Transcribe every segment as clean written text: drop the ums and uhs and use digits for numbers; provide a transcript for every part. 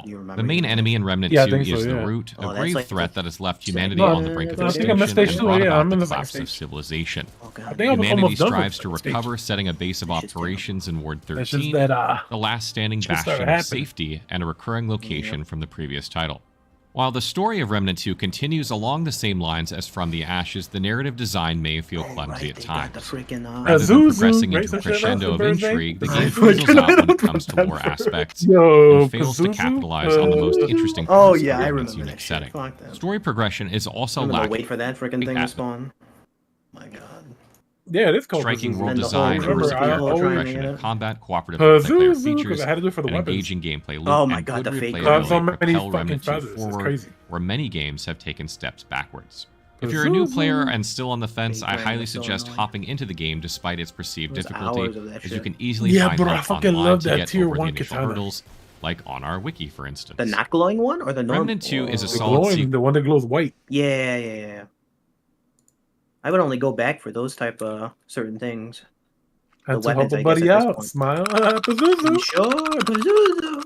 The main enemy in Remnant 2 is the Root, a grave threat that has left humanity on the brink of extinction and brought about the collapse of civilization. Humanity strives to recover, setting a base of operations in Ward 13, the last standing bastion of safety and a recurring location from the previous title. While the story of Remnant 2 continues along the same lines as From the Ashes, the narrative design may feel clumsy at times. Rather than progressing into a crescendo of intrigue, the game fizzles out when it comes to lore aspects and fails to capitalize on the most interesting parts of Remnant's unique setting. Story progression is also lacking. Wait for that freaking thing to spawn. My God. Yeah, it is called striking world design, progression in combat, cooperative multiplayer features, an engaging gameplay loop, and good replayability propel Remnant 2 forward, where many games have taken steps backwards. If you're a new player and still on the fence, I highly suggest hopping into the game despite its perceived difficulty, as you can easily find help online to get over the initial hurdles, like on our wiki, for instance. The not glowing one or the normal? Remnant 2 is a solid sequel. The one that glows white. Yeah. I would only go back for those type of certain things. And to help a buddy out. Smile. Pazuzu. Sure, Pazuzu.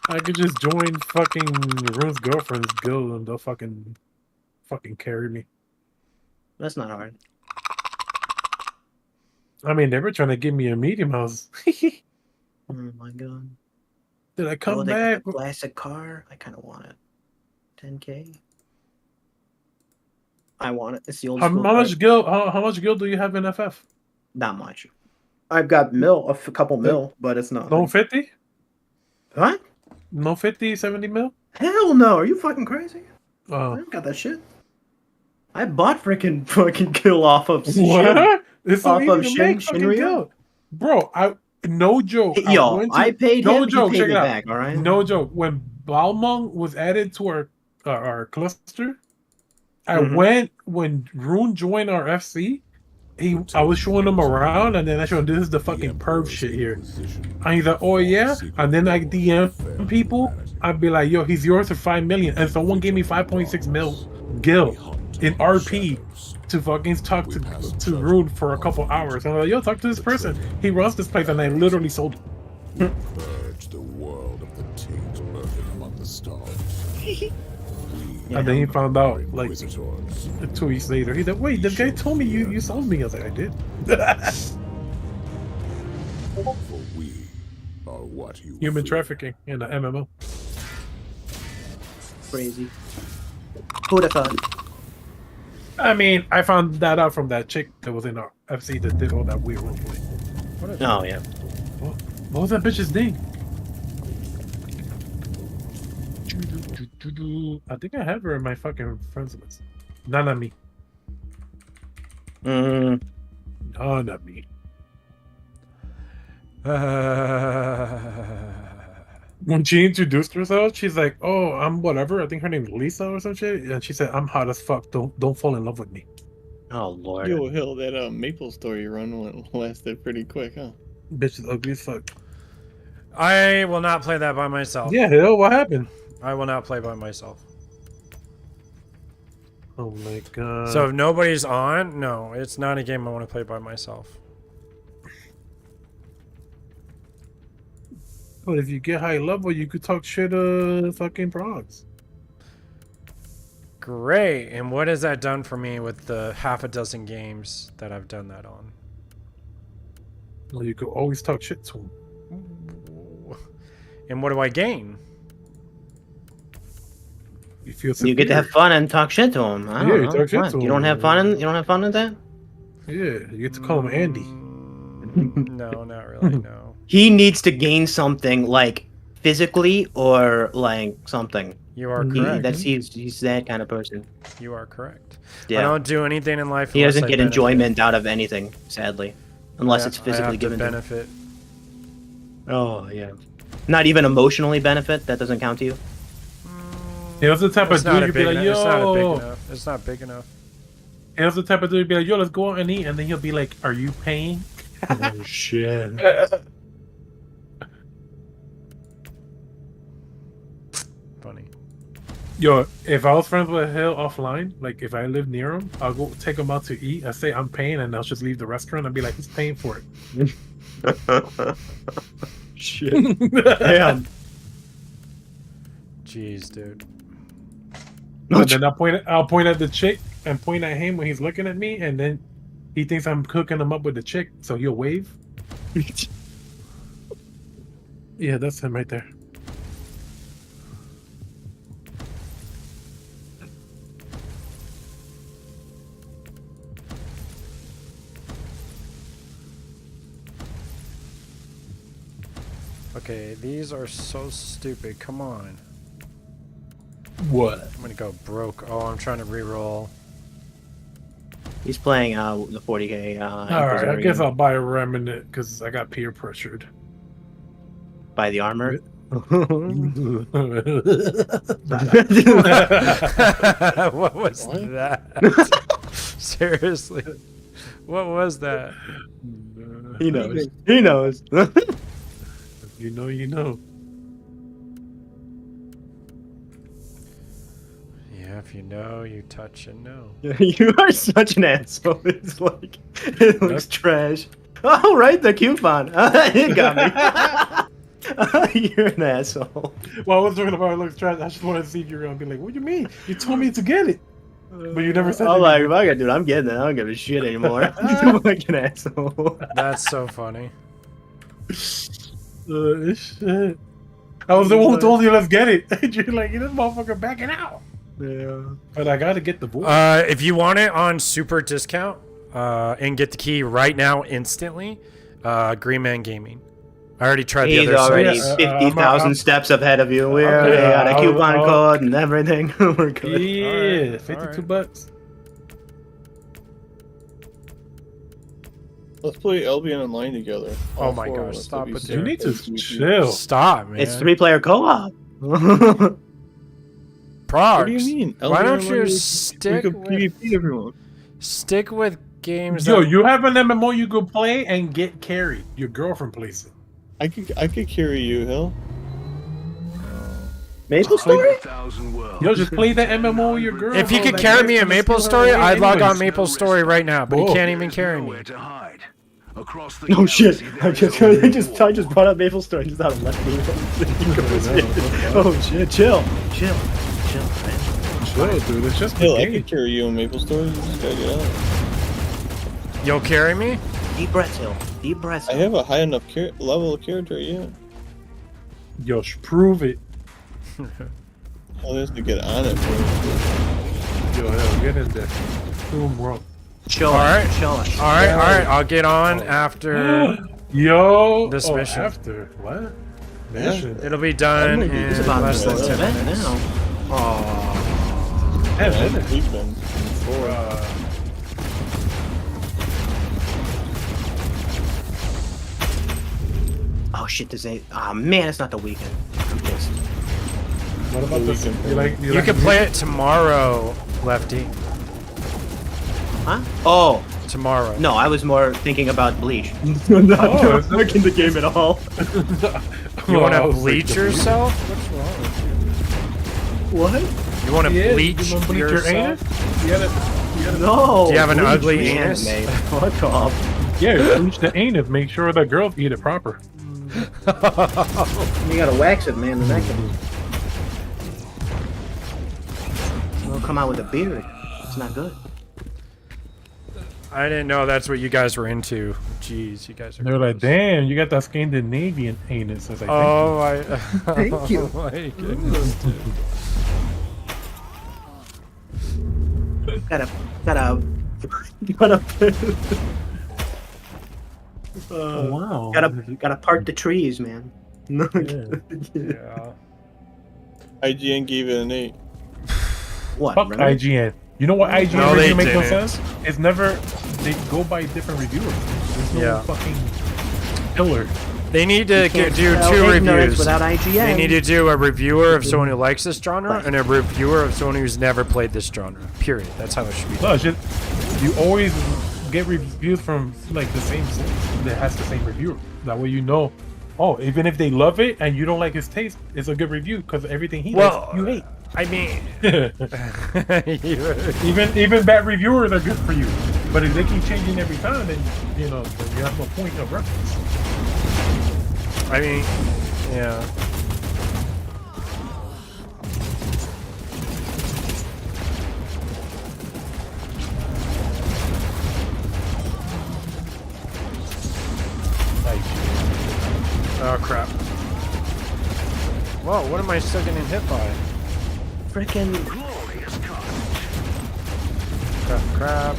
I could just join fucking Rune's girlfriend's guild and they'll fucking carry me. That's not hard. I mean, they were trying to give me a medium house. Oh my God. Did I come back? Got a classic car. I kind of want it. 10K. I want it. It's the old. How much guild? How much guild do you have in FF? Not much. I've got a couple mil, but it's not. No 50? What? No 50, 70 mil? Hell no! Are you fucking crazy? Oh. I don't got that shit. I bought fucking kill off of what? It's off of Shinryu. Bro, no joke. I paid no him. joke. He paid Check me it out. Back, all right. No joke. When Balmung was added to our cluster. I went when Rune joined our FC. I was showing him around, and then I showed him this is the fucking perv shit here. And he's like, "Oh yeah," and then I DM people. I'd be like, "Yo, he's yours for 5 million," and someone gave me 5.6 mil gil in RP to fucking talk to Rune for a couple hours. And I'm like, "Yo, talk to this person. He runs this place," and I literally sold him. Purge the world of the taint lurking among the stars. And then he found out, like, 2 weeks later. He's like, "Wait, the guy told me you sold me." I was like, "I did." For we are what you Human fear. trafficking in the MMO. Crazy. Who'd have thought? I mean, I found that out from that chick that was in our FC that did all that weird roleplay. Oh yeah. What was that bitch's name? I think I have her in my fucking friends list. Nanami. Nanami. When she introduced herself, she's like, "Oh, I'm whatever." I think her name's Lisa or some shit. And she said, "I'm hot as fuck. Don't fall in love with me." Oh Lord. Yo, hell, that Maple Story run lasted pretty quick, huh? Bitch is ugly as fuck. I will not play that by myself. Yeah, hell, what happened? I will not play by myself. Oh my God. So if nobody's on, no, it's not a game I want to play by myself. But if you get high level, you could talk shit fucking progs. Great. And what has that done for me with the half a dozen games that I've done that on? Well, you could always talk shit to them. And what do I gain? You get to have fun and talk shit to him. I don't know. You talk shit to him. You don't have fun in that? Yeah, you get to call him Andy. No, not really, no. He needs to gain something, like physically or like something. You are correct. He's that kind of person. You are correct. Yeah. I don't do anything in life. He doesn't get enjoyment out of anything, sadly, unless it's physically given to benefit. Oh yeah. Not even emotionally benefit. That doesn't count to you. He was the type of dude you'd be like, "Yo, it's not big enough." He was the type of dude you'd be like, "Yo, let's go out and eat," and then he'll be like, "Are you paying?" Oh shit. Funny. Yo, if I was friends with Hill offline, like if I live near him, I'll go take him out to eat. I say I'm paying, and I'll just leave the restaurant and be like, "Who's paying for it?" Shit. Damn. Jeez, dude. And then I'll point at the chick and point at him when he's looking at me, and then he thinks I'm cooking him up with the chick, so he'll wave. Yeah, that's him right there. Okay, these are so stupid. Come on. What? I'm gonna go broke. Oh, I'm trying to reroll. He's playing the 40k. Alright, I guess I'll buy a remnant because I got peer pressured. Buy the armor. What was that? Seriously. What was that? He knows. He knows. You know, you know. Yeah, if you know, you touch and know. You are such an asshole. It's like, it looks trash. Oh, right, the coupon. It got me. You're an asshole. Well, I was talking about it looks trash. I just wanted to see if you were gonna be like, "What do you mean? You told me to get it, but you never said." I'm like, fuck it, dude. I'm getting it. I don't give a shit anymore. You're like an asshole. That's so funny. Shit. I was the one who told you let's get it. And you're like, this motherfucker backing out. Yeah. But I gotta get the voice. If you want it on super discount, and get the key right now instantly, Green Man Gaming. I already tried the He's other already sites. 50,000 steps ahead of you. We Okay, already got a coupon I'll- code and everything. We're good. Yeah, Alright, 52 bucks. Let's play Albion Online together. Oh All my four of gosh, us, stop that'd be with sick. You need to That's chill. Stop, man. It's 3-player co-op. Progs. What do you mean? Why Albion don't Online, you we stick could with, PvP everyone. stick with games Yo, that... you have an MMO you could play and get carried. Your girlfriend plays it. I could carry you, Hill. Maple Story? Yo, just play the MMO with your girl. If you bro. could Like, carry that's me in gonna Maple steal her Story, away I'd log on anyways. Maple Story right now, but he Whoa. can't even carry me. Oh shit! I just brought up Maple Story. Just out of left field. Oh shit! Chill, man. Chill, dude. It's just Hill, a I game. could carry you in Maple Story. You just gotta get out. You'll carry me? Deep breaths, Hill. Deep breaths. I have a high enough level of character, yeah. Yo, prove it. I'll have to get on it first. Yo, hell, get in there. Boom, bro. Chill. Alright. Chill. Alright, I'll get on after... Yo. This oh, mission. After what? Mission. It'll be done in It's about less than to 10 event minutes. now. Oh. 10 I'm minutes. sleeping. Oh shit! This ain't. Oh man, it's not the weekend. I'm pissed. What about this? You like? You can play it tomorrow, Lefty. Huh? Oh Tomorrow. no, I was more thinking about Bleach. Oh, not looking the game at all. You want I to was like, bleach the yourself? What's wrong with What? you? You want to Yeah, bleach you wanna bleach your yourself? anus? You gotta, No. Do you have an Bleach ugly the anus? anime. Fuck off. yeah, bleach the anus. Make sure the girls eat it proper. You gotta wax it, man. The neck. It'll come out with a beard. It's not good. I didn't know that's what you guys were into. Jeez, you guys are. They're like, gross. damn, you got that Scandinavian anus. I was like, Oh, Thank you. Oh my goodness, dude. Gotta. oh, wow. Gotta part the trees, man. Yeah. Yeah. IGN gave it an 8. What? Fuck really? IGN. You know what IGN No, they review makes no didn't. sense? It's never. They go by different reviewers. There's no Yeah. fucking killer. They need to do Spell two ignorance reviews. without IGN. They need to do a reviewer of someone who likes this genre and a reviewer of someone who's never played this genre. Period. That's how it should be done. No, it's just you always get reviews from like the same source that has the same reviewer. That way you know. Oh, even if they love it and you don't like his taste, it's a good review because everything he likes, you hate. I mean, even bad reviewers are good for you. But if they keep changing every time, then you know then you have no point of reference. I mean, yeah. Whoa, what am I still getting hit by? Freaking. Crap.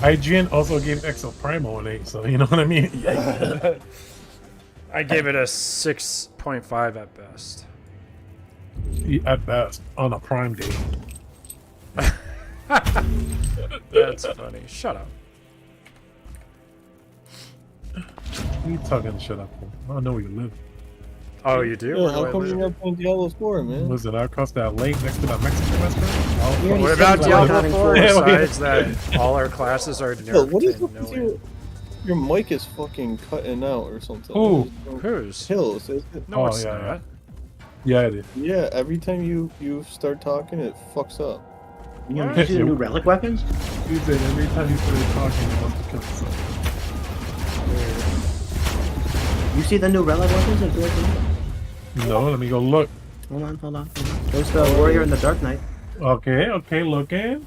IGN also gave Exo Primo an 8, so you know what I mean? I gave it a 6.5 at best. At best, on a Prime day. That's funny. Shut up. What are you talking shit up for? I know where you live. Oh, you do? Yo, Where do how I come live? you're not playing Diablo 4, man? Was it across that lake next to that Mexican restaurant? What about Diablo 4 Yeah, besides that all our classes are Yo, what is nerfed up and with no your mic is fucking cutting out or something. Who? Whose? Hills, is it? No, Oh, it's yeah, not. Yeah, it is. Yeah, every time you start talking, it fucks up. You know, you see the new relic weapons? You said every time you started talking, you must have killed yourself. You see the new relic weapons in Georgia? No, let me go look. Hold on. There's the Warrior and the Dark Knight. Okay, looking.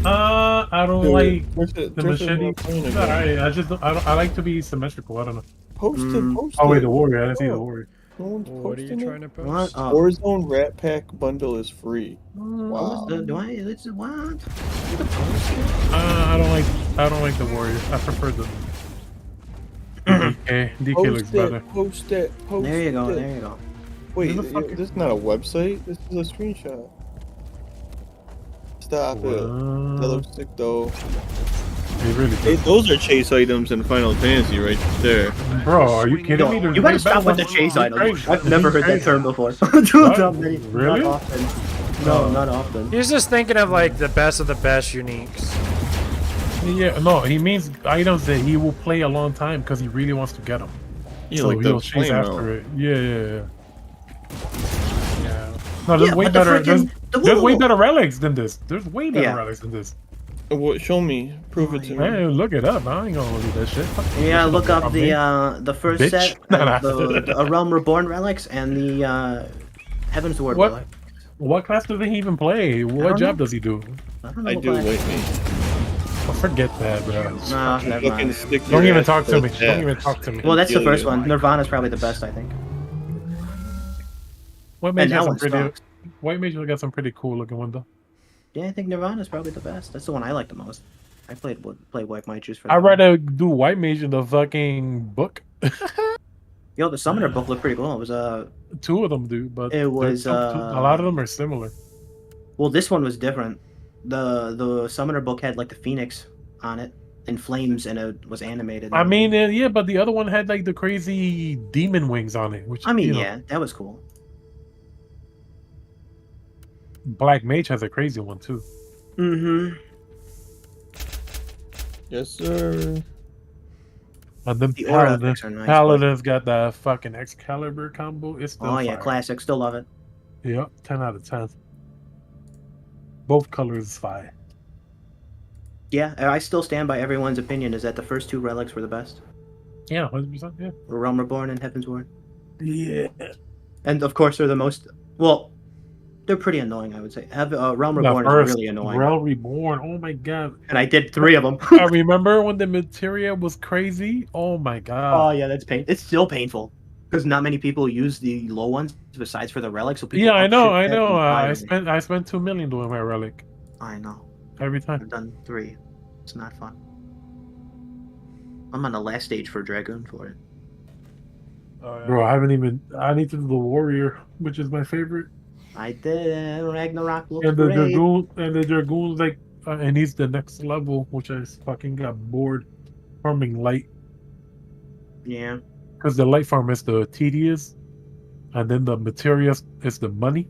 I don't Dude, like Trisha- the Trisha's machete. not playing It's again. alright. I just don't, I like to be symmetrical. I don't know. Post it. Oh wait, the warrior. I didn't see the warrior. No one's What are you posting trying to it. post? What? Warzone Rat Pack bundle is free. Wow. It's what? I don't like the warrior. I prefer the DK. DK looks better. Post it. There you go. Wait, Who the fuck this is not a website. This is a screenshot. Stop it. That looks sick though. He really Hey, does. those are chase items in Final Fantasy right there. Bro, are you kidding me? There's You gotta way stop better with the ones. chase You're items. crazy. I've never heard that Crazy. term before. Really? Not often. No, not often. He's just thinking of like the best of the best uniques. Yeah, no, he means items that he will play a long time because he really wants to get them. You So like he'll the chase flame after out. it. Yeah. Yeah. No, there's Yeah, way but the better. freaking- There's way whoa. better relics than this. There's way better Yeah. relics than this. What? Show me. Prove it to me. Man, look it up. I ain't gonna look at that shit. Fuck that Yeah, shit look up on me. the first Bitch. set, Nah, the A Realm Reborn relics, and the Heaven's Ward What? relic. What class does he even play? What don't job know. does he do? I don't know I what do. class- Wait, me. Oh, forget that, bro. Nah, never Fucking mind. stick Don't your even ass talk to me. those Don't even tabs. talk to me. Well, that's the Kill first you. one. Nirvana's probably the best, I think. White Mage And has that some one pretty. sucks. White Mage got some pretty cool looking one though. Yeah, I think Nirvana's probably the best. That's the one I like the most. I played White Might Juice for that I'd one. rather do White Mage in the fucking book. Yo, the Summoner book looked pretty cool. It was Two of them do, but It was, a lot of them are similar. well, this one was different. The Summoner book had like the Phoenix on it in flames, and it was animated. I mean, yeah, but the other one had like the crazy demon wings on it, which I mean, you know, yeah, that was cool. Black Mage has a crazy one too. Mm-hmm. Yes, sir. And then The aura Paladin, effects are nice. Paladin's got the fucking Excalibur combo. It's still Oh yeah, fire. classic. Still love it. Yep, 10 out of 10. Both colors fire. Yeah, I still stand by everyone's opinion. Is that the first two relics were the best? Yeah, 100%. Yeah. Realm Reborn and Heaven's Ward. Yeah. And of course, they're the most. Well, they're pretty annoying, I would say. Realm The Reborn first is really annoying. Realm Reborn. Oh my god. And I did 3 of them. I remember when the materia was crazy. Oh my Oh god. yeah, that's pain. It's still painful because not many people use the low ones besides for the relics. So people Yeah, I up know. shit I that know. entirely. I spent 2 million doing my relic I know. every time. I've done 3. It's not fun. I'm on the last stage for Dragoon for it. Oh, yeah. Bro, I haven't even. I need to do the warrior, which is my favorite. I did. Ragnarok looks And the great. dragoon's like, and he's the next level, which I fucking got bored farming light. Yeah. Because the light farm is the tedious, and then the materials is the money.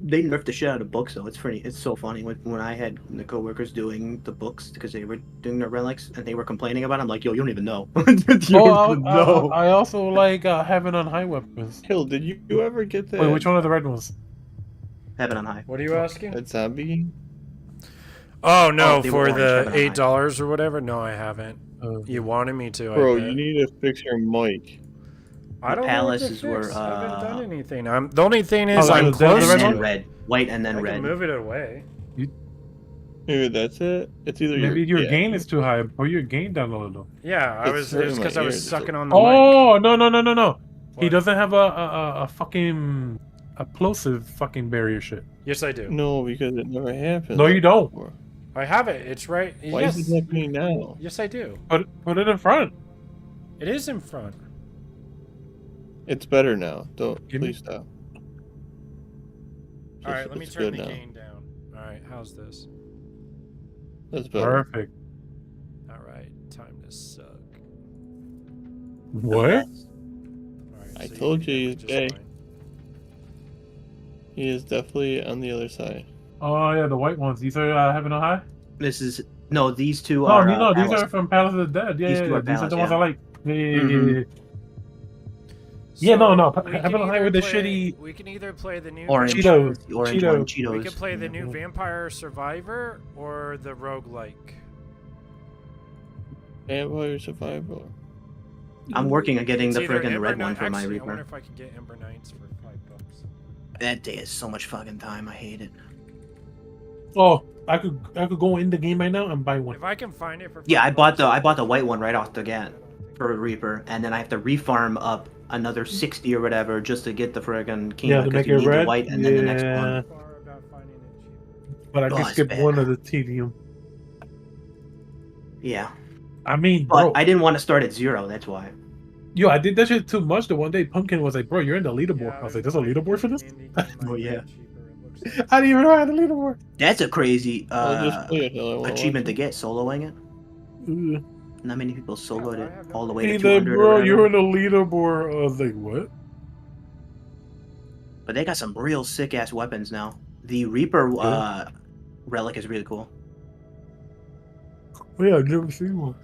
They nerfed the shit out of books though. It's so funny when I had the coworkers doing the books because they were doing their relics and they were complaining about it. I'm like, yo, you don't even know. You don't even know. I also like having on high weapons. Hill, did you ever get that? Wait, which one are the red ones? Heaven on high. What are you asking? That zombie? Oh no, Oh, they were for orange, the Heaven on High. $8 or whatever. No, I haven't. You wanted me to. Bro, I bet. you need to fix your mic. I don't know what to palaces were, fix. I haven't done uh, anything. The only thing is Oh, I'm the red close one? to And it. red. White and then I red. can move it away. Maybe that's it. It's either maybe your gain is too high. Put your gain down a little. Yeah, It's it was hurting because my I was ears. sucking on the mic. Oh no! He What? doesn't have a fucking plosive fucking barrier shit. Yes, I do. No, because it never happened. No, you don't. before. I have it. It's right. Why yes. is it happening now? Yes, I do. Put it in front. It is in front. It's better now. Don't Give me- please stop. All right, let me It's turn good the now. gain down. All right, how's this? That's better. Perfect. All right, time to suck. What? All right, I so told can you hear me he's just gay. fine. He is definitely on the other side. Oh yeah, the white ones. These are Heaven or High. This is no. These two No, are. these Palace. are from Palace of the Dead. Yeah, These yeah, two yeah. are These are the Palace, ones I yeah. like. Yeah. So no. we Heaven can or High either with the play- shitty We can either play the new Orange. Cheetos. The orange one. Cheetos. We could play the new Mhm. Vampire Survivor or the roguelike. Vampire Survivor. I'm working on getting It's the either friggin' Ember red one Knight- for my actually, I wonder Reaper. if I can get Ember Knights for $5. That day is so much fucking time. I hate it. Oh, I could go in the game right now and buy one. If I can find it for Yeah, I bought $5, the white one right off the bat for a Reaper, and then I have to refarm up another 60 or whatever just to get the friggin' King. Yeah, to because make you it need the red. white and then the next one. Yeah, Far about finding it cheaper. but I Oh, can it's skip bad. one of the tedium. Yeah, I mean, but bro, I didn't want to start at 0. That's why. yo, I did that shit too much. The one day Pumpkin was like, "Bro, you're in the leaderboard." I was like, "There's a leaderboard for this?" Oh, yeah. I didn't even know I had a leaderboard. That's a crazy I'll just play it till I wanna achievement to watch get soloing it. Ugh. Not many people soloed it all the way to He's 200 like, or "Bro, whatever. you're in the leaderboard." I was like, "What?" But they got some real sick ass weapons now. The Reaper relic is really cool. Oh, yeah, I've never seen one.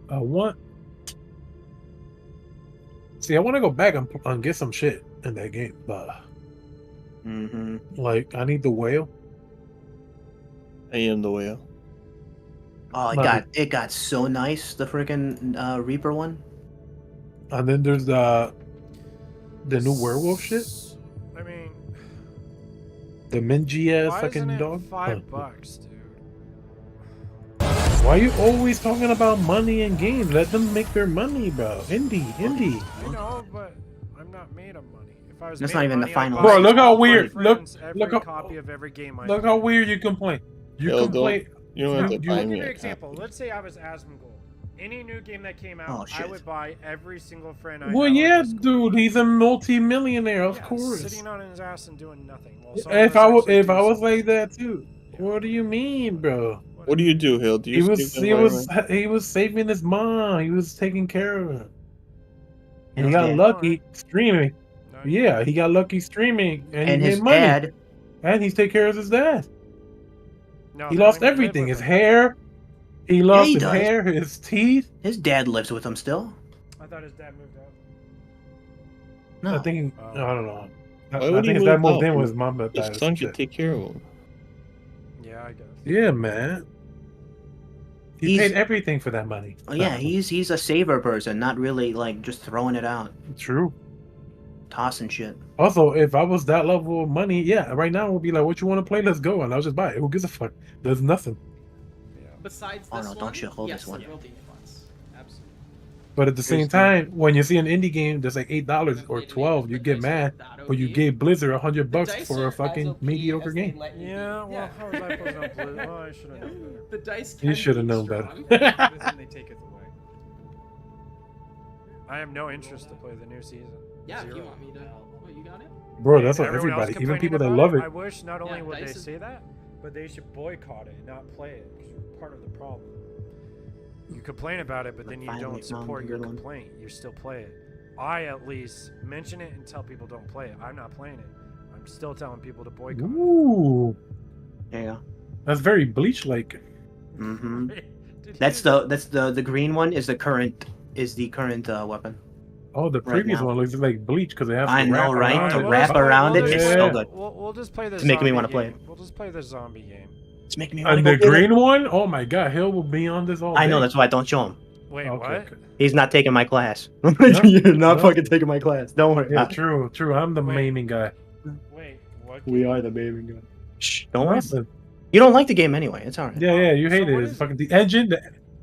I want to go back and get some shit in that game, but Mm-hmm. like I need the whale. I am the whale. Oh, it got so nice. The freaking Reaper one. And then there's the new werewolf shit. I mean, The Mingy ass why fucking isn't it dog. $5, dude? Why are you always talking about money and games? Let them make their money, bro. Indie. I know, but I'm not made of money. If I was That's made not of even the money, I'd final. buy Bro, look how all my weird. friends Look every how- copy of every game I Look play. how weird you complain. You Yo, complain. You don't have to You- buy I'll give me you an a example. copy. Let's say I was Asmongold. Any new game that came out, Oh, I shit. would buy every single friend I Well, have on yeah, Discord. dude. He's a multi-millionaire, of Yeah, course. sitting on his ass and doing nothing. While some If of us actually I do was something. like that too. What do you mean, bro? What do you do, Hill? Do you He was saving his mom. He was taking care of her. And he His got dad. lucky streaming. No, Yeah, he got lucky streaming, and, And he his made money. dad. And he's taking care of his dad. no, He they lost don't even live everything. with His him. hair. He lost he his does. hair, his teeth. His dad lives with him still. I thought his dad moved out. No. I think Oh. I don't know. I Why would he think his dad move moved out? in with his mom, but His son should take care of him. Yeah, I guess. Yeah, man. He He's- paid everything for that money. Oh, yeah, he's a saver person, not really like just throwing it out, True. tossing shit. Also, if I was that level of money, yeah, right now we'll be like, "What you want to play? Let's go," and I'll just buy it. Who gives a fuck? There's nothing. Besides Oh, this no, one, don't you hold yes, this one. there will be ones. Absolutely. But at the same Here's the- time, when you see an indie game that's like $8 or 12, you get mad. But you gave Blizzard $100 for a fucking mediocre game. Yeah, well, how was I supposed to know? Blue? Oh, I should have known better. The dice. You can shoulda be known strong, better. but then they take it away. I have no interest to play the new season. Yeah, if Zero. you want me to. Oh, you got it? Bro, that's what Everyone else everybody, even complaining people that about love it. I wish not only Yeah, would they Dyson- say that, but they should boycott it and not play it because you're part of the problem. You complain about it, but then you Finally don't found support a your good one. complaint. You still play it. I at least mention it and tell people don't play it. I'm not playing it. I'm still telling people to boycott Ooh, Yeah. that's very Bleach-like. Mm-hmm. it. Did That's you- the green one is the current weapon. Oh, the Right previous now. one looks like Bleach because they have to I know, wrap right? around To it. wrap around it, just it's play- so good. We'll just play this. It's making me want wanna to play it. We'll just play the zombie game. It's making me want And to the go get it. green one? Oh my god, Hill will be on this all I know, day. that's why I don't show him. Wait, Okay, what? okay. He's not taking my class. No, You're not no. fucking taking my class. Don't worry. Yeah, true. I'm the Wait. maiming guy. Wait, what? We are the baby gun. Shh, don't Listen. listen. You don't like the game anyway. It's alright. Yeah, you hate So what it. is It's fucking the engine.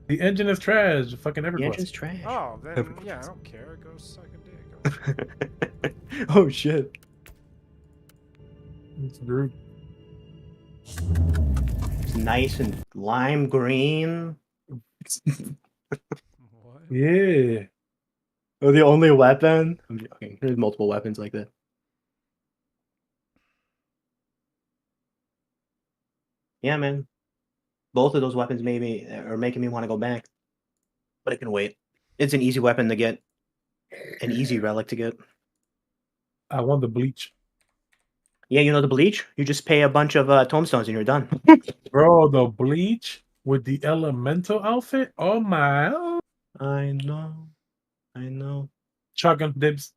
The engine is trash. Fucking The EverQuest. engine's trash. Oh, then yeah, I don't care. Go suck a dick. Oh shit. It's rude. It's nice and lime green. What? Yeah. Oh, the only weapon? I'm joking. There's multiple weapons like that. Yeah, man. Both of those weapons maybe are making me want to go back. But it can wait. It's an easy weapon to get. An easy relic to get. I want the bleach. Yeah, you know the bleach? You just pay a bunch of tombstones and you're done. Bro, the bleach with the elemental outfit? Oh my. I know. I know. Shotgun dibs.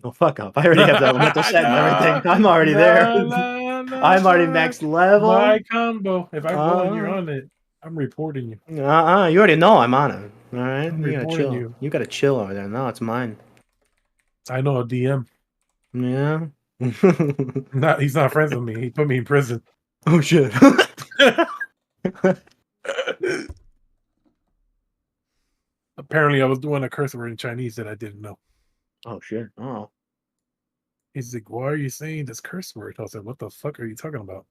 Oh, fuck up. I already have the elemental set and everything. I'm already there. I'm already next level. My combo. If I go and you're on it, I'm reporting you. You already know I'm on it. All right? I'm You gotta reporting chill. You gotta chill over there. No, it's mine. I know a DM. Yeah. He's not friends with me. He put me in prison. Oh, shit. Apparently, I was doing a curse word in Chinese that I didn't know. Oh, shit. Oh. He's like, "Why are you saying this curse word?" I was like, "What the fuck are you talking about?"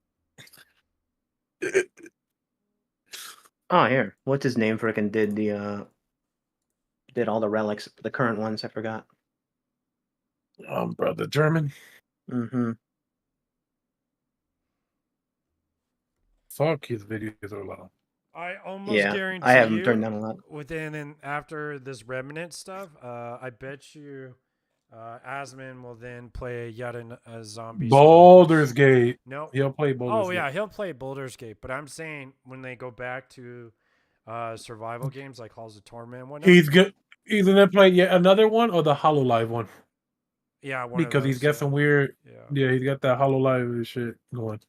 Oh, here. What's his name? Frickin' did all the relics, the current ones. I forgot. Brother German. Mm-hmm. Fuck, his videos are long. I almost guarantee I have them you, turned down a lot. within and after this Remnant stuff, I bet you Asman will then play yet a zombie. Baldur's Gate. No, He'll play Baldur's Gate. Oh yeah, he'll play Baldur's Gate. But I'm saying when they go back to survival games like Halls of Torment, and whatnot, He's good. He's gonna play yet another one or the HoloLive one. Yeah, because he's got some weird. Yeah, he's got that HoloLive shit going.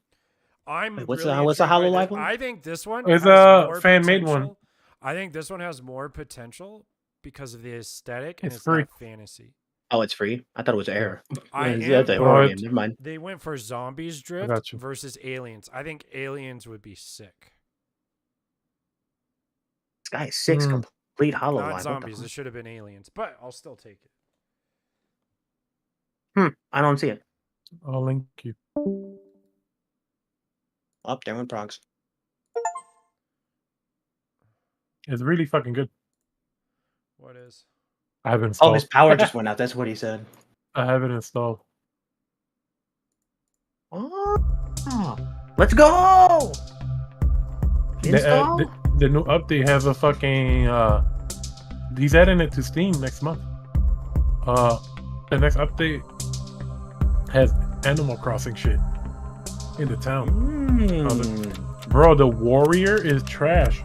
I'm what's really the HoloLive one? I think this one It's has a more fan-made one. potential. I think this one has more potential because of the aesthetic and It's it's free. not fantasy. Oh, it's free? I thought it was air. I That's a am- horror What? game. Never mind. They went for Zombies got Drift you. versus Aliens. I think Aliens would be sick. This guy is 6 Hmm. complete HoloLive. Not What the Zombies. fuck? It should have been Aliens, but I'll still take it. I don't see it. I'll link you. Up there went Progs. It's really fucking good. What is? I have it installed. Oh, his power just went out. That's what he said. I have it installed. Oh, let's go! Install? The new update has a fucking. He's adding it to Steam next month. The next update has Animal Crossing shit in the town. Bro, the warrior is trash.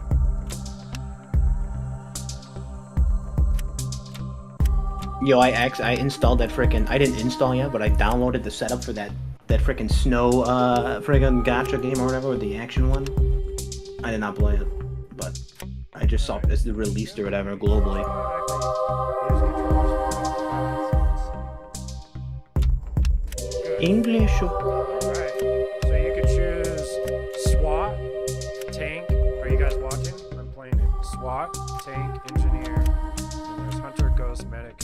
Yo, I installed that frickin'. I didn't install yet, but I downloaded the setup for that frickin' snow frickin' gacha game or whatever, the action one. I did not play it, but I just saw it's released or whatever globally. English. Alright. So you could choose SWAT, tank. Are you guys watching? I'm playing it. SWAT, tank, engineer, and there's hunter, ghost, medic,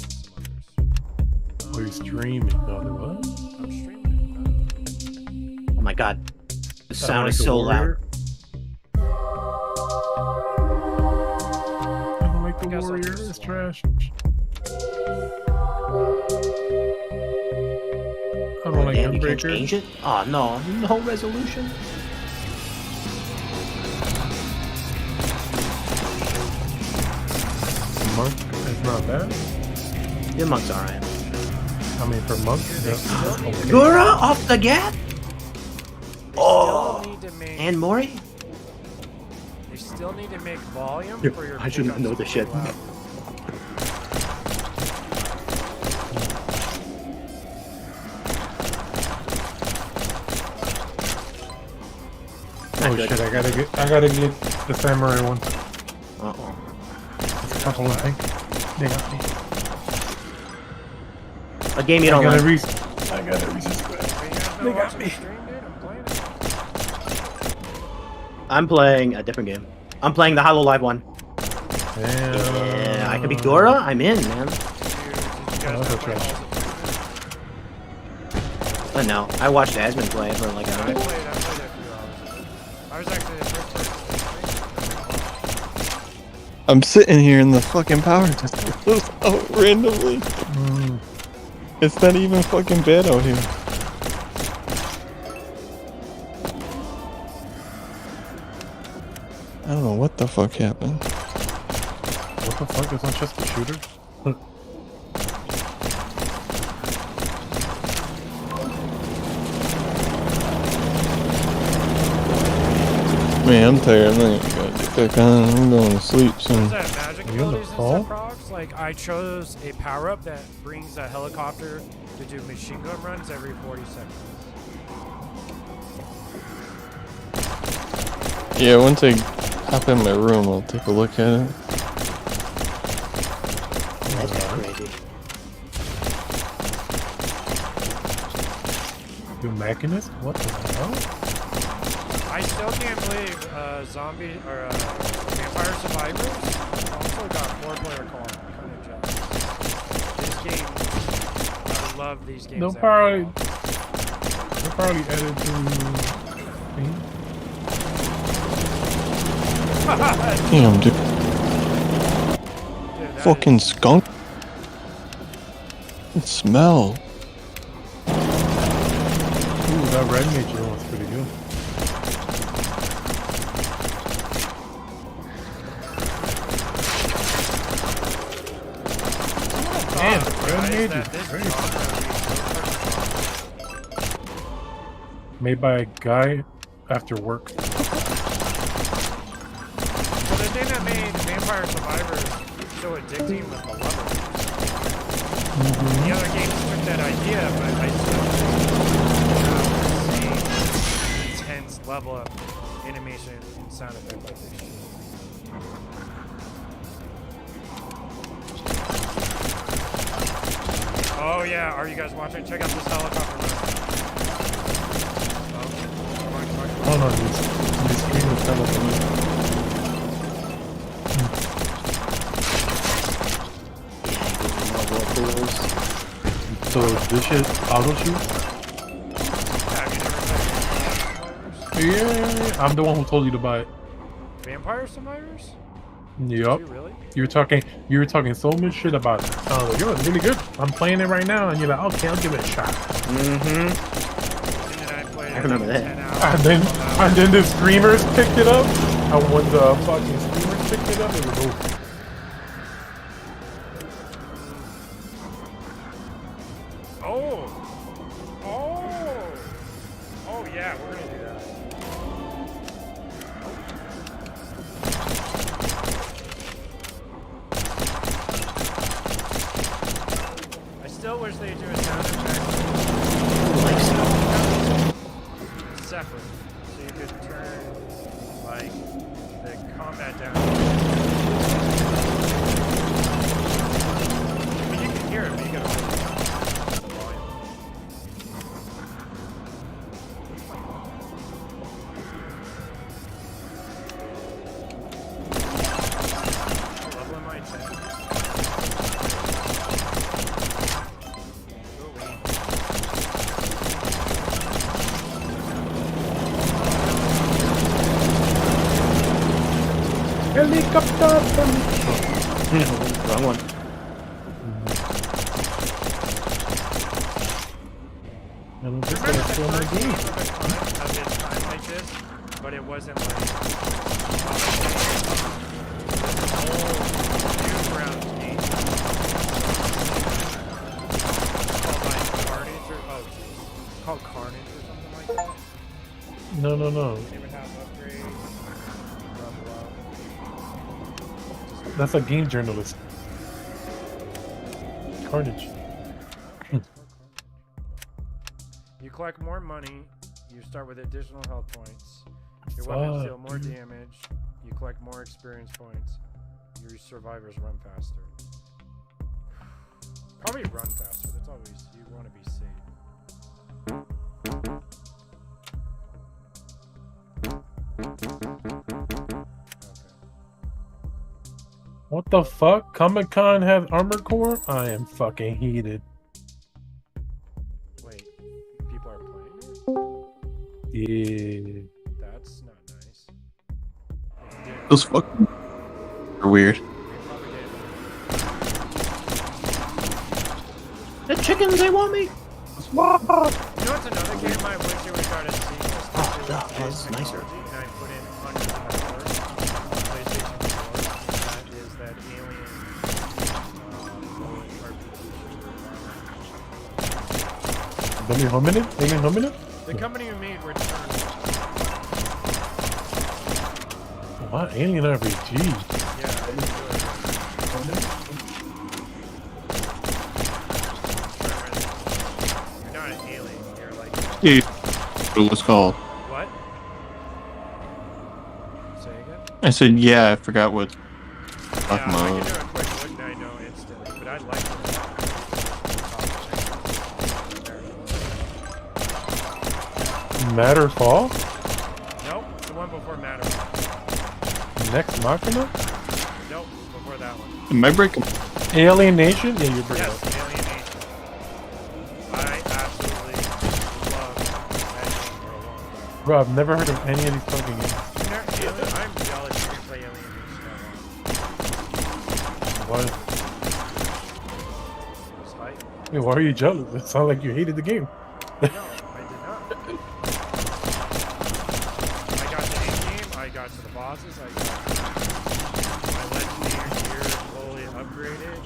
and some others. Are you streaming? No, the what? I'm streaming it. Oh my god, the I sound like is the so loud. warrior. I don't like the guess I'll warrior. choose It's SWAT. trash. I don't like Damn, you can't Gunbreaker. change it? Oh no, no resolution. Monk is not bad. Your monk's alright. I mean, for monk, that's okay. Gura off the gap? Still need to make, And Mori? they still need to make volume Yo, for your I should not pickups know to this be shit. loud. Oh good. shit! I gotta get the samurai one. Uh-oh. It's a couple, I think. They got me. A game you don't I like. gotta resubscribe. But you're They got me. I'm playing a different game. I'm playing the Hollow Live one. Damn. Yeah, I can be Dora. I'm in, man. But no, I watched Asmund play for like an hour. I played it a few hours. I was actually the first person. I'm sitting here and the fucking power just goes out randomly. It's not even fucking bad out here. I don't know what the fuck happened. What the fuck? Is that just a shooter? Man, I'm tired. I'm not gonna get back on. I'm going to sleep soon. What is that, magic abilities and stuff procs? Like, I chose a power-up that brings a helicopter to do machine gun runs every 40 seconds. Yeah, once I hop in my room, I'll take a look at it. That's crazy. You mechanist? What the hell? I still can't believe zombie or Vampire Survivors also got 4-player co-op. Kind of jealous. This game, I love these games. They'll probably edit to me. Damn, dude. Fucking skunk. It smell. Ooh, that red nature one's pretty good. Man, red nature. Made by a guy after work. Well, the thing that made Vampire Survivors so addicting was the level. The other games took that idea, but I still have the same intense level of animation and sound effect like this shit. Oh yeah, are you guys watching? Check out this helicopter run. Oh no, this screen is telephone. So this shit auto shoot? Yeah, I'm the one who told you to buy it. Vampire Survivors? Yup. Really? You were talking so much shit about it. I was like, yo, it's really good. I'm playing it right now, and you're like, okay, I'll give it a shot. Mm-hmm. I remember that. And then the streamers picked it up. And when the fucking streamers picked it up, it was over. Oh yeah, we're gonna do that. I still wish they'd do a sound effect separate, so you could turn like the combat down. I mean, you can hear it, but you gotta raise the volume. Level in my tent. Helicopter! Wrong one. Remember the first game of a time like this, but it wasn't like old Newgrounds game. Called like Carnage or called Carnage or something like that. No. They would have upgrades. Blah blah. That's a game journalist. Carnage. You collect more money. You start with additional health points. Your weapons deal more damage. You collect more experience points. Your survivors run faster. Probably run faster. That's always, you want to be safe. What the fuck? Comic-Con has Armored Core? I am fucking heated. Wait, people are playing it? Yeah. That's not nice. Those fucking are weird. The chickens, they want me. You know what's another game I wish it was got a sequel? Oh, that's nicer. And I put in under the cover on PlayStation 4. That is that alien RPG. Alien Hominid? The company who made Return. What? Alien RPG? Yeah, it's good. You're not an alien. You're like. Yeah, what was called? What? Say again? I said, yeah, I forgot what. Yeah, I can do a quick look and I know instantly, but I like it. Matterfall? Nope, the one before Matterfall. Next Machina? Nope, before that one. Am I breaking? Alien Nation? Yeah, you're breaking Yes, up. Alien Nation. I absolutely love that game for a long time. Bro, I've never heard of any of these fucking games. I'm jealous you can play Alien Nation. Why, It's hype. wait, why are you jealous? It sounds like you hated the game. No, I did not. I got to the end game, I got to the bosses, I got my legendary gear fully upgraded.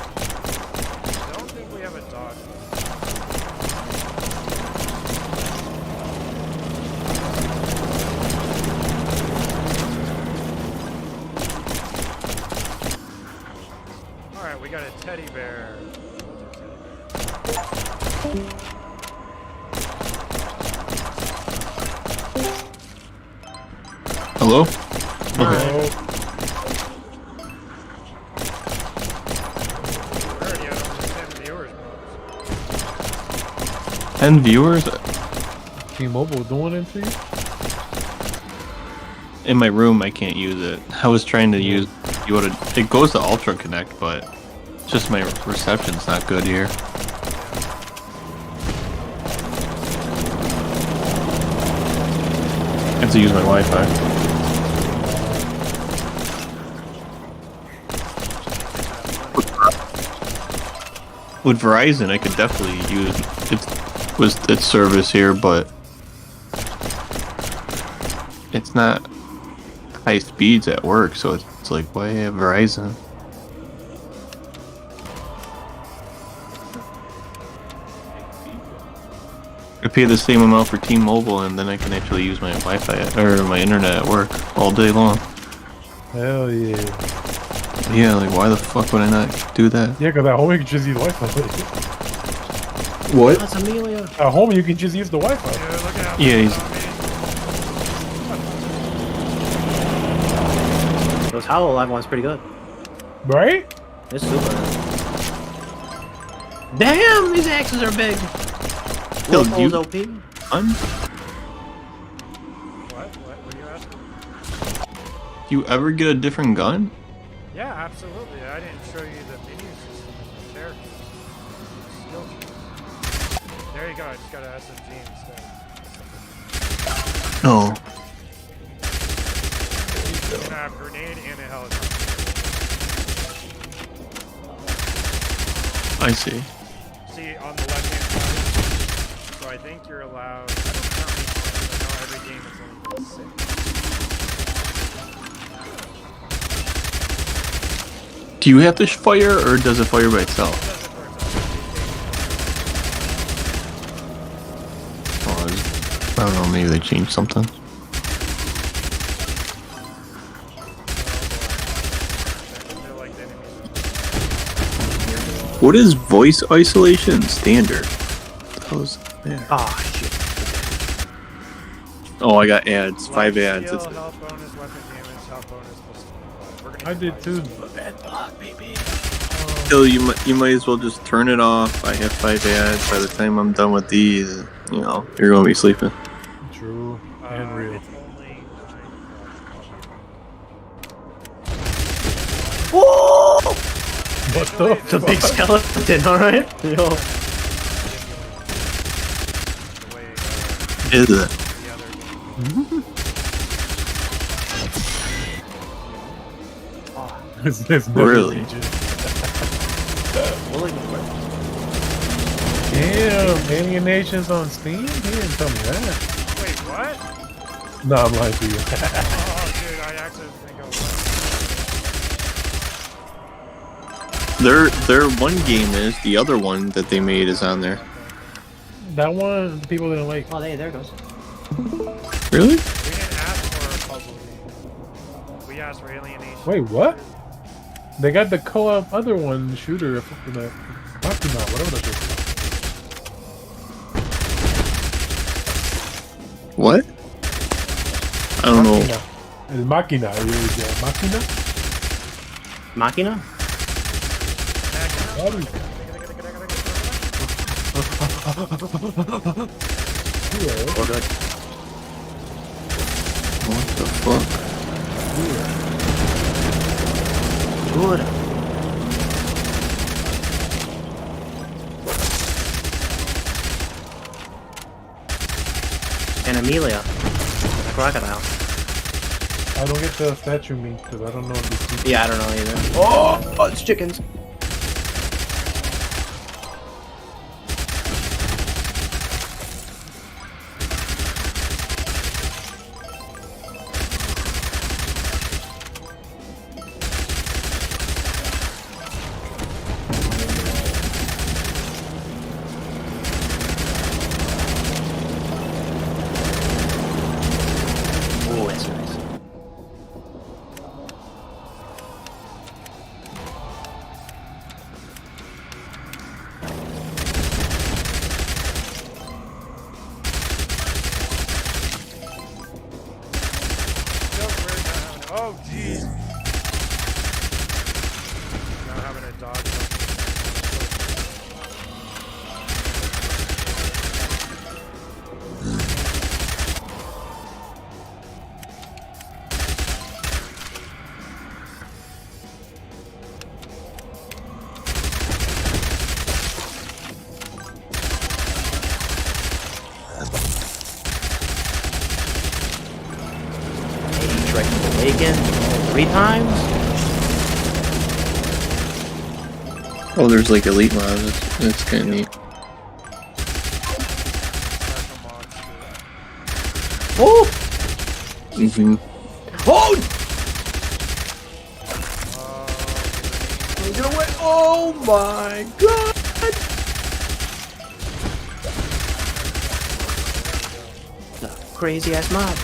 I don't think we have a dog. Alright, we got a teddy bear. Hello? Alright. We're already at almost 10 viewers, bro. 10 viewers? T-Mobile doing it to you? In my room, I can't use it. I was trying to use. It goes to Ultra Connect, but just my reception's not good here. I have to use my Wi-Fi. With Verizon, I could definitely use its service here, but it's not high speeds at work, so it's like, why have Verizon? I pay the same amount for T-Mobile, and then I can actually use my Wi-Fi or my internet at work all day long. Hell yeah. Yeah, like why the fuck would I not do that? Yeah, because at home you can just use Wi-Fi. What? That's Amelia. At home you can just use the Wi-Fi. Yeah, look at how Yeah, he's. Those HoloLive one's pretty good. Right? It's super. Damn, these axes are big. Yo, Wolf you- OP. What are you asking? You ever get a different gun? Yeah, absolutely. I didn't show you the menu system and the characters. Skill trees. There you go. I just got an SMG instead. No. It's gonna have a grenade and a helicopter. I see. See on the left hand side. So I think you're allowed. I don't know how many times. I know every game is only been 6. Do you have to fire, or does it fire by itself? Oh, I don't know, maybe they changed something. What is voice isolation standard? That was there. Ah, shit. Oh, I got ads. 5 Life ads. steal, health bonus, weapon damage, health bonus plus 25. We're gonna I did life too. steal. Bad dog, baby. Still, you might as well just turn it off. I have 5 ads. By the time I'm done with these, you know, you're gonna be sleeping. True and real. It's only 9. Whoa! What the? It's a big skeleton, alright? Yo. Is it? It's Really? Damn, Alienation's on Steam? He didn't tell me that. Wait, what? No, I'm lying to you. Oh, dude, I accidentally think I was. Their one game is. The other one that they made is on there. That one, people didn't like. Oh, there it goes. Really? We didn't ask for a puzzle game. We asked for Alienation. Wait, what? They got the co-op other one, shooter, fucking that. Machina, whatever that is. What? I don't know. It's Machina. Is Machina? Machina? Oh, good. What the fuck? Good. And Amelia. The crocodile. I don't get the statue meat because I don't know what this is. Yeah, I don't know either. Oh, it's chickens. Oh, that's nice. Oh, jeez. Now having a dog. Bacon 3 times? Oh, there's like elite mobs. That's kind of neat. Oh! Mm-hmm. Oh! Get away! Oh my god! The crazy ass mob.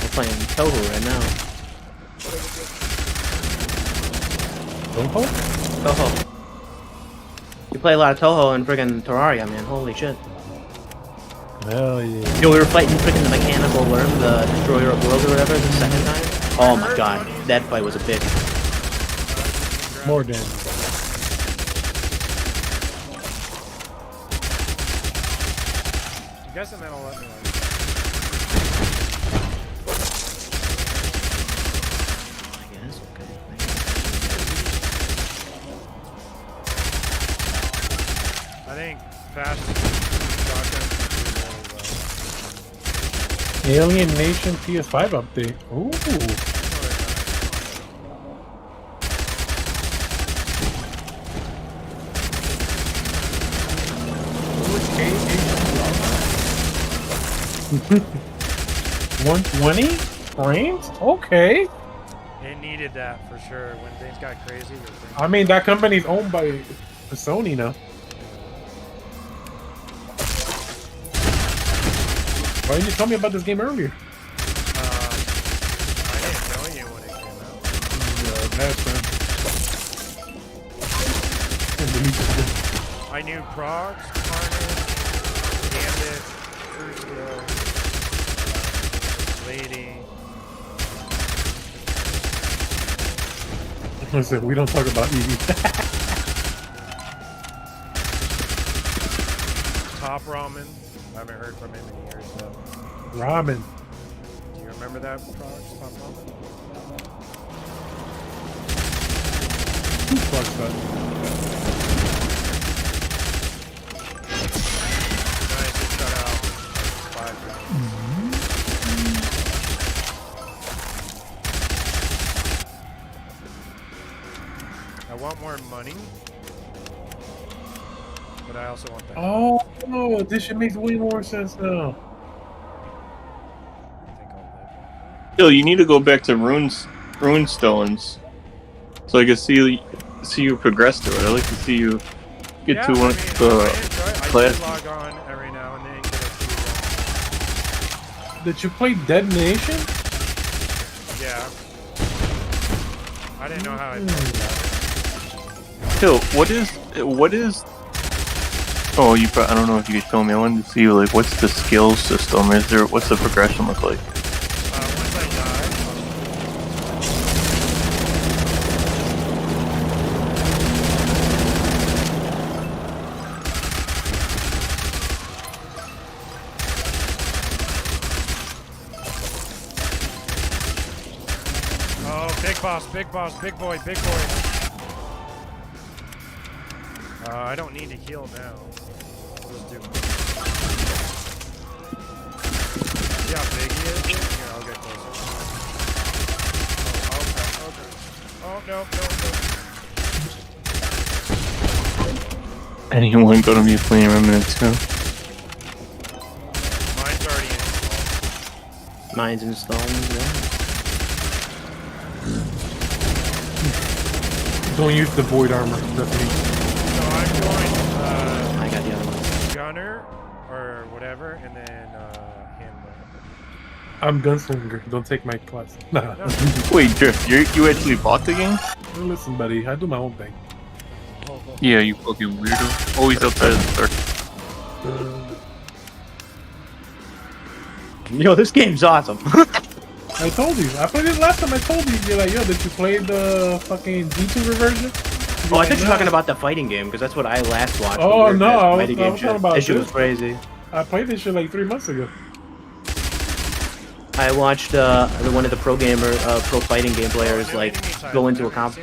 We're playing Toho right now. Toho? Toho. You play a lot of Toho and friggin' Terraria, man. Holy shit. Hell yeah. Yo, we were fighting freaking the mechanical worm, the destroyer of worlds or whatever, the second time. Oh my god, that fight was a bitch. More damage. I'm guessing that'll let me like. I guess, okay. I think fast shotgun. Alien Nation PS5 update. Ooh. Ooh, 120 frames? Okay. It needed that for sure. When things got crazy. I mean, that company's owned by Sony now. Why didn't you tell me about this game earlier? I didn't know you when it came out. Bad friend. I new procs, Carnage, Gambit, Crucio, Lady. Listen, we don't talk about Eevee. Top Ramen. I haven't heard from him in years though. Ramen. Do you remember that procs, Top Ramen? Who fucks that? Nice, it shut out 5 rounds. I want more money, but I also want that. Oh, no, this shit makes way more sense now. I think I'll live. Yo, you need to go back to rune stones, so I can see you progress through it. I like to see you get to one I class. do log on every now and then, get a few. Did you play Dead Nation? Yeah. I didn't know how I played that. Yo, what is? Oh, I don't know if you could tell me. I wanted to see like what's the skill system? What's the progression look like? Once I die. Oh, big boss, big boy. I don't need to heal now. I'll just do it. See how big he is? Here, I'll get closer. Oh, no. Anyone gonna be playing Remnant too? Mine's already installed. Mine's installed. Yeah. Don't use the void armor. That's me. So I'm going I got the other one. gunner or whatever, and then handler. I'm gunslinger. Don't take my class. Nah. No. Wait, Drift, you actually bought the game? Listen, buddy. I do my own thing. Yeah, you fucking weirdo. Always outside of the circle. Yo, this game's awesome. I told you. I played it last time. I told you. You're like, yo, did you play the fucking VTuber version? Oh, I think you're talking about the fighting game, because that's what I last watched. Oh, no, I was talking about this shit this. was crazy. I played this shit like 3 months ago. I watched one of the pro fighting game players like go into a comp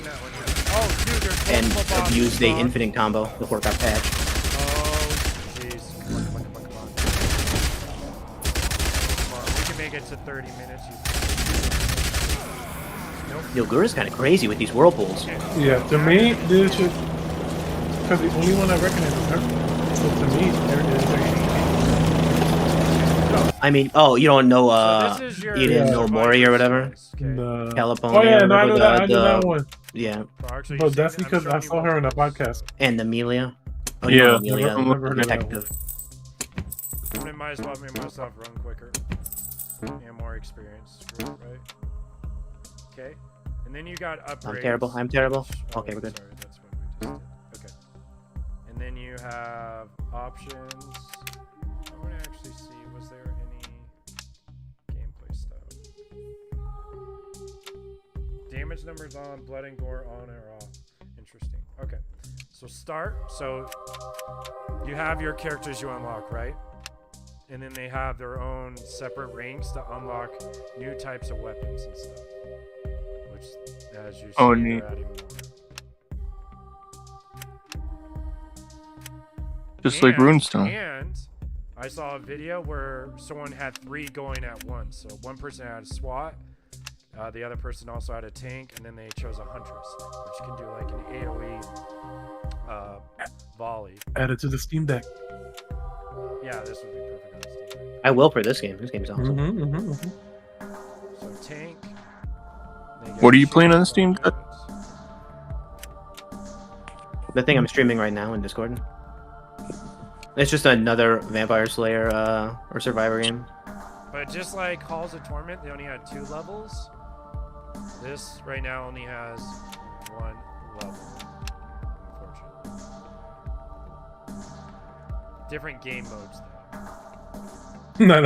and abuse the infinite combo before it got patched. Oh, jeez. Come on. We can make it to 30 minutes. Yo, Gura's kind of crazy with these whirlpools. Yeah, to me, this shit, because the only one I recognize is her. So to me, I mean, oh, you don't know, you didn't know survivor Mori or whatever? the... California. Oh yeah, no, I or knew whatever, that. I knew that one. Yeah. But that's because I saw her in a podcast. And Amelia. Oh, Yeah. you know Amelia, Never heard of that detective. I might as well make myself run quicker. And more experience, right? Okay. And then you got upgrades. I'm terrible. Oh, Okay, we're good. Sorry, that's what we just did. Okay. And then you have options. I want to actually see, was there any gameplay stuff? Damage numbers on, blood and gore on or off. Interesting. Okay. So start. So you have your characters you unlock, right? And then they have their own separate ranks to unlock new types of weapons and stuff. Which, as you see, neat. they're adding more. Just like Runestone. And I saw a video where someone had 3 going at once. So one person had a SWAT, the other person also had a tank, and then they chose a huntress, which can do like an AoE volley. Add it to the Steam Deck. Yeah, this would be perfect on Steam Deck. I will for this game. This game's awesome. So tank. What are you playing on the Steam Deck? The thing I'm streaming right now in Discord. It's just another Vampire Slayer or Survivor game. But just like Halls of Torment, they only had 2 levels. This right now only has 1 level, unfortunately. different game modes. No.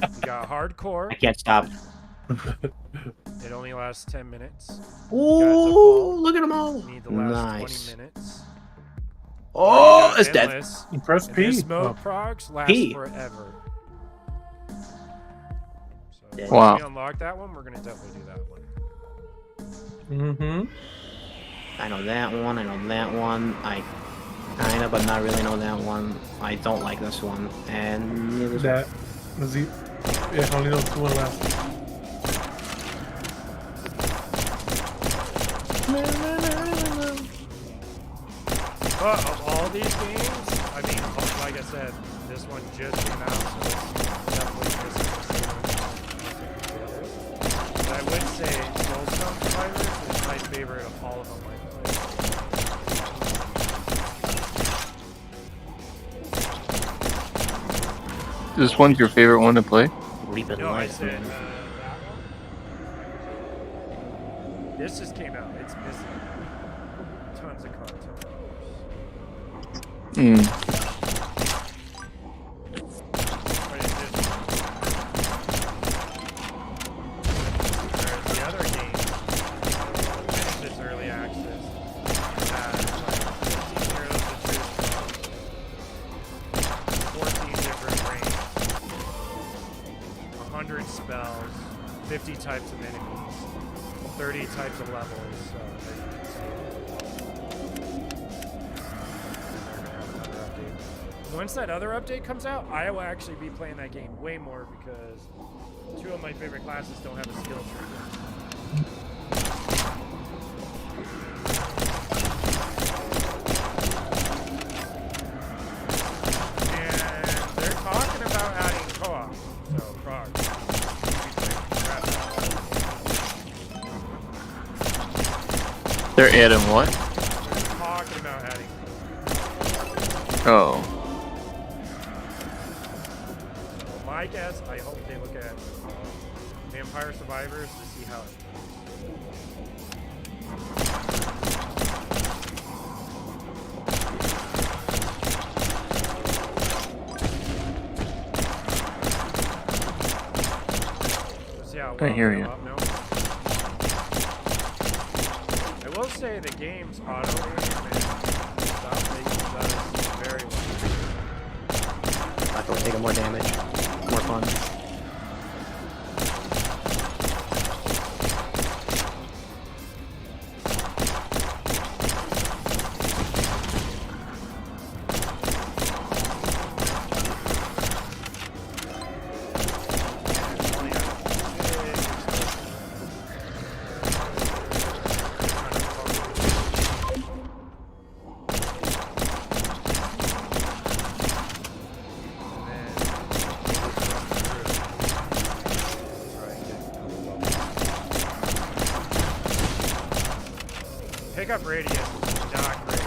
You got hardcore. I can't stop. It only lasts 10 minutes. Ooh, look at them all. You need the last Nice. 20 minutes. Oh, it's dead. Endless. You press And P. this mode Oh. procs lasts P. forever. So Wow. When we unlock that one, we're gonna definitely do that one. Mm-hmm. I know that one. I know that one. I kinda, but not really know that one. I don't like this one. And neither does That was the. Yeah, only those two left. But of all these games, I mean, like I said, this one just came out, so it's definitely missing the others. But I would say Soulstone Survivors is my favorite of all of them I've played. This one's your favorite one to play? Reaping No, I life, said man. that one. This just came out. It's missing tons of content. Hmm. But it's just... Whereas the other game, finished this early access, had like 15 Heroes to choose from, 14 different ranks, 100 spells, 50 types of enemies, 30 types of levels, so as you can see. Once that other update comes out, I will actually be playing that game way more because two of my favorite classes don't have a skill tree. And they're talking about adding co-op, so Prague. They're adding what? They're talking about adding. Oh. My guess, I hope they look at Vampire Survivors to see how it see how I hear you. No. I will say the game's auto aim and stuff they does very well. I thought taking more damage. More fun. Pickup radius is not great.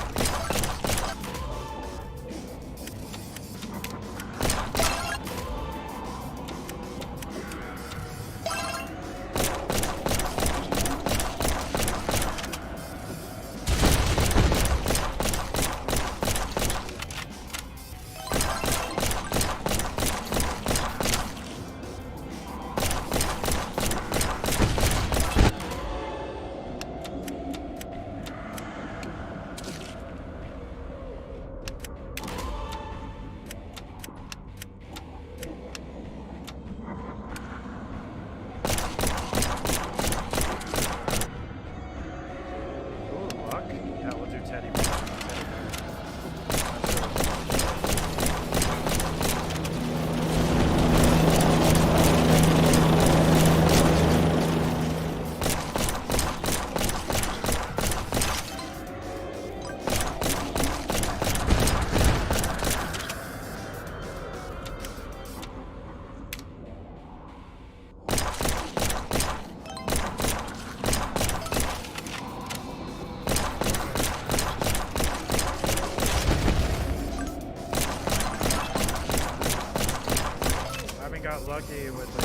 got lucky with the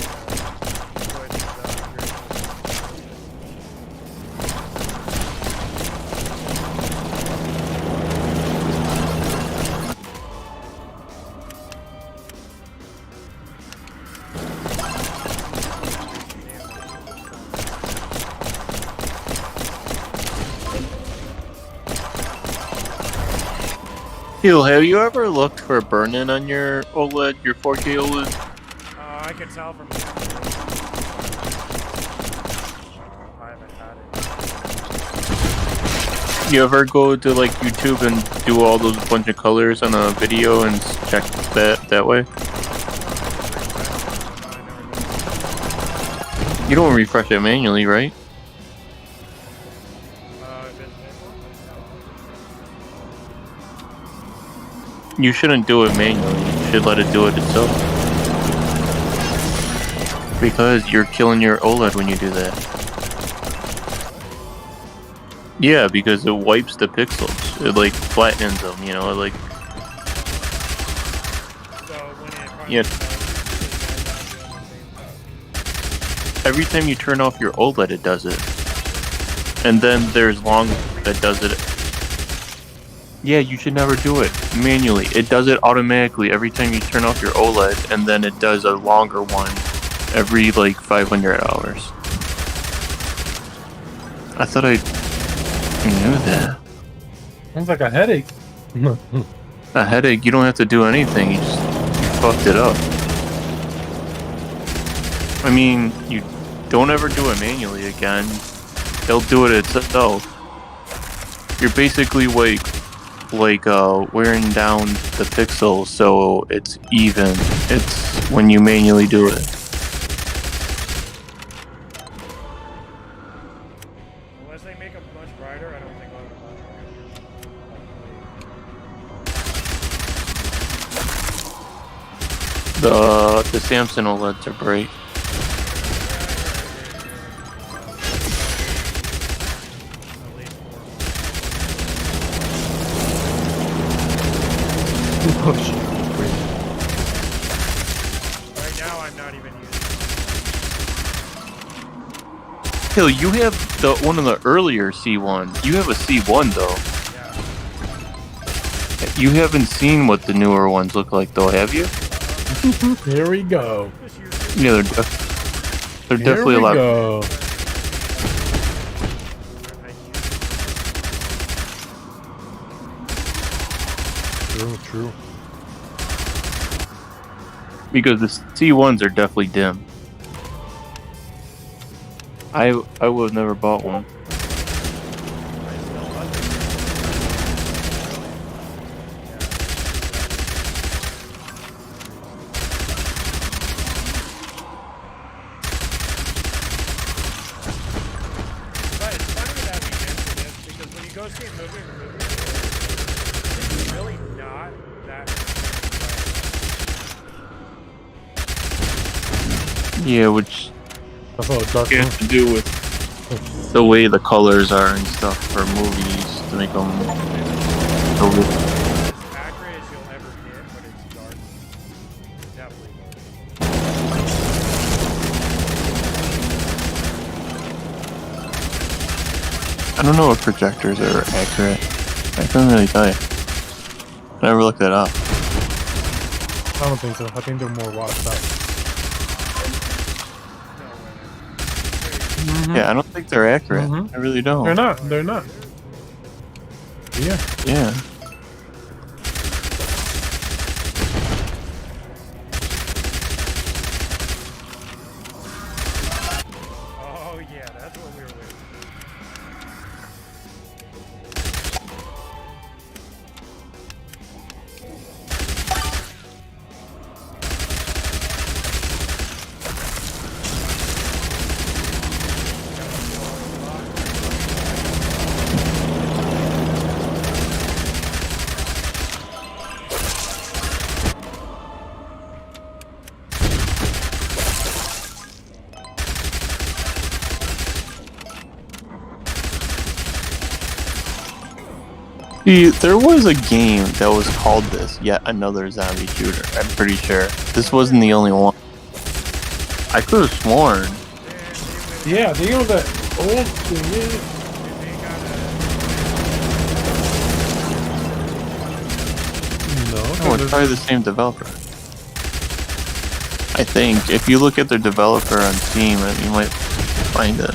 Twitch stuff. Hill, have you ever looked for a burn-in on your OLED, your 4K OLED? I can tell from here. I haven't had it. You ever go to like YouTube and do all those bunch of colors on a video and check that way? You don't refresh it manually, right? You shouldn't do it manually. You should let it do it itself. Because you're killing your OLED when you do that. Yeah, because it wipes the pixels. It like flattens them, you know, like. Yeah. Every time you turn off your OLED, it does it. And then there's long that does it. Yeah, you should never do it manually. It does it automatically every time you turn off your OLED, and then it does a longer one every like 500 hours. I thought I knew that. Sounds like a headache. A headache? You don't have to do anything. You just fucked it up. I mean, you don't ever do it manually again. They'll do it itself. You're basically wearing down the pixels so it's even. It's when you manually do it. Unless they make them much brighter, I don't think I'll The Samsung OLEDs are bright. Oh shit. Right now I'm not even using it. Hill, you have one of the earlier C1s. You have a C1 though. Yeah. You haven't seen what the newer ones look like though, have you? Here we go. Yeah, they're definitely a lot. Go. True. Because the C1s are definitely dim. I would have never bought one. But it's funny that we mentioned this because when you go see a movie in the movie theater, it's really not that. Yeah, which That's all dark. has to do with the way the colors are and stuff for movies to make them so good. As accurate as you'll ever get, but it's dark. Definitely. I don't know if projectors are accurate. I couldn't really tell you. I never looked that up. I don't think so. I think they're more washed out. Yeah, I don't think they're accurate. I really don't. They're not. They're not. Yeah. Yeah. Oh yeah, that's what we were waiting for. See, there was a game that was called this, yet another zombie shooter. I'm pretty sure. This wasn't the only one. I could have sworn. Yeah, they own that old No, it's probably the same developer. I think. If you look at their developer on Steam, you might find it.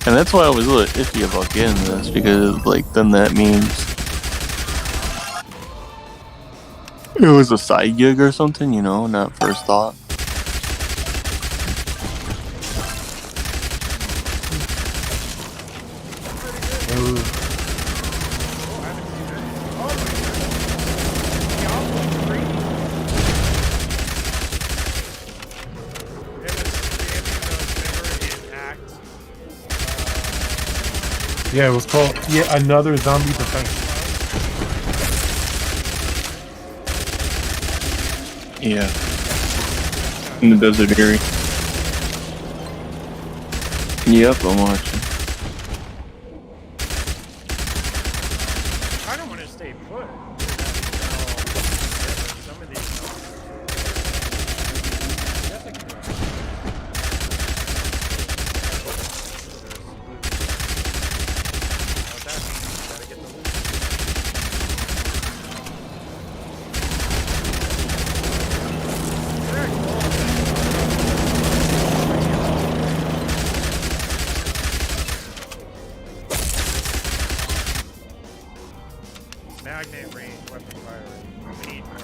And that's why I was a little iffy about getting this, because, like, then that means It was a side gig or something, you know, not first thought. Yeah, it was called Yet Another Zombie Defense. Yeah. In the desert area. Yep, I'm watching. I don't want to stay put. Some of these. Magnet range, weapon fire range. We need more.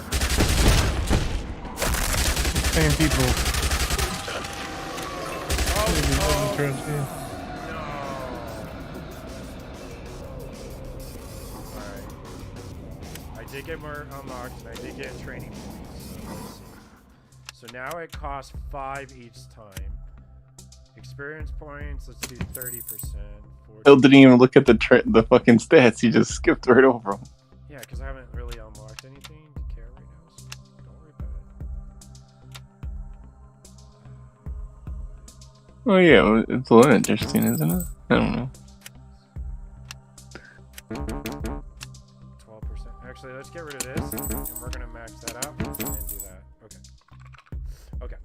Same people. Oh, No. Alright. I did get more unlocked and I did get training points. So let's see. So now it costs 5 each time. Experience points, let's do 30%. Bill didn't even look at the fucking stats, he just skipped right over them. Yeah, because I haven't really unlocked anything to care right now, so don't worry about it. Oh yeah, it's a little interesting, isn't it? I don't know. 12%. Actually, let's get rid of this, and we're gonna max that out and then do that. Okay. Okay.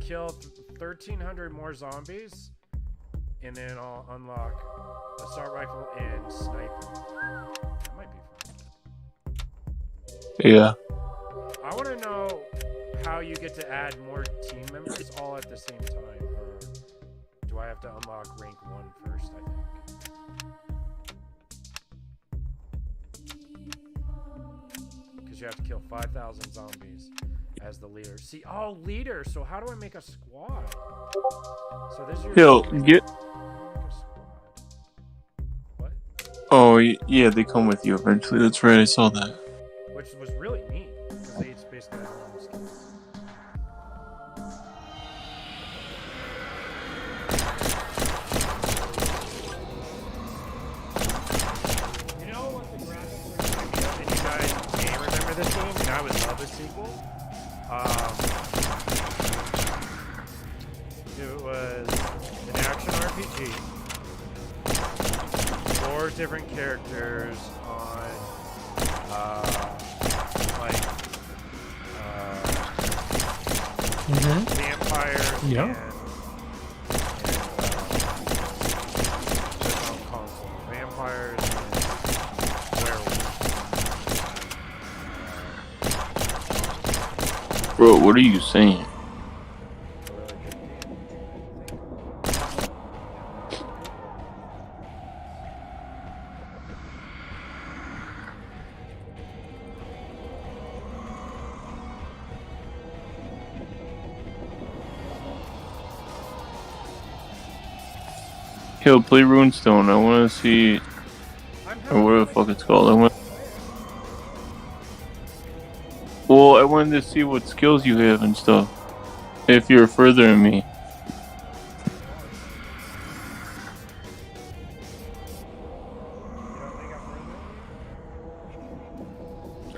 Kill 1,300 more zombies, and then I'll unlock assault rifle and sniper. That might be fun. Yeah. I want to know how you get to add more team members all at the same time, or do I have to unlock rank 1 first, I think? Because you have to kill 5,000 zombies as the leader. See, oh, leader! So how do I make a squad? So this is your... Get... Oh, yeah, they come with you eventually. That's right, I saw that. Which was really neat, because they each basically have their own skills. You know what the graphics are like? And you guys may remember this game, and I would love a sequel. It was an action RPG. 4 different characters on vampires and console. Vampires and werewolves. Bro, what are you saying? Yo, play Runestone. I want to see, or whatever the fuck it's called. Well, I wanted to see what skills you have and stuff. If you're further than me.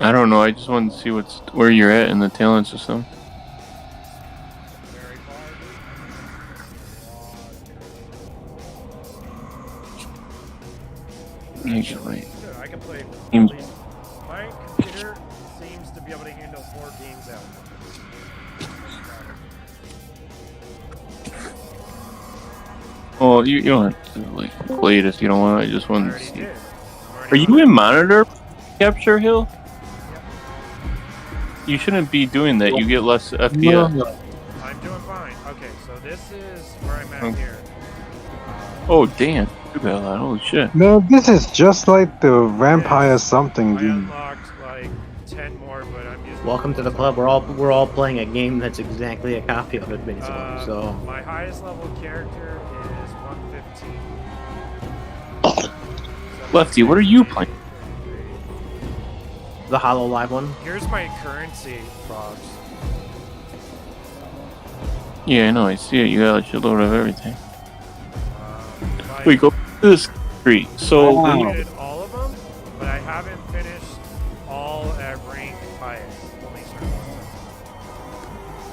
I don't know. I just wanted to see where you're at in the talent system. Actually, I can play at least. My computer seems to be able to handle 4 games out. Oh, you don't have to like play it if you don't want. I just wanted to see. Did. Are you in monitor capture, Hill? Yep. You shouldn't be doing that. You get less FPS. I'm doing fine. Okay, so this is where I'm at here. Oh damn, You got a lot. Holy shit. No, this is just like the vampire something I game. unlocked like 10 more, but I'm using. Welcome to the club. We're all playing a game that's exactly a copy of it, basically. So My highest level character is 115. Lefty, what are you playing? the Hollow Live one. Here's my currency, Frogs. Yeah, I know. I see it. You got a shitload of everything. Like, Wait, go to the street. So I when you, completed all of them, but I haven't finished all at rank highest. Only certain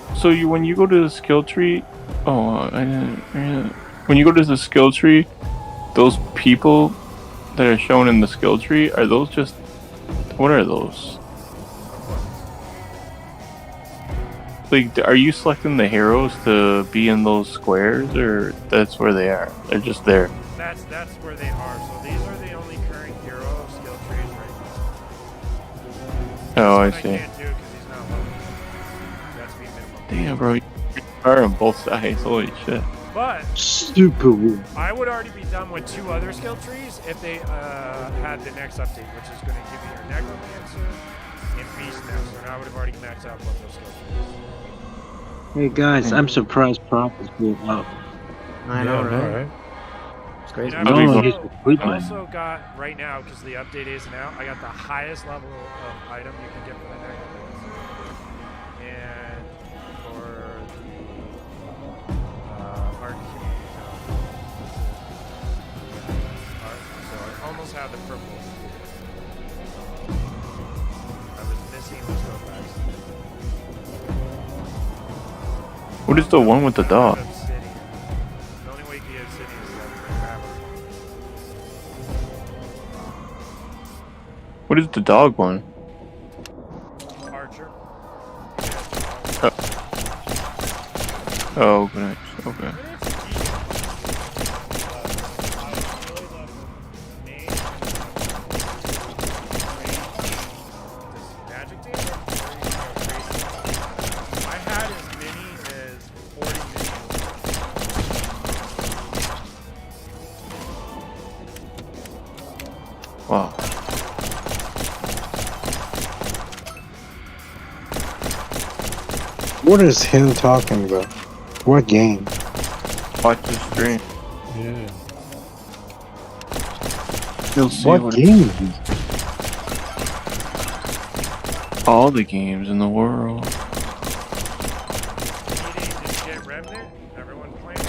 ones. so you when you go to the skill tree, when you go to the skill tree, those people that are shown in the skill tree, are those just, what are those? Like, are you selecting the heroes to be in those squares, or that's where they are? They're just there. That's where they are. So these are the only current hero skill trees right now. Oh, I This see. one I can't do because he's not level. That's be minimum. Damn, bro, you are on both sides. Holy shit. But Super weird. I would already be done with 2 other skill trees if they had the next update, which is going to give you your Necromancer and Beast Master, and I would have already maxed out both those skill trees. Hey guys, I'm surprised Prop is built up. I know, right? It's crazy. And I'll be I've also got, right now, because the update isn't out, I got the highest level of item you can get for the Necromancer. And for the so I almost have the purple. I was missing the throwbacks. What is the one with the dog? Obsidian. The only way you can get obsidian is to grab What is the dog one? Archer. Oh, nice. Okay. Magic damage? I had as many as 40 minions. Wow. What is him talking about? What game? Watch the stream. Yeah. You'll see What game? all the games in the world. Eating to get Remnant? Everyone playing it?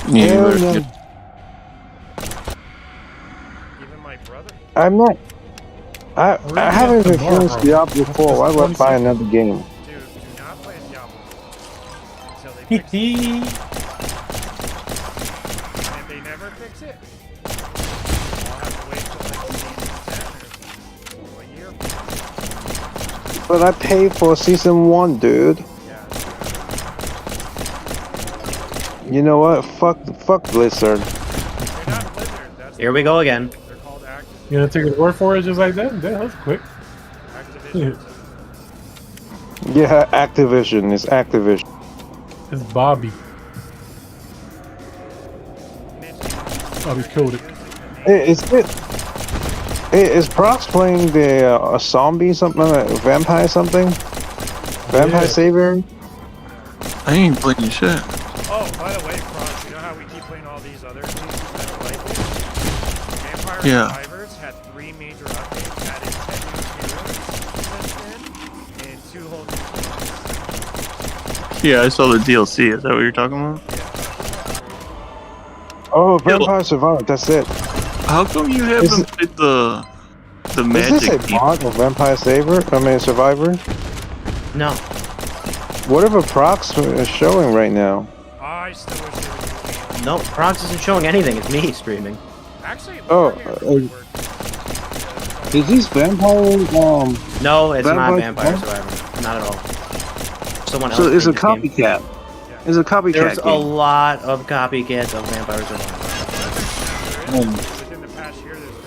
Yeah, Hell there's- no. Even my brother? I'm not. I haven't even tomorrow. finished Diablo 4. Why would I buy another game? Dude, do not play Diablo until they fix it. And if they never fix it, I'll have to wait till like season 10 or a year. But I paid for season 1, dude. Yeah. You know what? Fuck Blizzard. They're not Blizzard. That's Here we go again. They're called Activision. You gonna take his word for it just like that? That was quick. Activision. Yeah, Activision is Activision. It's Bobby. Bobby killed it. Hey, is Prox playing the a zombie something, vampire something? Vampire Yeah. Savior? I ain't playing shit. Oh, by the way, Franz, you know how we keep playing all these other games that are like this? Vampire Yeah. Survivors had 3 major updates, added 10 new heroes since then, and 2 whole new classes. Yeah, I saw the DLC. Is that what you're talking about? Oh, Vampire Survivor. That's it. How come you haven't played the Is this magic a game? mod of Vampire Survivor? No. Whatever Prox is showing right now. I still wish they would use games. No, Prox isn't showing anything. It's me streaming. Actually, Oh, Warriors would work. Is this vampire? No, it's not Vampire Vampire Survivor. Not at all. Someone else. So it's a made this game. copycat. It's a copycat There's a game. lot of copycats of Vampire Survivor. Within the past year, there's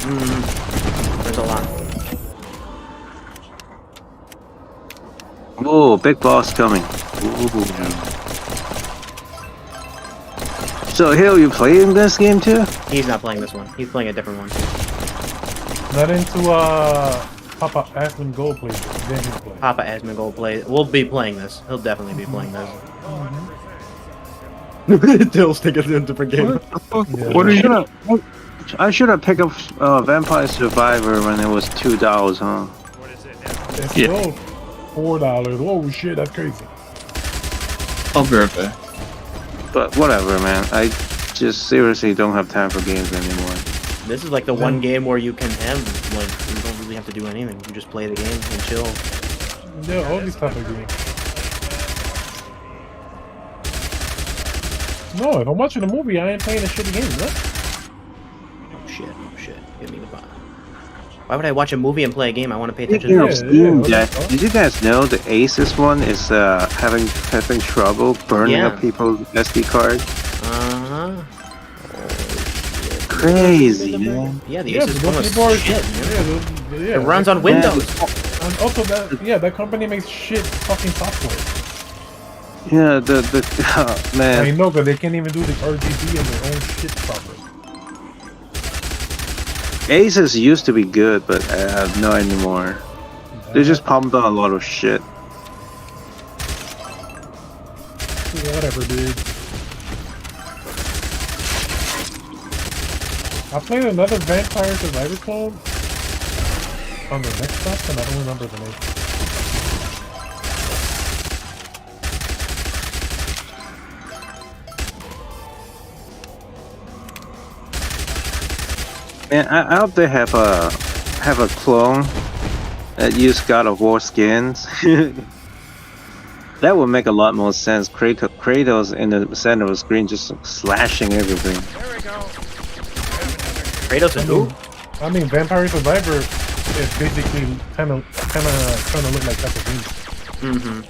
been 10. There's a lot. Oh, big boss coming. Ooh. So Hill, you playing this game too? He's not playing this one. He's playing a different one. Not into Papa Aspen Gold play. Play. Papa Aspen Gold play. We'll be playing this. He'll definitely be playing this. Dill's taking a different game. What are you? I should have picked up Vampire Survivor when it was $2, huh? What is it now? It's Yeah. still $4. Oh shit, that's crazy. I'll be right back. But whatever, man. I just seriously don't have time for games anymore. This is like the one game where you can have, like, you don't really have to do anything. You just play the game and chill. Yeah, all these type of games. No, if I'm watching a movie, I ain't playing a shitty game, what? Oh shit. Give me the bot. Why would I watch a movie and play a game? I want to pay attention Speaking to of it. Steam Deck, did you guys know the Asus one is having trouble burning Yeah. up people's SD cards? Uh-huh. Crazy, man. Yeah, the Yeah, Asus but one those was people are shit. yeah, It runs on Windows. And also that company makes shit fucking software. Yeah, man. I know, but they can't even do the RGB and their own shit properly. Asus used to be good, but not anymore. They just pumped out a lot of shit. Yeah, whatever, dude. I played another Vampire Survivor clone on the next stuff, and I don't remember the name. Man, I hope they have a clone that use God of War skins. That would make a lot more sense. Kratos in the center of the screen just slashing everything. There we go. Kratos and who? I mean, Vampire Survivor is basically kind of trying to look like Castlevania. Mm-hmm.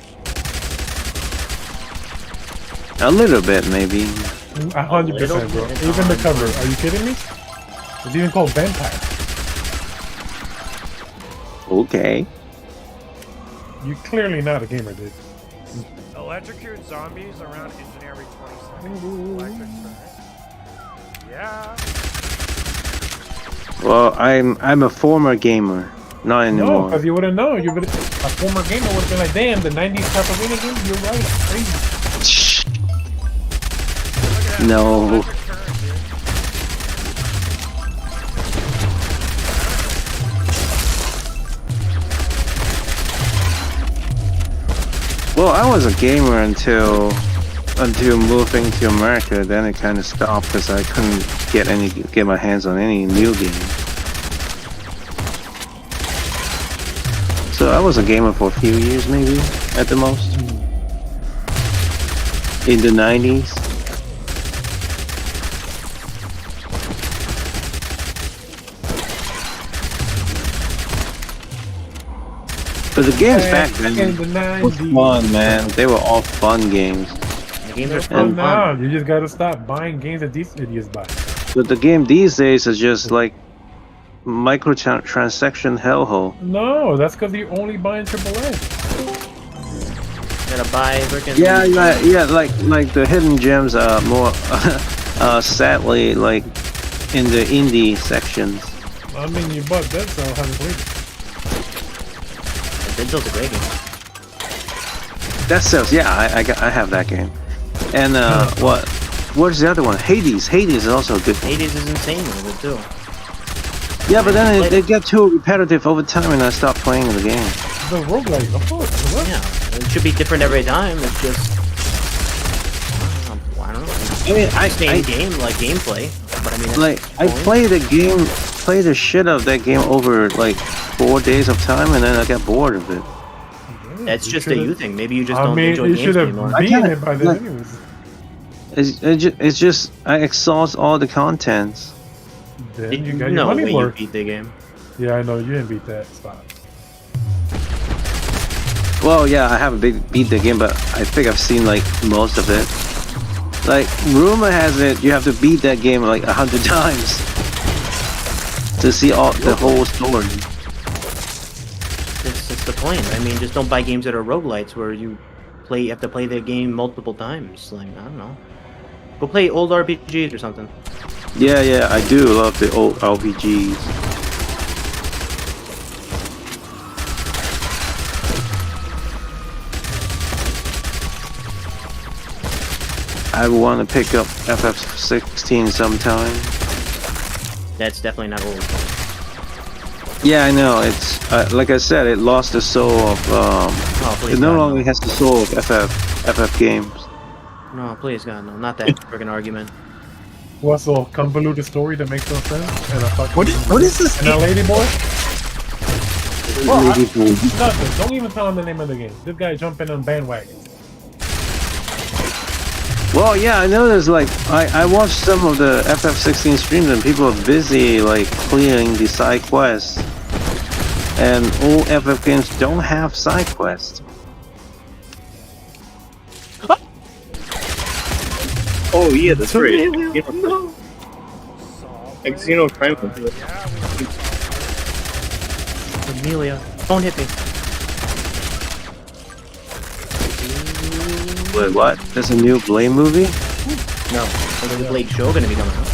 A little bit, maybe. 100%, bro. Even the cover. Are you kidding me? It's even called Vampire. Okay. You're clearly not a gamer, dude. Electrocute zombies around engine every 20 seconds. Electric current. Yeah. Well, I'm a former gamer, not No, anymore. because you wouldn't know. You would a former gamer would have been like, damn, the 90s Castlevania game. You're right. Crazy. Look at that. No. Electric current, dude. Well, I was a gamer until moving to America. Then it kind of stopped because I couldn't get my hands on any new game. So I was a gamer for a few years, maybe at the most. In the 90s. But the games back then In the was 90s. fun, man. They were all fun games. The games are Oh, fun. no, you just gotta stop buying games that these idiots buy. But the game these days is just like microtransaction hellhole. No, that's because you're only buying AAA. Gotta buy freaking. Yeah, like the hidden gems are more sadly like in the indie sections. I mean, you bought that, so I haven't played it. Dead Cell's a great game. That sells. Yeah, I have that game. And what's the other one? Hades. Hades is also a good game. Hades is insane with it too. Yeah, but then it get too repetitive over time, and I stopped playing the game. The roguelike, of course. What? Yeah, it should be different every time. It's just. I don't know. I mean, Same game, like gameplay. But I mean, like I played the shit out of that game over like 4 days of time, and then I got bored of it. That's You just a should've- you thing. Maybe you just I don't mean, enjoy you games should have anymore. beaten it by then, like- anyways. It's just I exhaust all the contents. Then Did you you got your know money when you worth. beat the game? Yeah, I know you didn't beat that spot. Well, yeah, I haven't beat the game, but I think I've seen like most of it. Like rumor has it, you have to beat that game like 100 times to see the whole story. It's the point. I mean, just don't buy games that are roguelites where you have to play the game multiple times. Like, I don't know. Go play old RPGs or something. Yeah, I do love the old RPGs. I want to pick up FF16 sometime. That's definitely not old. Yeah, I know. It's like I said, it lost the soul of. Please It no God, longer no. has the soul of FF games. No, please God, no. Not that friggin' argument. What's the convoluted story that makes no sense? And a fucking What is this? and a lady boy? Bro, Lady boy. nothing. Don't even tell him the name of the game. This guy jumping on bandwagon. Well, yeah, I noticed. Like, I watched some of the FF16 streams, and people are busy like clearing the side quests. And all FF games don't have side quests. Oh yeah, that's right. No. Xeno Prime. Amelia, don't hit me. Wait, what? There's a new Blade movie? No. There's a Blade show gonna be coming out.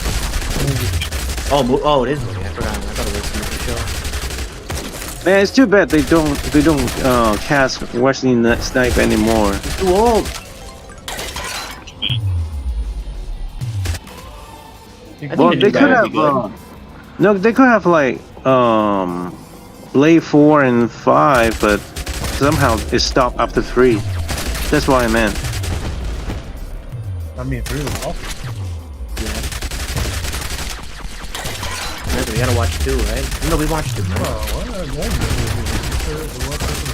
Oh, it is movie. I forgot. I thought it was a movie show. Man, it's too bad they don't cast Wesley Snipes anymore. He's too old. Well, they could have. No, they could have like Blade 4 and 5, but somehow it stopped after 3. That's what I meant. I mean, 3 was awesome. Yeah. We gotta watch 2, right? No, we watched 2. Right?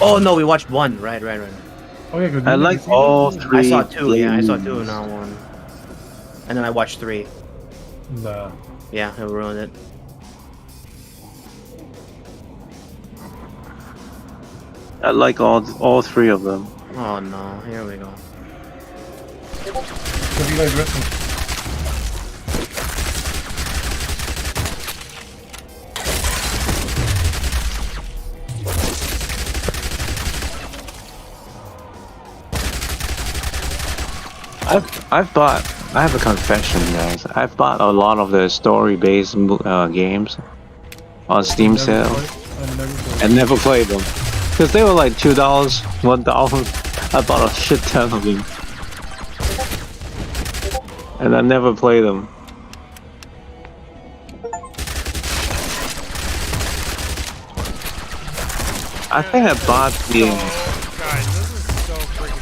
Oh, Oh no, we watched 1. Right. Oh yeah, 'cause I like all 3. I saw 2. Blade Yeah, I saw 2 movies. and not 1. And then I watched 3. Nah. Yeah, it ruined it. I like all 3 of them. Oh no, here we go. What do you guys wrestling? I have a confession, guys. I've bought a lot of the story-based games on Steam sale and never played them because they were like $2, $1. I bought a shit ton of them, and I never played them. I think I bought the. Guys, this is so freaking.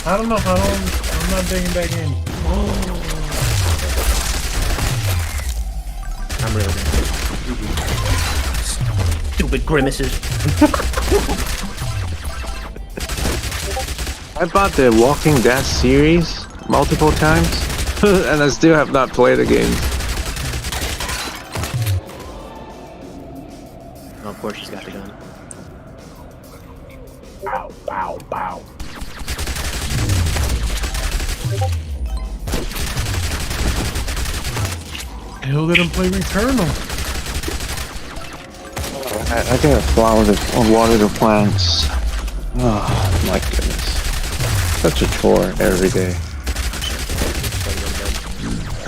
I don't know. I'm not digging that game. I'm really good. Stupid grimaces. I bought the Walking Dead series multiple times, and I still have not played the game. Oh, of course she's got the gun. Bow, bow, bow. Hell, let him play Returnal. I gotta water the plants. Oh my goodness. Such a chore every day.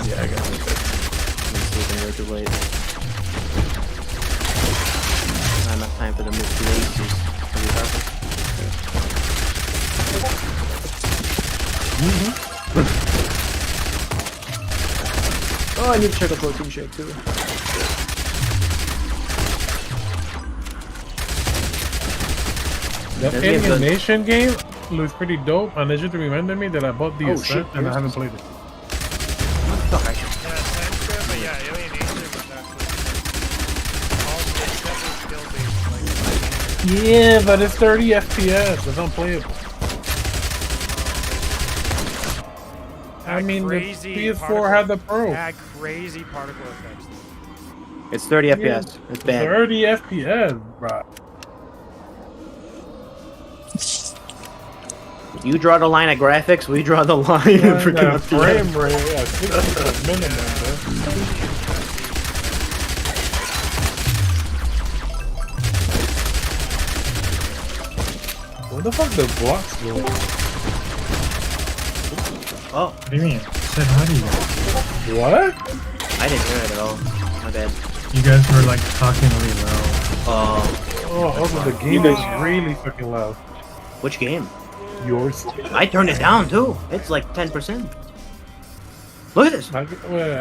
Yeah, I got it. I'm sleeping way too late. Not enough time for the misplaces. Oh, I need to check a protein shake too. That That's game Alien good. Nation game looks pretty dope, and it just reminded me that I bought the Ascent and I haven't played it. Yeah, sounds good, but yeah, Alienation was actually. All it's definitely skill based. Like, Yeah, but it's 30 FPS. It's unplayable. I mean, the crazy PS4 had the Pro. had crazy particle effects. It's 30 FPS. It's bad. 30 FPS, bro. You draw the line at graphics, we draw the line at freaking frame rate. Yeah, 60 minimum, bro. Where the fuck the blocks go? Oh. What do you mean? I said hi to you guys. What? I didn't hear it at all. My bad. You guys were like talking really loud. Oh. Also the game is really fucking loud. Which game? Yours. I turned it down too. It's like 10%. Look at this. I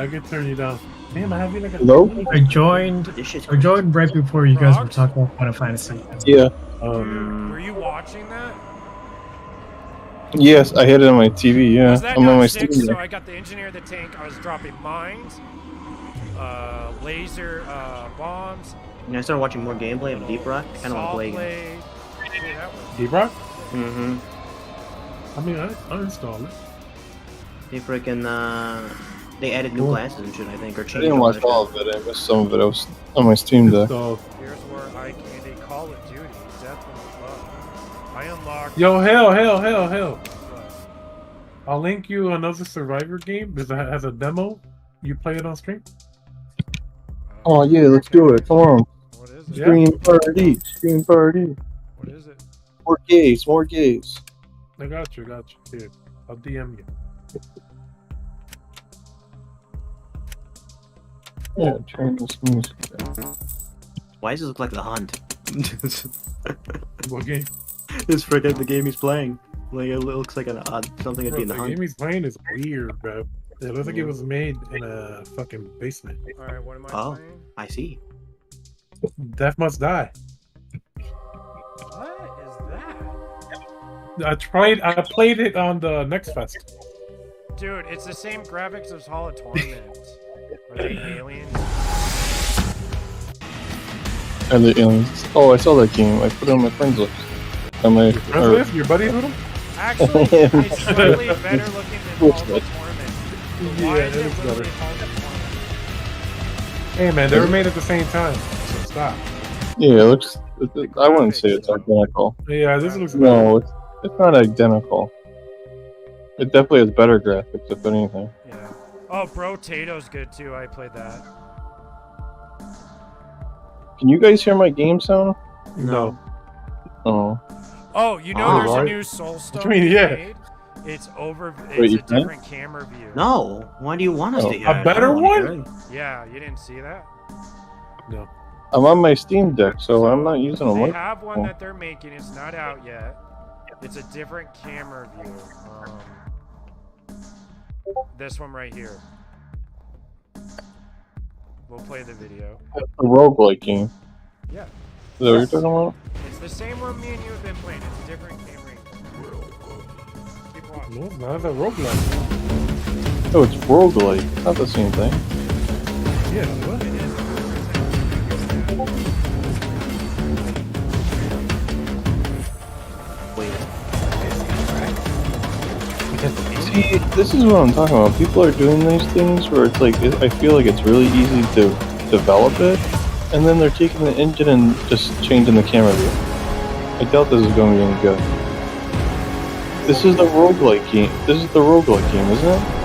can turn you down. Damn, I have you like a... Hello? I joined right before you guys were talking about Final Fantasy. Yeah. Were you watching that? Yes, I had it on my TV. Yeah, Was that I'm on my not Steam. six? So I got the engineer, the tank. I was dropping mines, laser bombs. And I started watching more gameplay of Deep Rock. I kind of want to play again. Deep Rock? Mm-hmm. I mean, I installed it. They freaking they added new classes and shit. I think or I changed. didn't watch all of it. I missed some of it. I was on my Steam Deck. So, Here's where I candy Call of Duty. Definitely fun. I unlocked. yo, hell. I'll link you another Survivor game because it has a demo. You play it on stream? Oh yeah, let's do it. Come on. What is it? Stream party. Stream party. What is it? More gays. More gays. I got you. Here, I'll DM you. Yeah, turn this music down. Why does it look like The Hunt? What game? It's freaking the game he's playing. Like it looks like an odd something that'd be in The The Hunt. game he's playing is weird, bro. It looks like it was made in a fucking basement. Alright, what am I Oh, playing? I see. Death Must Die. What is that? I played it on the Next Fest. Dude, it's the same graphics as Hall of Torment. Are they aliens? And the aliens. Oh, I saw that game. I put it on my friends list. On my. Your buddies with him? Actually, it's slightly better looking than Hall of Torment. But why Yeah, is it it is really better. Hall of Torment? Hey man, they were made at the same time. So stop. Yeah, it looks. I wouldn't say it's identical. Yeah, this looks No, it's not identical. It definitely has better graphics, if anything. Yeah. Oh, Bro Tato's good too. I played that. Can you guys hear my game sound? No. Oh. Oh, you know there's a new Soulstone mean, they yeah. made? It's over. It's Wait, you a can? different camera view. No, why do you want us to hear A it? better I don't wanna hear one? it. Yeah, you didn't see that? No. I'm on my Steam Deck, so I'm not using a They mic. have one that they're making. It's not out yet. It's a different camera view. This one right here. We'll play the video. A roguelike game. Yeah. Is that what you're talking about? It's the same one me and you have been playing. It's a different camera. Keep watching. No, it's not a roguelike. Oh, it's roguelike. Not the same thing. Yeah, what? It is. See, this is what I'm talking about. People are doing these things where it's like, I feel like it's really easy to develop it, and then they're taking the engine and just changing the camera view. I doubt this is going to be any good. This is the roguelike game. This is the roguelike game, isn't it?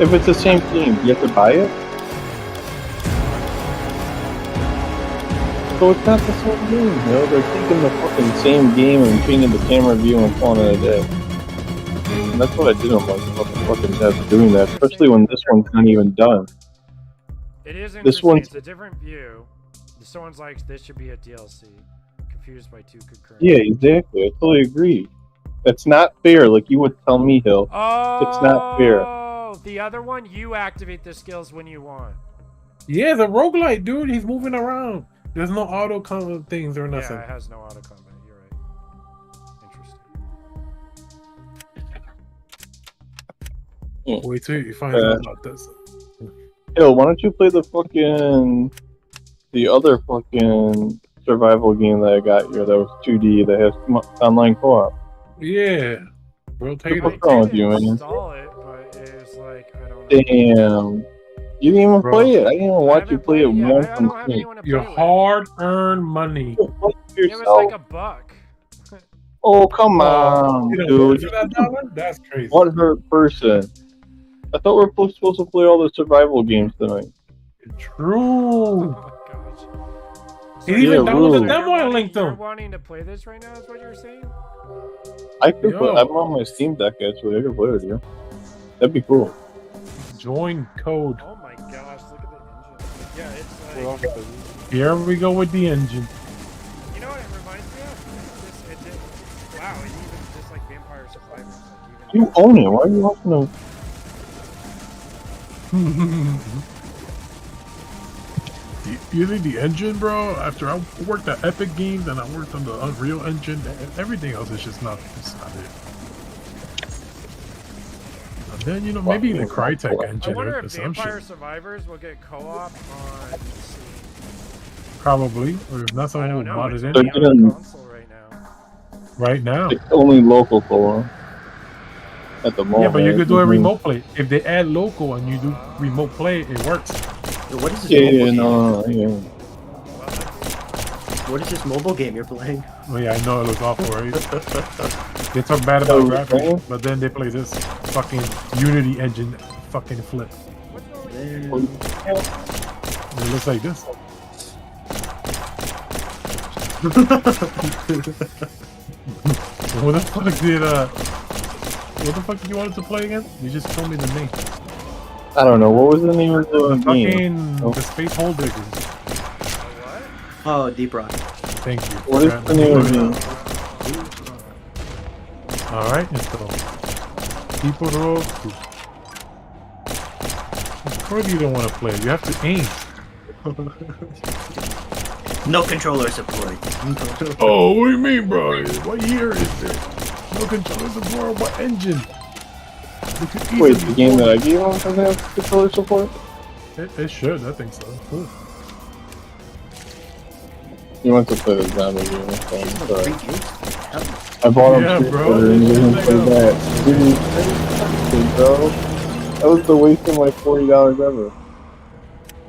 If it's the same game, do you have to buy it? So it's not the same game, you know? They're taking the fucking same game and changing the camera view and calling it a day. And that's what I didn't like about the fucking devs doing that, especially when this one's not even done. It is This interesting. one's- It's a different view. Someone's like, this should be a DLC. Confused by two concurrent. Yeah, exactly. I totally agree. That's not fair, like you would tell me, Hill. Oh, It's not fair. the other one, you activate the skills when you want. Yeah, the roguelike, dude. He's moving around. There's no auto combat things or nothing. Yeah, it has no auto combat. You're right. Interesting. Wait till you find out about this. Hill, why don't you play the other fucking survival game that I got here that was 2D that has online co-op? Yeah. Rotate What's it. wrong with you, man? Install it, but it's like, I don't know. Damn. You didn't even Bro. play it. I didn't even watch you haven't play it played once yet. I on don't have Steam. anyone to Your play with. hard-earned money. Play It was yourself. like $1. Oh, come on, You know, dude. for that dollar? That's crazy. What hurt person? I thought we were supposed to play all the survival games tonight. True. Oh my gosh. He even downloaded the You're demo and linked You're him. wanting to play this right now, is what you're saying? I could Yo. I'm on my Steam Deck actually. I could play with you. That'd be cool. Join code. Oh my gosh, look at the engine. Yeah, it's like... Here we go with the engine. You know what it reminds me of? Wow, it even just like Vampire Survivors. Like, You own it. Why are you watching them? Using the engine, bro. After I worked at Epic Games and I worked on the Unreal Engine, everything else is just not. It's not it. And then maybe the Crytek engine. I wonder or if some Vampire shit. Survivors will get co-op on Steam. Probably, or if not, someone will mod it in. They're getting Console right now. Right now. it's only local for at the moment. Yeah, but you could do a remote play. If they add local and you do remote play, it works. What is this Yeah, mobile game? no, yeah. What is this mobile game you're playing? Oh yeah, I know it looks awful, right? They talk bad about graphics, but then they play this fucking Unity engine fucking flip. It looks like this. What the fuck did you want it to play again? You just told me the name. I don't know. What was the name of the game? Fucking the Space Hole Diggers. Oh, Deep Rock. Thank you. What is the name of the game? Alright, então. Tipo Roku. Of course you don't want to play. You have to aim. No controller support. Oh, what do you mean, bro? What year is it? No controller support. What engine? Wait, the game that I gave him doesn't have controller support? It should. I think so. Cool. You want to play the zombie game? Sorry. I bought him and he didn't play that. He didn't play that, bro. That was the waste of my $40 ever.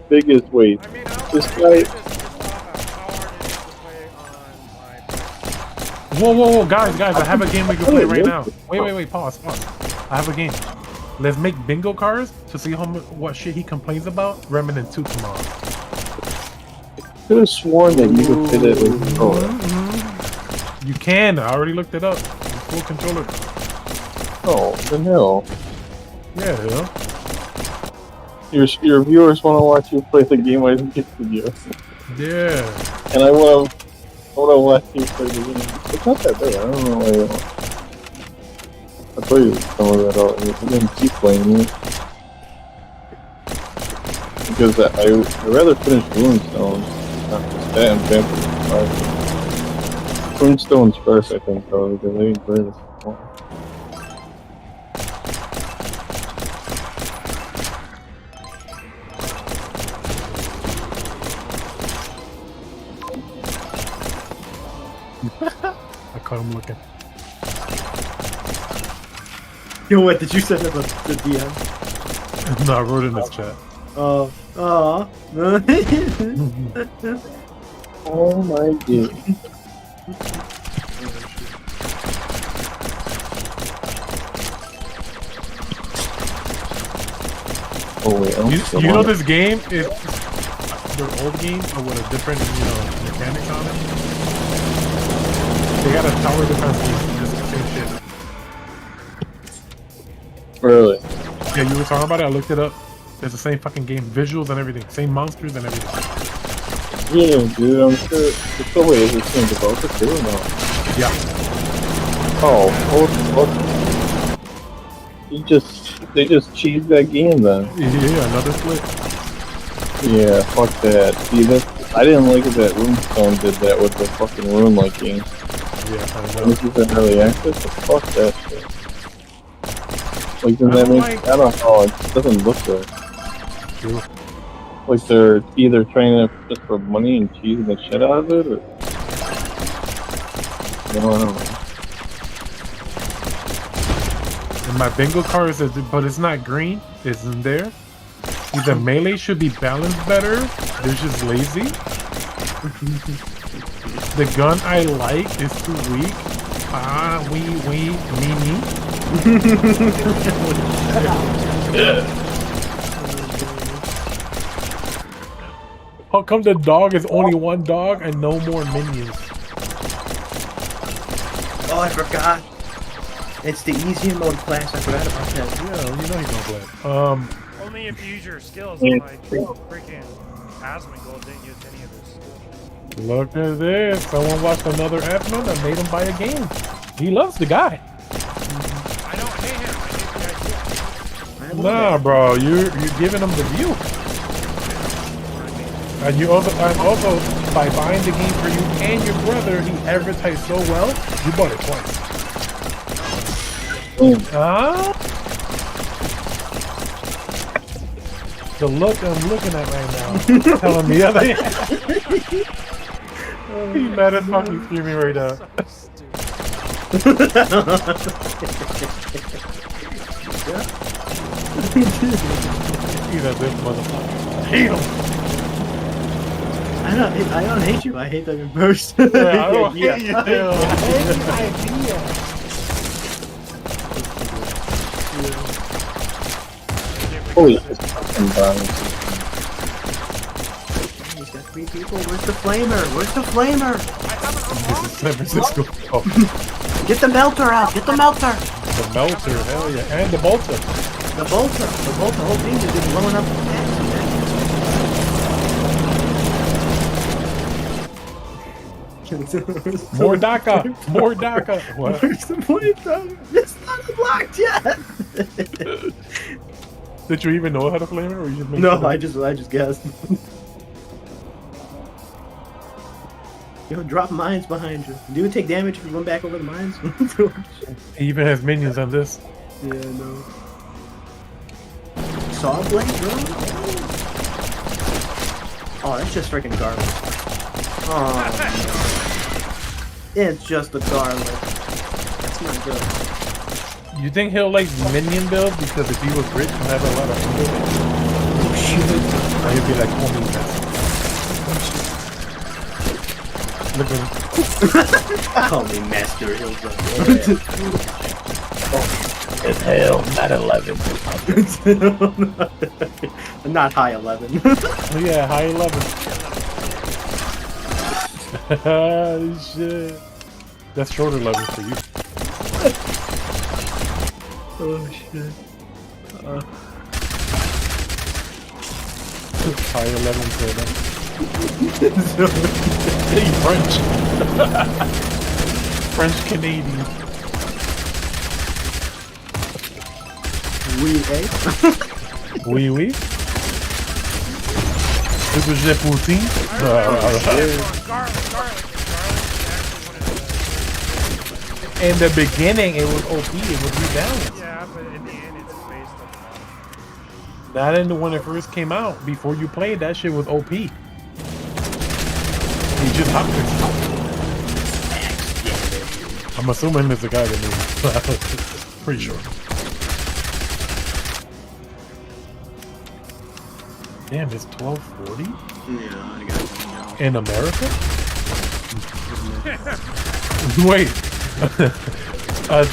Biggest waste. This guy. Whoa, guys, I have a game we can play right now. Wait, pause. I have a game. Let's make bingo cards to see what shit he complains about. Remnant 2 tomorrow. I could have sworn that you could fit it with controller. You can. I already looked it up. Full controller. Oh, the hell. Yeah. Your viewers want to watch you play the game I gifted you. Yeah. And I want to watch you play the game. It's not that bad. I don't know why you don't. I'll tell you some of that out. You can keep playing it. Because I'd rather finish Runestone. Not just that and Vampire. Runestone's first, I think, though, because they ain't great. I caught him looking. Yo, what did you send him the DM? No, I wrote in his chat. Oh, Oh my god. Oh wait, you know this game is their old game, but with a different mechanics on it. They got a tower defense game, just the same shit. Really? Yeah, you were talking about it. I looked it up. It's the same fucking game, visuals and everything, same monsters and everything. Yeah, dude, I'm sure. It's the way is the same developer too, or no? Yeah. Oh, what? They just cheesed that game then. Yeah, another flip. Yeah, fuck that. See, I didn't like it that Runestone did that with the fucking Rune-like game. Yeah, I know. This is an early access, but fuck that shit. Like, does that make? I don't know. It doesn't look good. True. Like they're either trying it just for money and cheesing the shit out of it, or I don't know. And my bingo card says, but it's not green. Isn't there? Either melee should be balanced better. They're just lazy. The gun I like is too weak. Me. How come the dog is only one dog and no more minions? Oh, I forgot. It's the easy mode class. I forgot about that. Yeah, you know he's gonna play. Only if you use your skills. Like freaking Asmongold didn't use any of his skills. Look at this. Someone watched another Asmon and made him buy a game. He loves the guy. I don't hate him. I hate the idea. Nah, bro, you're giving him the view. And you also by buying the game for you and your brother, he advertised so well, you bought it twice. Huh? The look I'm looking at right now, telling me other. He's mad as fuck. He's screaming right now. He's a big motherfucker. Hate him. I don't hate you. I hate that in person. Yeah, I don't hate you. I hate the idea. Holy fucking balance. He's got 3 people. Where's the flamer? Where's the flamer? This is San Francisco. Oh. Get the melter out. Get the melter. The melter, hell yeah. And the bolter. The bolter. The bolter. Whole thing is just blowing up the More DACA! More DACA! What? Where's the flamer? It's not unlocked yet. Did you even know how to flame it, or you just made No, it I just guessed. Yo, drop mines behind you. Do you take damage if you run back over the mines? He even has minions on this. Yeah, no. Saw blade, bro? Oh, that's just freaking garlic. Oh, it's just the garlic. That's not good. You think he'll like minion build because if he was rich and had a lot of food, Oh shit! or he'd be like homie master. Look at him. Call me Master Hillside. It's hell, not 11. Not high 11. Oh yeah, high 11. Shit. That's shorter 11 for you. Oh shit. High 11 for them. Hey, French. French Canadian. Oui, eh? Oui, oui. This was Jeff Poutine. In the beginning, it was OP. It was rebalanced. Yeah, but in the end, it's based on Not in the when it first came out. Before you played, that shit was OP. He just hopped it. I'm assuming it's the guy that knew. Pretty sure. Damn, it's 1240? Yeah, I got it. In America? Wait. I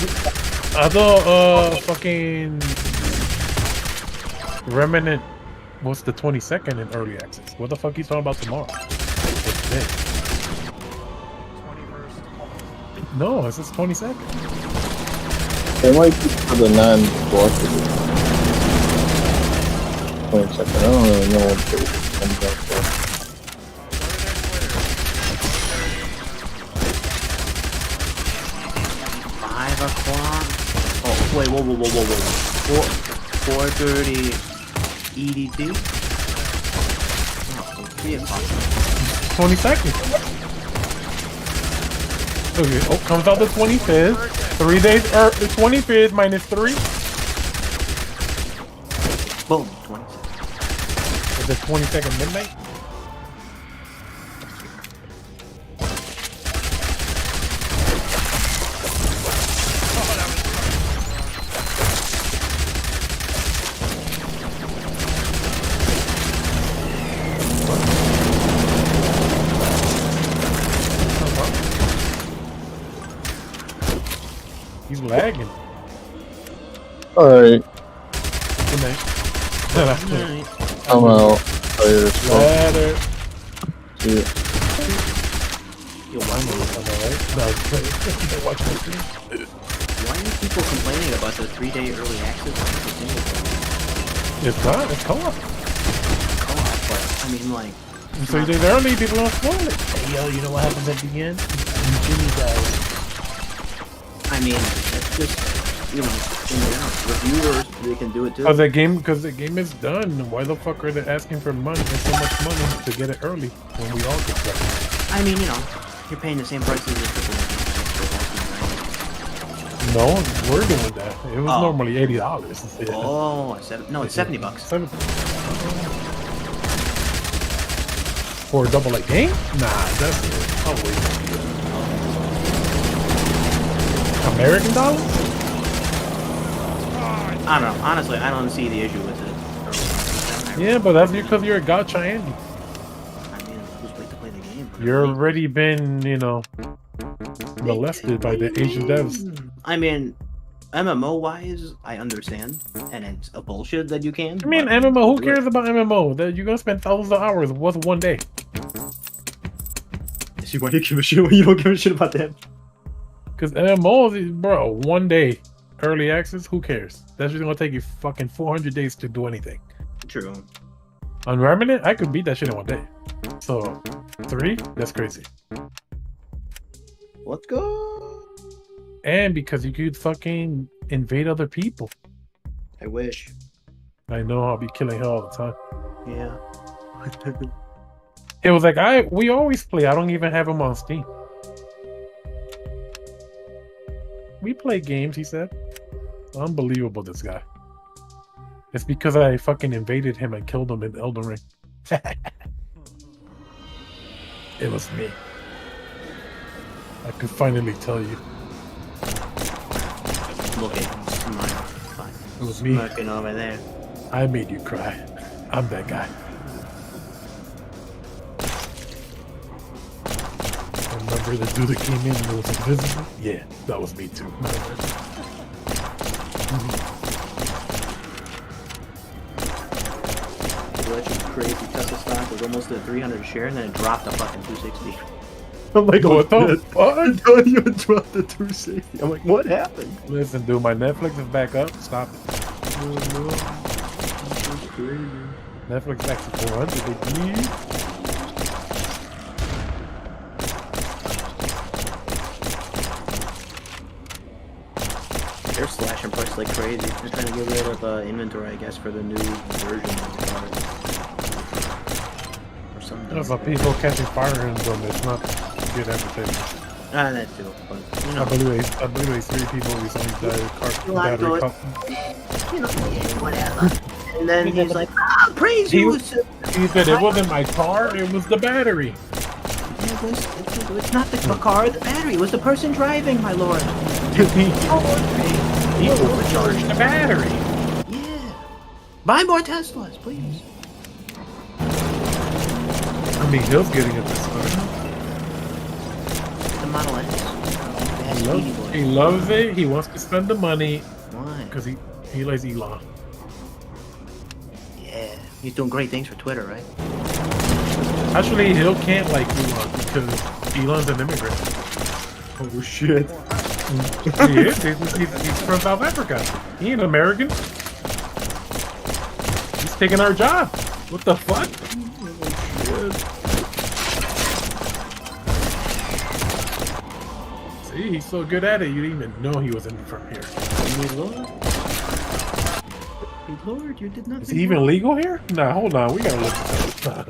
thought fucking Remnant was the 22nd in early access. What the fuck he's talking about tomorrow? What's today? 21st. No, it's just 22nd. It might be for the non-cooperative. 22nd. I don't really know what it comes out for. 5 o'clock. Oh, wait, whoa. 4:30 EDT. Oh, 3 o'clock. 22nd. Okay, oh, comes out the 25th. 3 days, the 25th minus 3. Boom, 26. Is it 22nd midnight? He's lagging. Alright, Good night. I'm out. Tired as fuck. Later. shit. Yo, why are people complaining about the 3-day early access for single player? It's not. It's co-op. Co-op, but I mean, like. 3 days early, people don't spoil it. Hey, yo, you know what happens at the end? Jimmy dies. I mean, that's just, you know, reviewers, they can do it too. Because the game is done. Why the fuck are they asking for money? There's so much money to get it early when we all get it. I mean, you know, you're paying the same price as your triple A. No, we're doing that. It was normally $80. Yeah. Oh, it's $70. For a double A game? Nah, that's probably American dollars? I don't know. Honestly, I don't see the issue with it. Yeah, but that's because you're a gotcha Andy. I mean, just wait to play the game. You're already been, you know, molested by the Asian devs. I mean, MMO-wise, I understand, and it's a bullshit that you can. I mean, MMO, who cares about MMO? That you're gonna spend thousands of hours. What's one day? See, why do you give a shit when you don't give a shit about them? Because MMOs, bro, one day early access, who cares? That's just gonna take you fucking 400 days to do anything. True. On Remnant, I could beat that shit in one day. So, 3? That's crazy. Let's go. And because you could fucking invade other people. I wish. I know, I'll be killing hell all the time. Yeah. It was like, we always play. I don't even have him on Steam. We play games, he said. Unbelievable, this guy. It's because I fucking invaded him and killed him in Elden Ring. It was me. I could finally tell you. Look at him smiling. Fine. It was me. Smirking over there. I made you cry. I'm that guy. Remember the dude that came in and was invisible? Yeah, that was me too. Crazy Tesla stock was almost at 300 share and then it dropped to fucking 260. I'm like, what the fuck? I thought you would drop to 260. I'm like, what happened? Listen, dude, my Netflix is back up. Stop it. Oh no. This is crazy. Netflix back to 400, baby. They're slashing price like crazy. They're trying to get rid of inventory, I guess, for the new version of the product. Or something. There's a people catching fire in them. It's not good advertising. That too, but you know. I believe 3 people recently died. You know, whatever. And then he's like, praise you. He said it wasn't my car, it was the battery. It's not the car, the battery. It was the person driving, my lord. He overcharged the battery. Yeah. Buy more Teslas, please. I mean, Hill's getting it this time. The Model S. He loves it. He wants to spend the money. Why? Because he likes Elon. Yeah. He's doing great things for Twitter, right? Actually, Hill can't like Elon because Elon's an immigrant. Oh shit. He is. He's from South Africa. He ain't American. He's taking our job. What the fuck? Oh, shit. See, he's so good at it, you didn't even know he wasn't from here. My lord. My lord, you did not. Is he even legal here? Nah, hold on. We gotta look at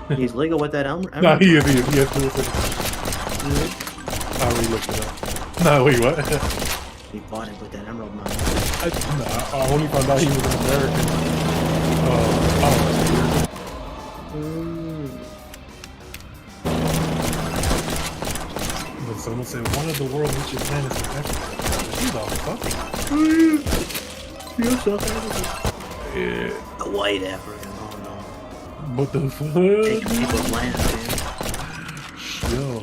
that. He's legal with that emerald? Nah, he is. He has to listen. I already looked it up. No, wait, what? He bought it with that emerald mine. I only found out he was an American. But someone said one of the world's richest men is in Africa. She's all fucking. You're South Africa. Yeah. The white African. Oh no. What the fuck? Taking people's land, dude. Yo.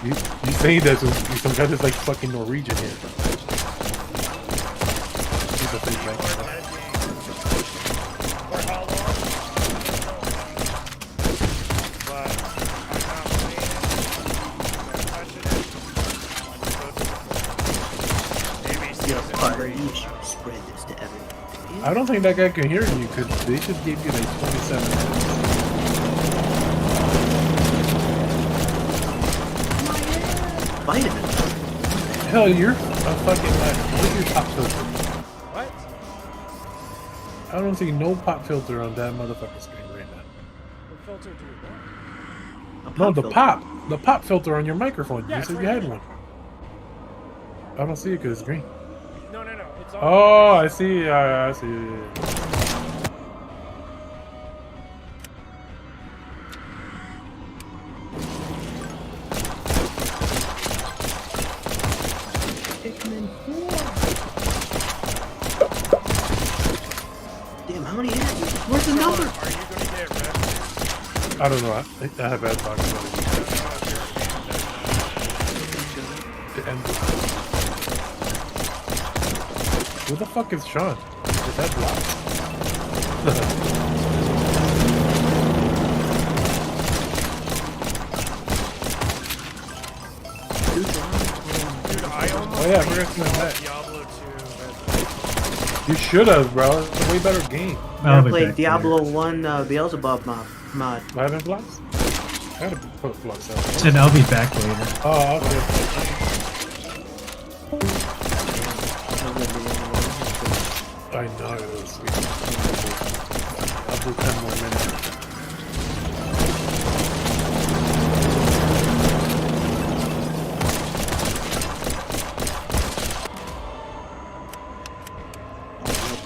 You saying that some guy that's like fucking Norwegian here. He's a fake bank. I don't think that guy can hear you because they should give you like 27 minutes. Vitamin. Hell, you're a fucking like, where's your pop filter? What? I don't see no pop filter on that motherfucking screen right now. What filter do you want? No, the pop filter on your microphone. Yeah, You said it's you right had here. one. I don't see it because it's green. No, it's on. Oh, I see. I see. Damn, how many hits? Where's the number? Are you gonna get red? I don't know. I have bad talking about it. Who the fuck is Sean? Is that blocked? Dude, I almost Oh yeah, I forgot to mention that. Diablo 2. You should have, bro. It's a way better game. I played Diablo 1 Beelzebub mod. I haven't blocks? I gotta put blocks out. Said I'll be back later. Oh, okay. I know it was sweet. I'll do 10 more minutes.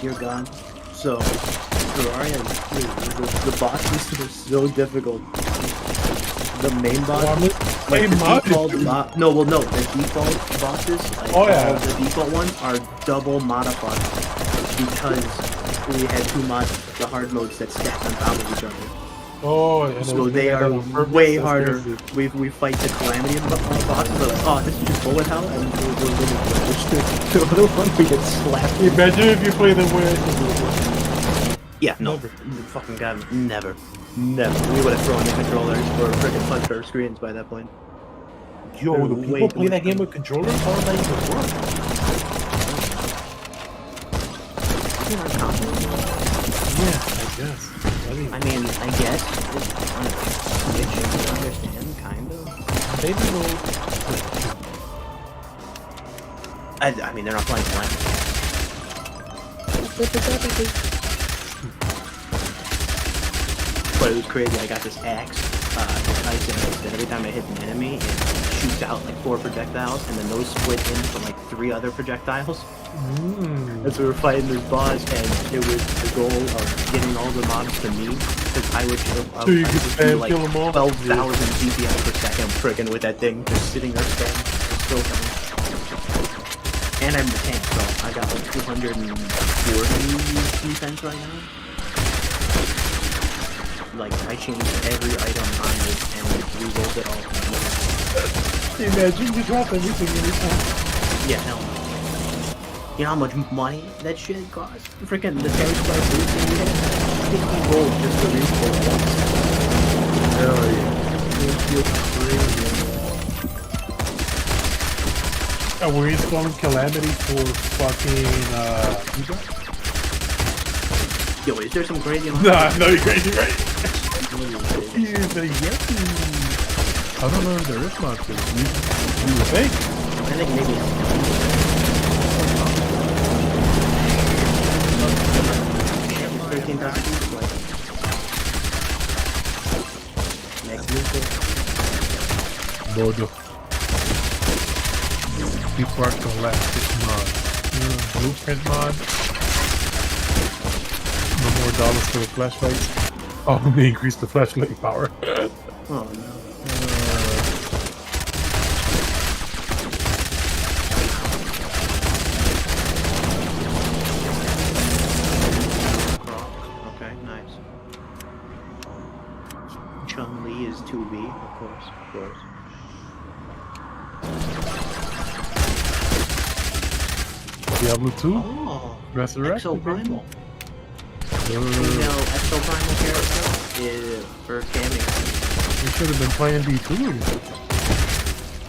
You're gone. So, Terraria, the bosses are so difficult. The main boss, like the default the default bosses, like all the default ones are double modified because we had two the hard modes that stack on top of each other. Oh, and so they are way harder. We fight the calamity bosses, but oh, this is just bullet hell, and we're really the other one we get slapped. Imagine if you play the way. Yeah, no, fucking god, never. We would have thrown the controllers or freaking punched our screens by that point. Yo, do people play that game with controllers? How does that even work? Yeah, I guess. I guess. It's I understand, kind of. Maybe I mean, they're not playing blank. But it was crazy. I got this axe, that every time I hit an enemy, it shoots out like 4 projectiles, and then those split into like 3 other projectiles. As we were fighting this boss, and it was the goal of getting all the mobs to me, because I would do like 12,000 DPS per second friggin' with that thing just sitting there standing. So funny. And I'm the tank, so I got like 240 defense right now. Like, I changed every item on it and re-rolled it all. Imagine you drop everything anytime. Yeah, hell no. You know how much money that shit cost? Freaking the Terry Star boots thing we had? I think we rolled just to re-roll once. Hell yeah. It's crazy. Are we installing Calamity for fucking, Yo, is there some crazy on Nah, no, you're crazy, right? He's a Yeti. I don't know if there is monsters. You would think? I think maybe it's 13,000. Bodo. People are galactic mod. Blueprint mod. No more dollars for the flashlights. Oh, they increased the flashlight power. Oh no. Okay, nice. Chun-Li is 2B, of course. Diablo 2? Oh, Resurrect? Exo Primal. Female Exo Primal character is for cameo. We should have been playing D2.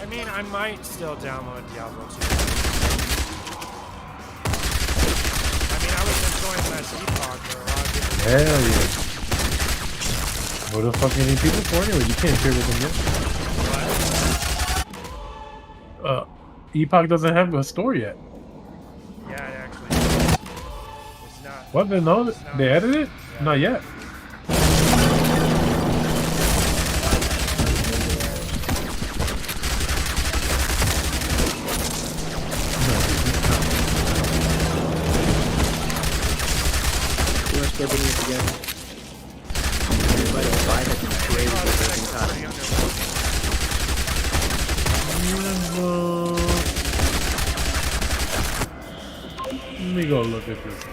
I mean, I might still download Diablo 2. I mean, I was join that Epoch, there are a lot of different. Hell yeah. What the fuck you need people for anyway? You can't share with them yet. Epoch doesn't have a store yet. Yeah, it actually is. It's not. What? They know they added it? Yeah. Not yet. We're still putting it together. Everybody will buy it and trade with everything cost. Let me go look at this.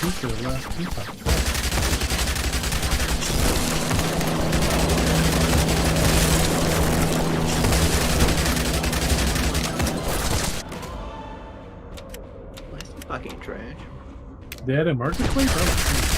Who's the last Epoch? That's fucking trash. They had a marketplace? I don't see it.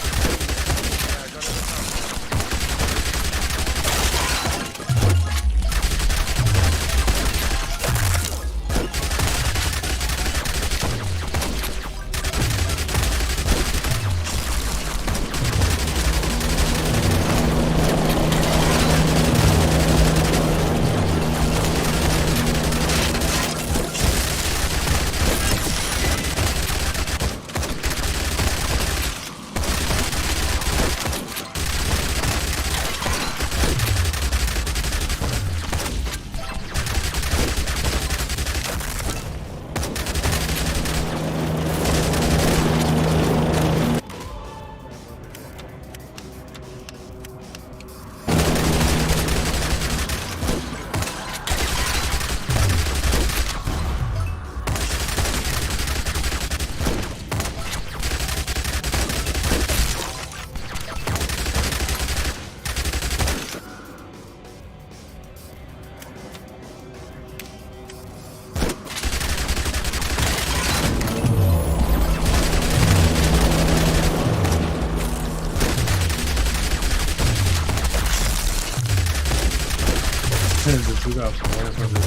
We got one for this.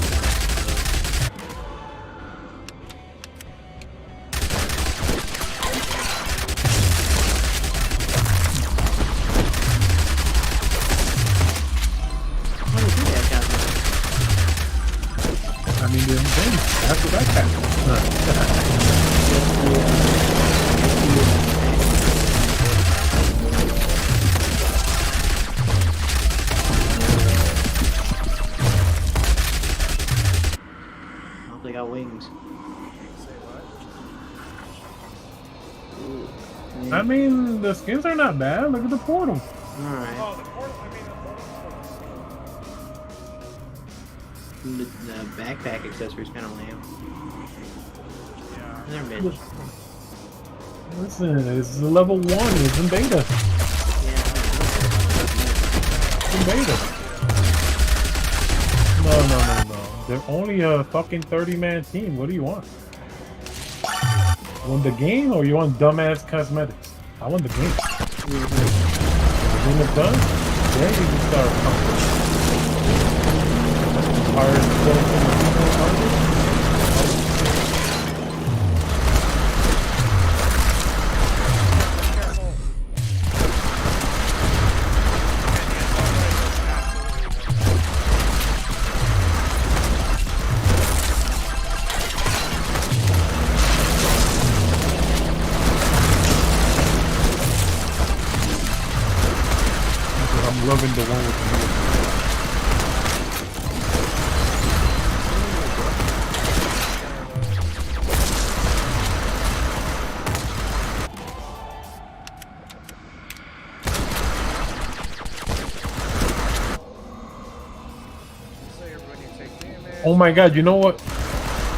I mean, the thing, that's what that They got wings. I mean, the skins are not bad. Look at the portal. Alright. Oh, the portal, I mean, the portal. The backpack accessory's kind of lame. Yeah. They're mid. Listen, it's level 1. It's in beta. It's in beta. No. They're only a fucking 30-man team. What do you want? You want the game or you want dumbass cosmetics? I want the game. When it's done, then you can start I'm loving the one with the Oh my god, you know what?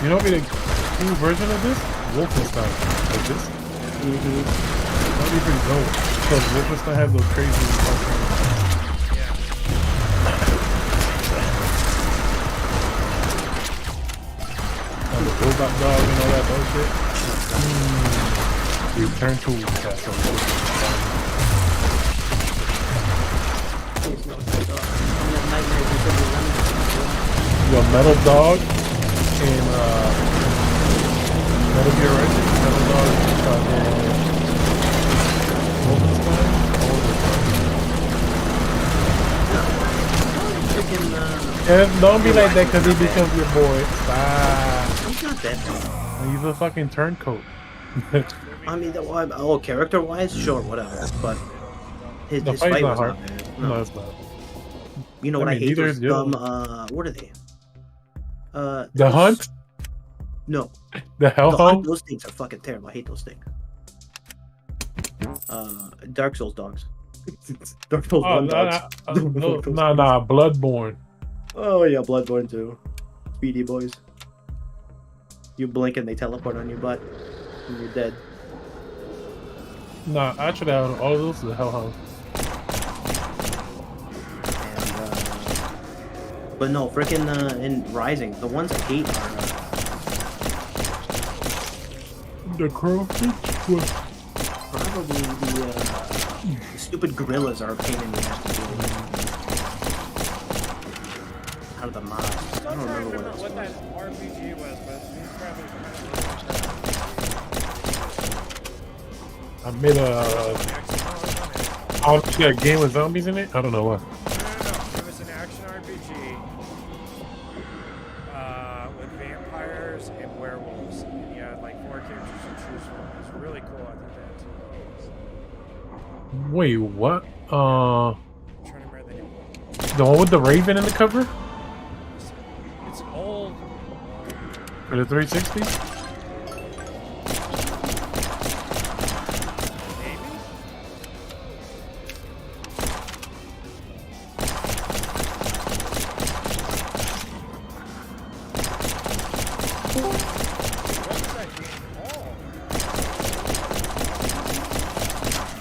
You know what the cool version of this? Wolfenstein. Like this? That'd be pretty dope. Because Wolfenstein have those crazy robot dog and all that bullshit. Return to Castle. Your metal dog and Metal Gear Rising, and don't be like that because he becomes your boy. Stop. He's not that bad. He's a fucking turncoat. I mean, character-wise, sure, whatever. But his The fight fight's was not hard. not bad. No, it's not. You know I what mean, I hate? neither Those is the other dumb, what are they? The Hunt? No. The Hellhound? Those things are fucking terrible. I hate those things. Dark Souls dogs. Dark Souls 1 dogs. Nah, Bloodborne. Oh yeah, Bloodborne too. Speedy boys. You blink and they teleport on your butt, and you're dead. Nah, actually, out of all of those, the Hellhound. But no, frickin' in Rising, the ones I hate are the Crowfish. probably the stupid gorillas are a pain in the ass to deal with. Out of the mobs. I don't remember what that RPG was, but these graphics I made a game with zombies in it. I don't know what. No. It was an action RPG with vampires and werewolves. And you had like 4 characters to choose from. It was really cool. I think that too. Wait, what? I'm trying to remember the name. The one with the raven in the cover? It's old. For the 360?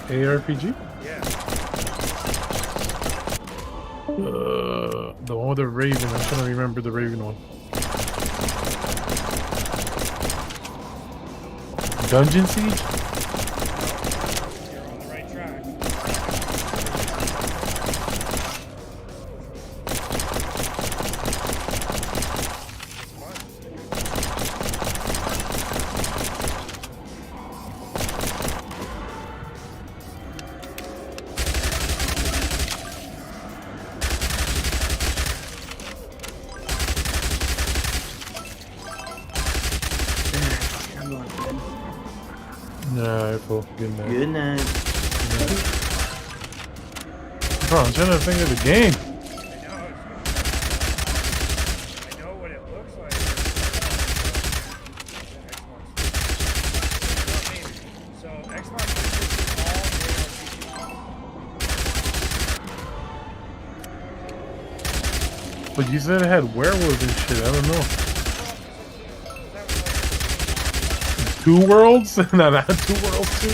ARPG? Yeah. The one with the raven. I'm trying to remember the raven one. Dungeon Siege? You're on the right track. Nah, cool. Good night. Good night. Bro, I'm trying to think of the game. I know what it looks like. So Xbox is all But you said it had werewolves and shit. I don't know. 2 Worlds? No, not 2 Worlds 2.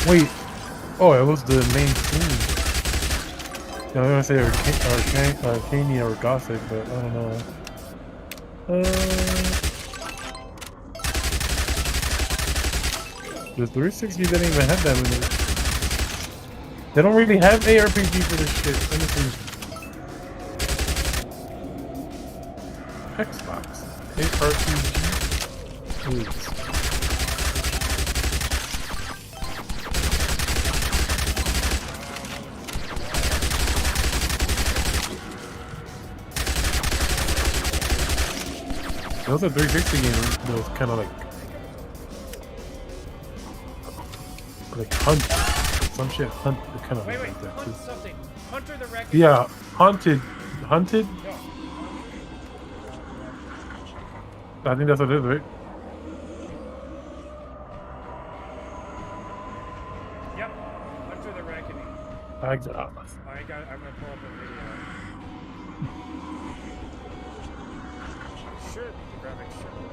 Wait. Oh, it was the main theme. I was gonna say Arcania or Gothic, but I don't know. The 360 didn't even have that in it. They don't really have ARPG for this shit. Let me see. Xbox. ARPG. Please. That was a 360 game that was kind of like Hunt. Some shit Hunt kind of wait, like that too. something. Hunter the Reckoning. Yeah, Hunted. Hunted? No. I think that's what it is, right? Yep. Hunter the Reckoning. I'm gonna pull up a video. Should the graphics should look.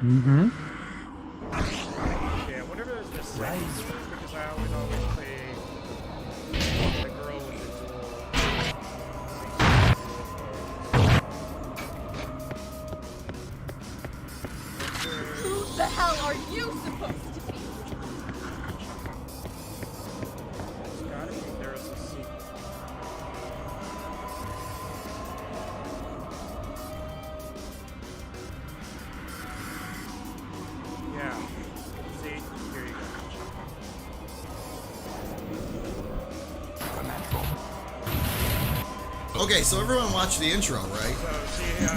Mm-hmm. Yeah, whenever there's this because I always play hell are you supposed to be? Gotta be there's a secret. Yeah. See? Here you go. Okay, so everyone watch the intro, right?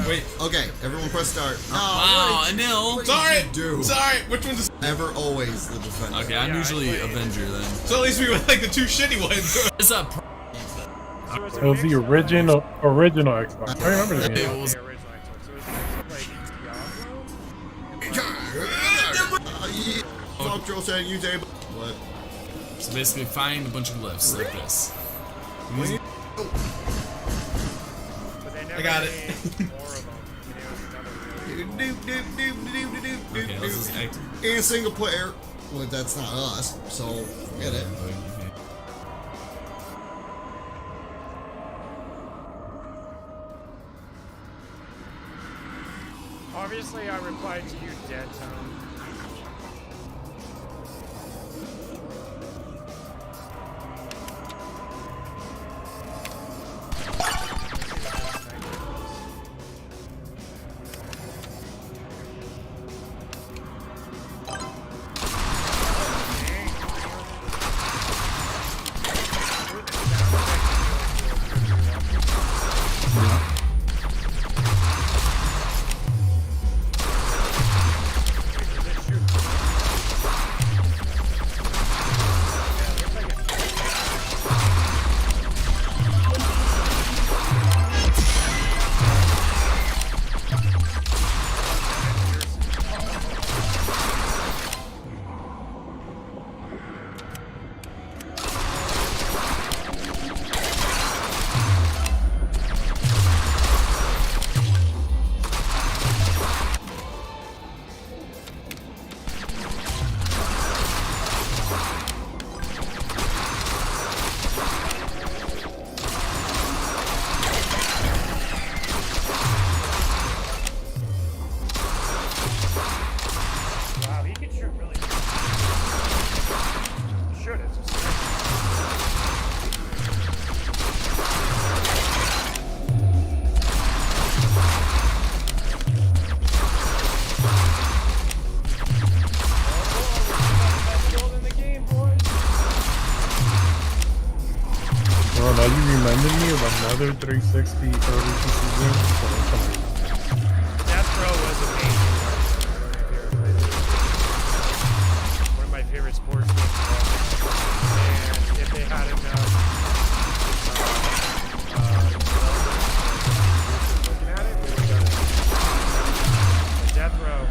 Wait. Okay, everyone press start. No, Wow, what Anil. Sorry. Do. Sorry. Which one's? Ever, always the defender. Okay, I'm usually Avenger then. So at least we went like the two shitty ones. It's a. It was the original Xbox. I remember this game. Fuck Joe said you say what? So basically, find a bunch of glyphs like this. I got it. Okay, this is active. And single player. Well, that's not us, so forget it. Obviously, I replied to you, Dead Tone. Now you reminded me of another 360 early PC game. Death Row was amazing. One of my favorite sports games of all time. And if they had enough looking at it, they would have done it. Death Row,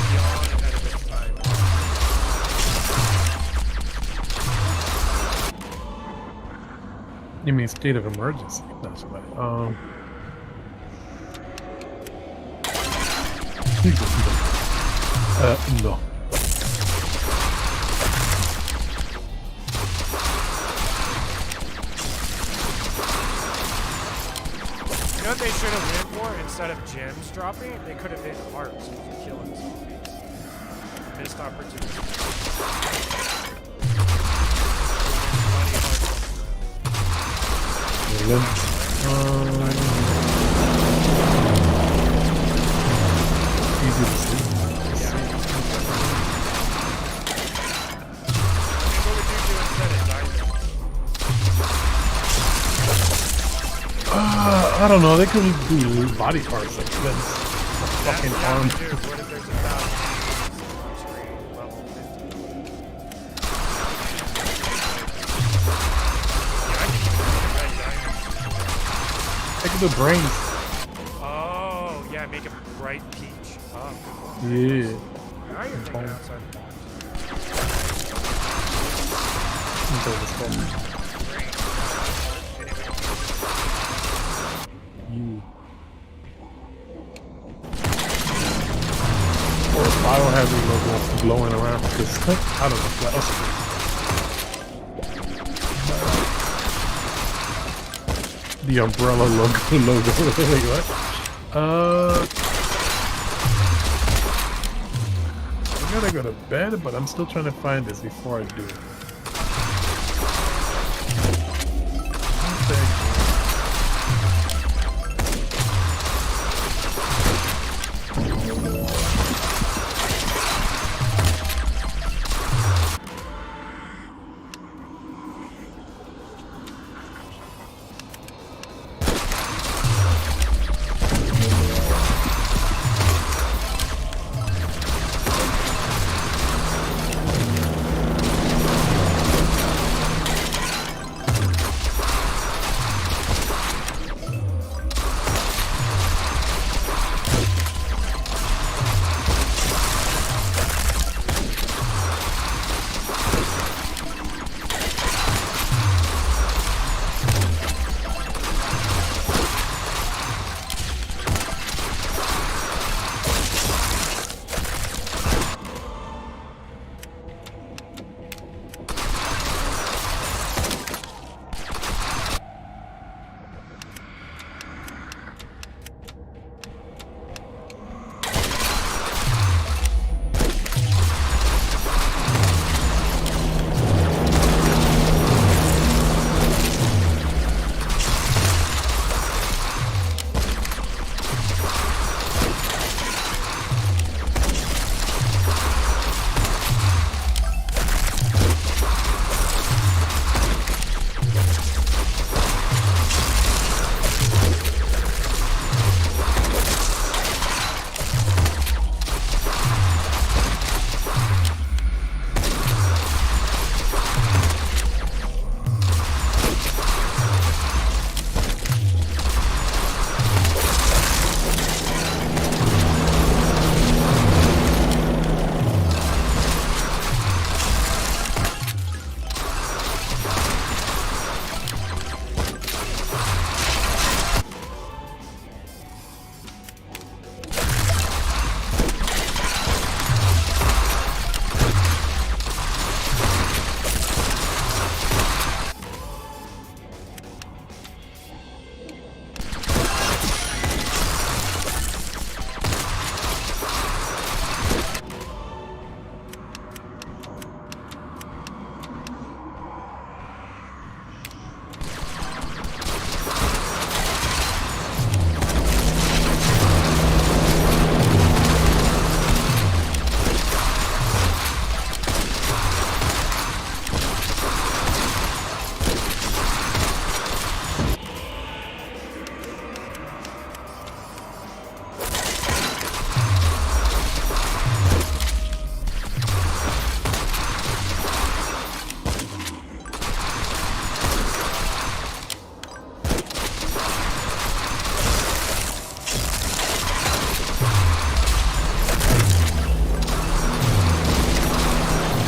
beyond ahead of its time. You mean state of emergency? That's right. No. You know what they should have went for? Instead of gems dropping, they could have been hearts if you kill zombies. Missed opportunity. Easy to see. I don't know. They could do body parts like this. Fucking arm. Take the brains. Oh, yeah, make a bright peach. Oh, yeah. Now you're thinking outside the box. Or biohazard logo blowing around because I don't know what else. The umbrella logo. Wait, what? gotta go to bed, but I'm still trying to find this before I do it.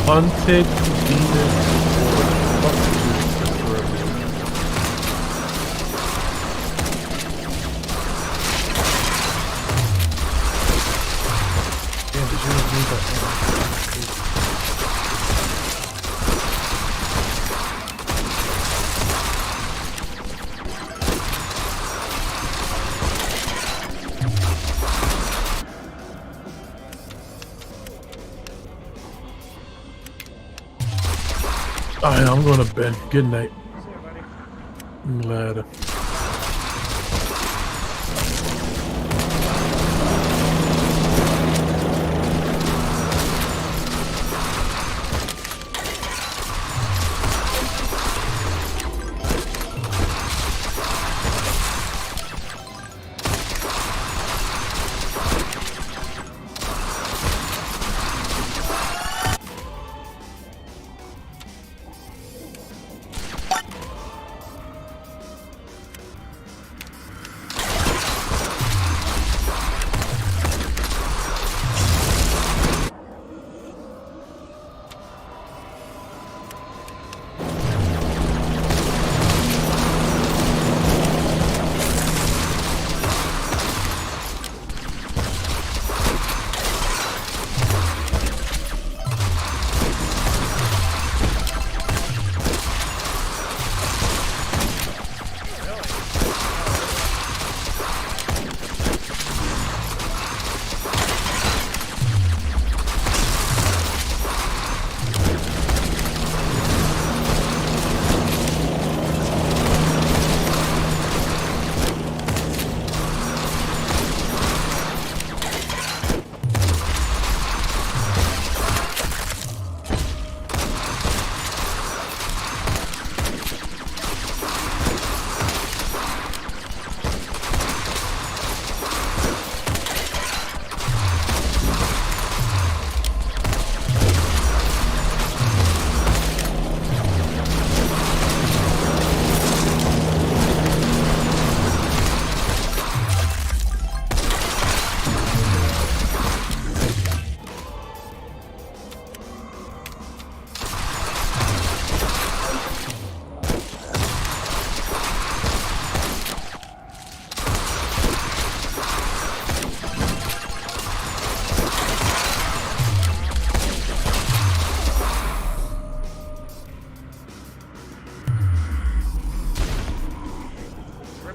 Hunted demon Alright, I'm going to bed. Good night. Later.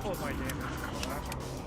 triple my damage from the last one.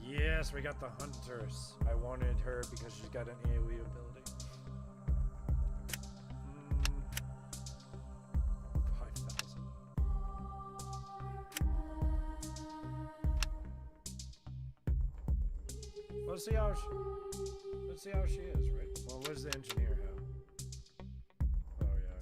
Yes, we got the hunters. I wanted her because she's got an AoE ability. 5,000. Let's see how she is, right? Well, what does the engineer have? Oh yeah.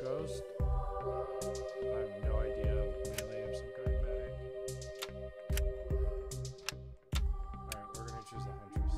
Ghost? I have no idea. Melee of some kind, medic. Alright, we're gonna choose the Huntress.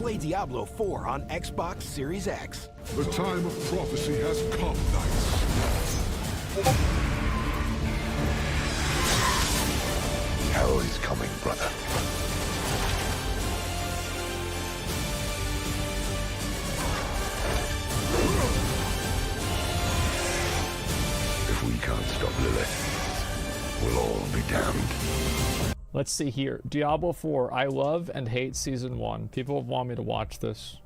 Play Diablo 4 on Xbox Series X. The time of prophecy has come, knights. Hell is coming, brother. If we can't stop Lilith, we'll all be damned. Let's see here. Diablo 4. I love and hate Season 1. People have wanted me to watch this.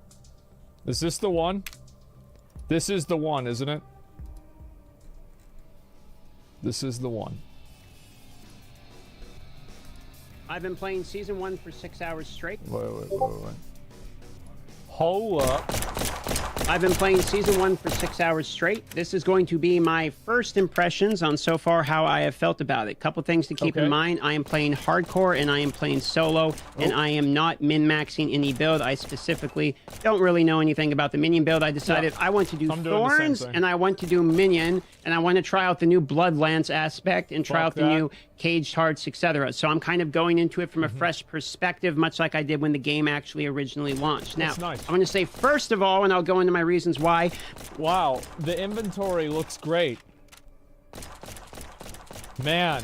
Is this the one? This is the one, isn't it? This is the one. I've been playing Season 1 for 6 hours straight. Wait. Hold up. I've been playing Season 1 for 6 hours straight. This is going to be my first impressions on so far how I have felt about it. Couple things to keep in mind. I am playing hardcore and I am playing solo, and I am not min-maxing any build. I specifically don't really know anything about the minion build. I decided I want to do Thorns and I want to do Minion, and I want to try out the new Bloodlance aspect and try out the new Caged Hearts, etc. So I'm kind of going into it from a fresh perspective, much like I did when the game actually originally launched. Now, I'm going to say first of all, and I'll go into my reasons why. Wow, the inventory looks great. Man,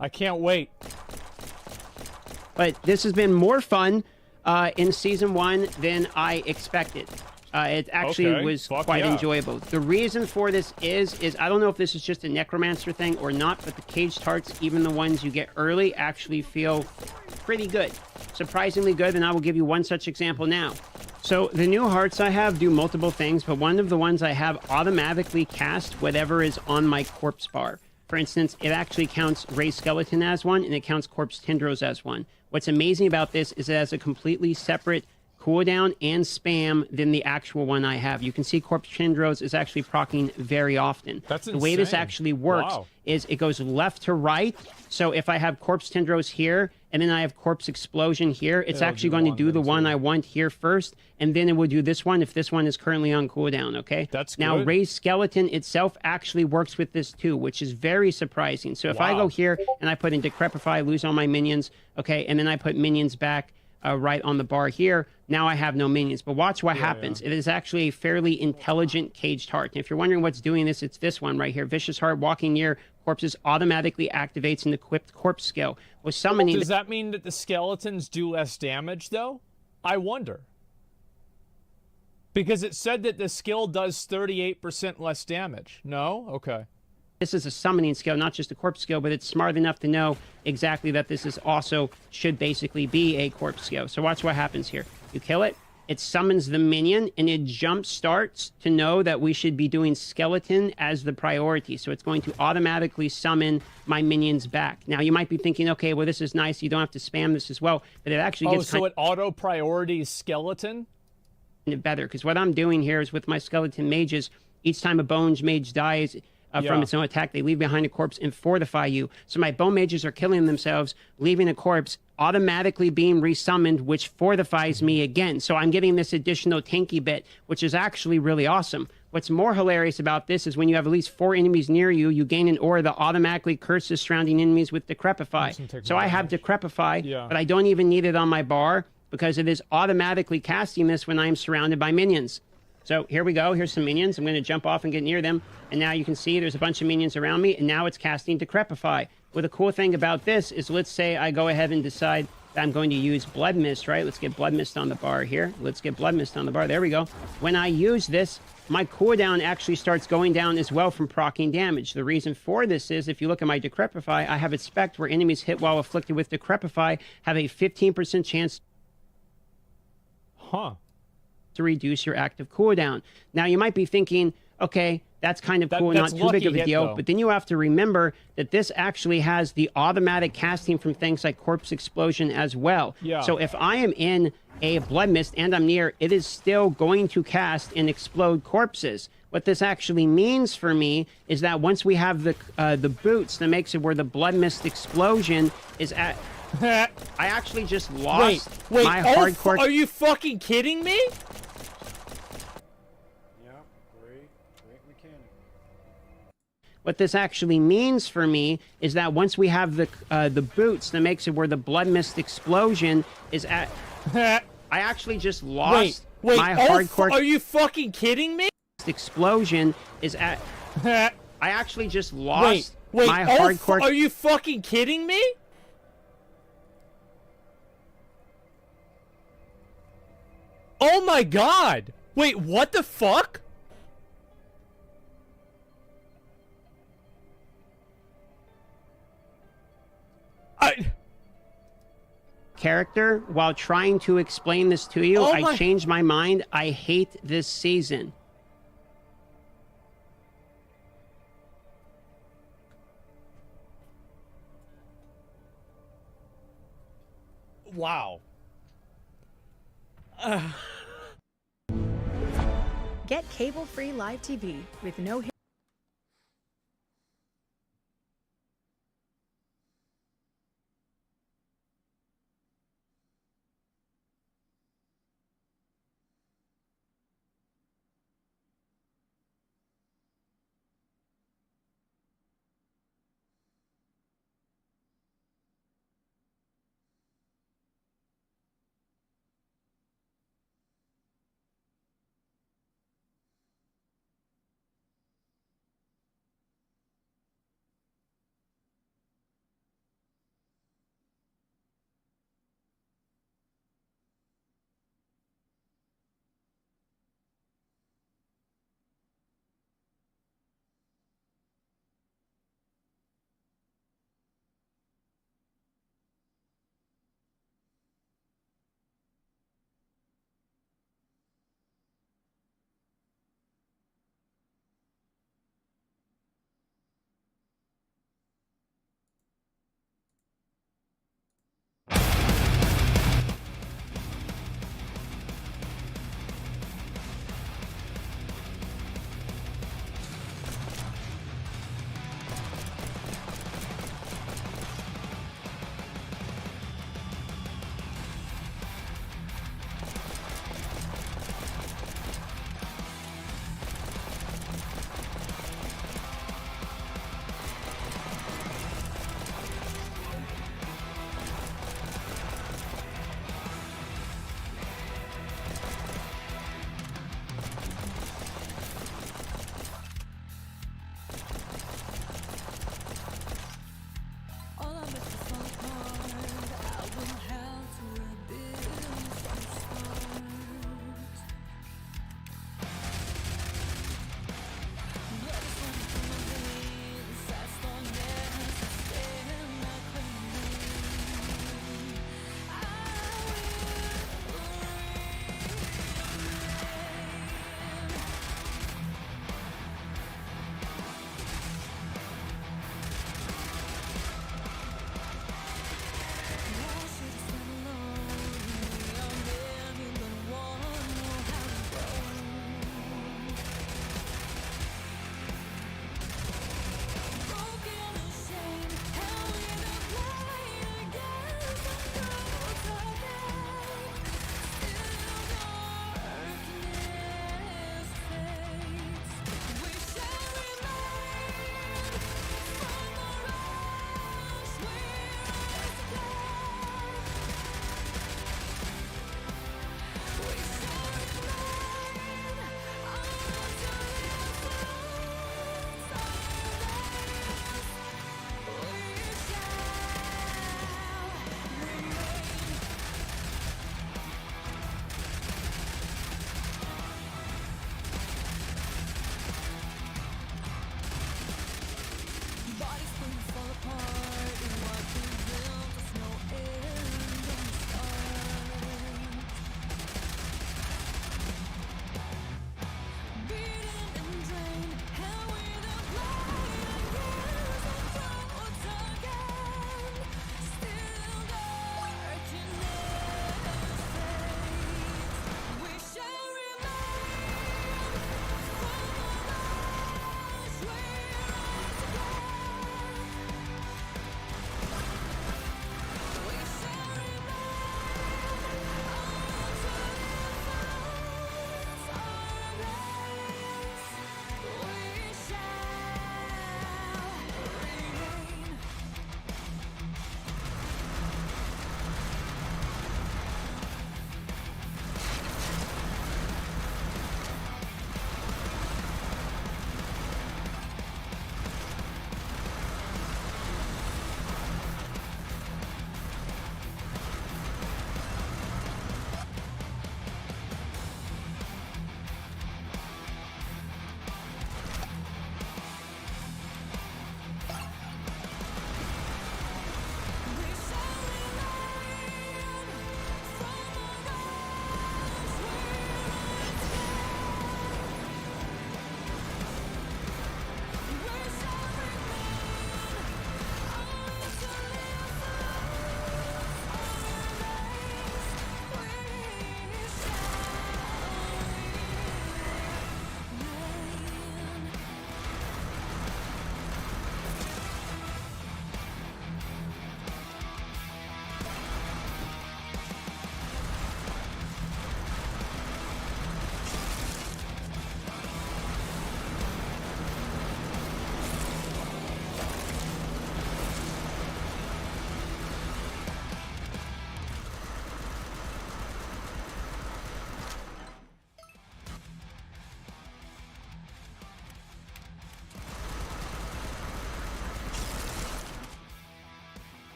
I can't wait. But this has been more fun in Season 1 than I expected. It actually was quite enjoyable. The reason for this is I don't know if this is just a Necromancer thing or not, but the Caged Hearts, even the ones you get early, actually feel pretty good. Surprisingly good, and I will give you one such example now. So the new hearts I have do multiple things, but one of the ones I have automatically cast whatever is on my corpse bar. For instance, it actually counts Ray Skeleton as one, and it counts Corpse Tendros as one. What's amazing about this is it has a completely separate cooldown and spam than the actual one I have. You can see Corpse Tendros is actually proccing very often. That's insane. The way this actually works is it goes left to right. So if I have Corpse Tendros here, and then I have Corpse Explosion here, it's actually going to do the one I want here first, and then it will do this one if this one is currently on cooldown, okay? That's Now, good. Ray's Skeleton itself actually works with this too, which is very surprising. So if I go here, and I put in Decrepify, lose all my minions, okay, and then I put minions back right on the bar here, now I have no minions. But watch what happens. It is actually a fairly intelligent Caged Heart. And if you're wondering what's doing this, it's this one right here. Vicious Heart, walking near corpses, automatically activates an equipped corpse skill. With summoning... Does that mean that the skeletons do less damage, though? I wonder. Because it said that the skill does 38% less damage. No? Okay. This is a summoning skill, not just a corpse skill, but it's smart enough to know exactly that this is also should basically be a corpse skill. So watch what happens here. You kill it, it summons the minion, and it jump starts to know that we should be doing skeleton as the priority. So it's going to automatically summon my minions back. Now, you might be thinking, okay, well, this is nice. You don't have to spam this as well. But it actually gets... so it auto-priorities skeleton? Better, because what I'm doing here is with my skeleton mages, each time a bones mage dies... from its own attack, they leave behind a corpse and fortify you. So my bone mages are killing themselves, leaving a corpse, automatically being resummoned, which fortifies me again. So I'm getting this additional tanky bit, which is actually really awesome. What's more hilarious about this is when you have at least 4 enemies near you, you gain an aura that automatically curses surrounding enemies with Decrepify. So I have Decrepify, but I don't even need it on my bar because it is automatically casting this when I'm surrounded by minions. So here we go. Here's some minions. I'm going to jump off and get near them. And now you can see there's a bunch of minions around me. And now it's casting Decrepify. Well, the cool thing about this is, let's say I go ahead and decide that I'm going to use Blood Mist, right? Let's get Blood Mist on the bar here. Let's get Blood Mist on the bar. There we go. When I use this, my cooldown actually starts going down as well from proccing damage. The reason for this is, if you look at my Decrepify, I have it spec'd where enemies hit while afflicted with Decrepify have a 15% chance to reduce your active cooldown. Now, you might be thinking, okay, that's kind of cool, not too big of a deal, but then you have to remember that this actually has the automatic casting from things like Corpse Explosion as well. So if I am in a Blood Mist and I'm near, it is still going to cast and explode corpses. What this actually means for me is that once we have the boots that makes it where the Blood Mist explosion is at... I actually just lost my hardcore... Are you fucking kidding me? What this actually means for me is that once we have the boots that makes it where the Blood Mist explosion is at... I I actually just lost Wait, my hardcore. Are you fucking kidding me? Explosion is at. I actually just lost my hardcore. Are you fucking kidding me? Oh my god! Wait, what the fuck? Character, while trying to explain this to you, I changed my mind. I hate this season. Wow. Get cable-free live TV with no hit.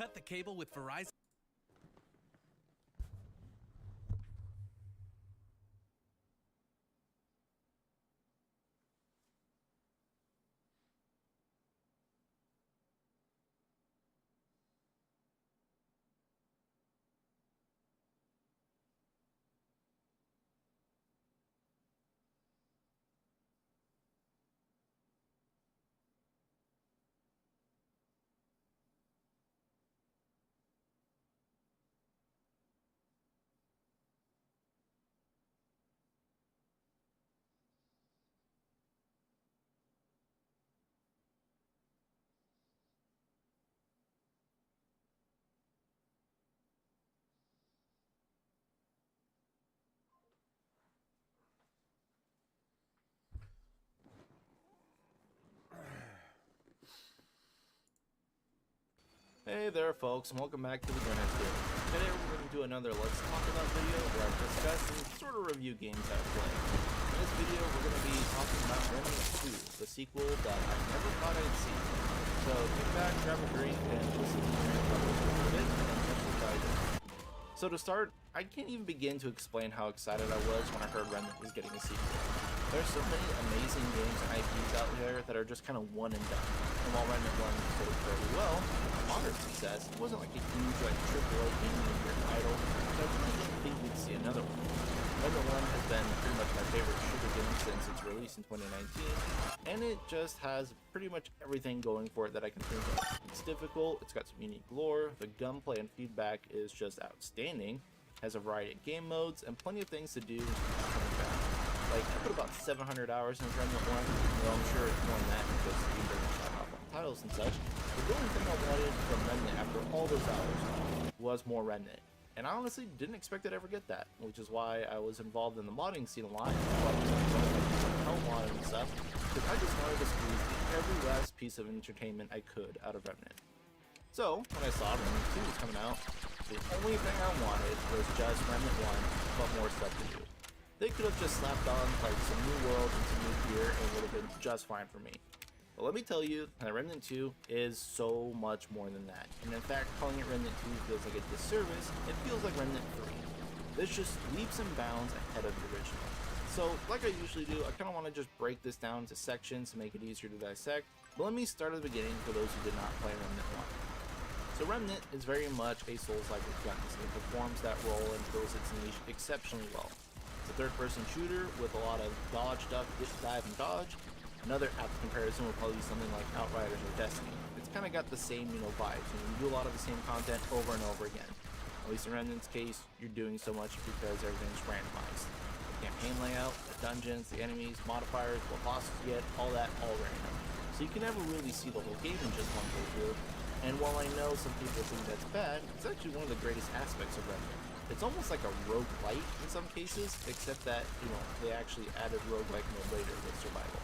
cut the cable with Verizon. Hey there folks, and welcome back to the Grenade Video. Today we're going to do another Let's Talk About video where I discuss and sort of review games I've played. In this video we're going to be talking about Remnant 2, the sequel that I never thought I'd see. So kick back, grab a drink, and listen to me about it, and let's dive in. So to start, I can't even begin to explain how excited I was when I heard Remnant was getting a sequel. There's so many amazing games and IPs out there that are just kind of one and done. And while Remnant 1 sold fairly well, moderate success, it wasn't like a huge AAA game of the year title, so I really didn't think we'd see another one. Remnant 1 has been pretty much my favorite shooter game since its release in 2019, and it just has pretty much everything going for it that I can think of. It's difficult, it's got some unique lore, the gunplay and feedback is just outstanding, has a variety of game modes, and plenty of things to do coming back. Like, I put about 700 hours in Remnant 1, though I'm sure it's more than that because you very much shot off on titles and such. But the only thing I wanted from Remnant after all those hours was more Remnant. And I honestly didn't expect to ever get that, which is why I was involved in the modding scene a lot, help modding and stuff, because I just wanted to squeeze every last piece of entertainment I could out of Remnant. So, when I saw Remnant 2 was coming out, the only thing I wanted was just Remnant 1, but more stuff to do. They could have just slapped on like some new worlds and some new gear and it would have been just fine for me. But let me tell you that Remnant 2 is so much more than that. And in fact, calling it Remnant 2 feels like a disservice. It feels like Remnant 3. There's just leaps and bounds ahead of the original. So, like I usually do, I kind of want to just break this down into sections to make it easier to dissect. But let me start at the beginning for those who did not play Remnant 1. So Remnant is very much a Souls-like with guns. It performs that role and fills its niche exceptionally well. It's a third-person shooter with a lot of dodge, duck, dive, and dodge. Another apt comparison would probably be something like Outriders or Destiny. It's kind of got the same, vibes, and you do a lot of the same content over and over again. At least in Remnant's case, you're doing so much because everything's randomized. The campaign layout, the dungeons, the enemies, modifiers, what bosses you get, all that, all random. So you can never really see the whole game in just one playthrough. And while I know some people think that's bad, it's actually one of the greatest aspects of Remnant. It's almost like a roguelite in some cases, except that, they actually added roguelike mode later with survival.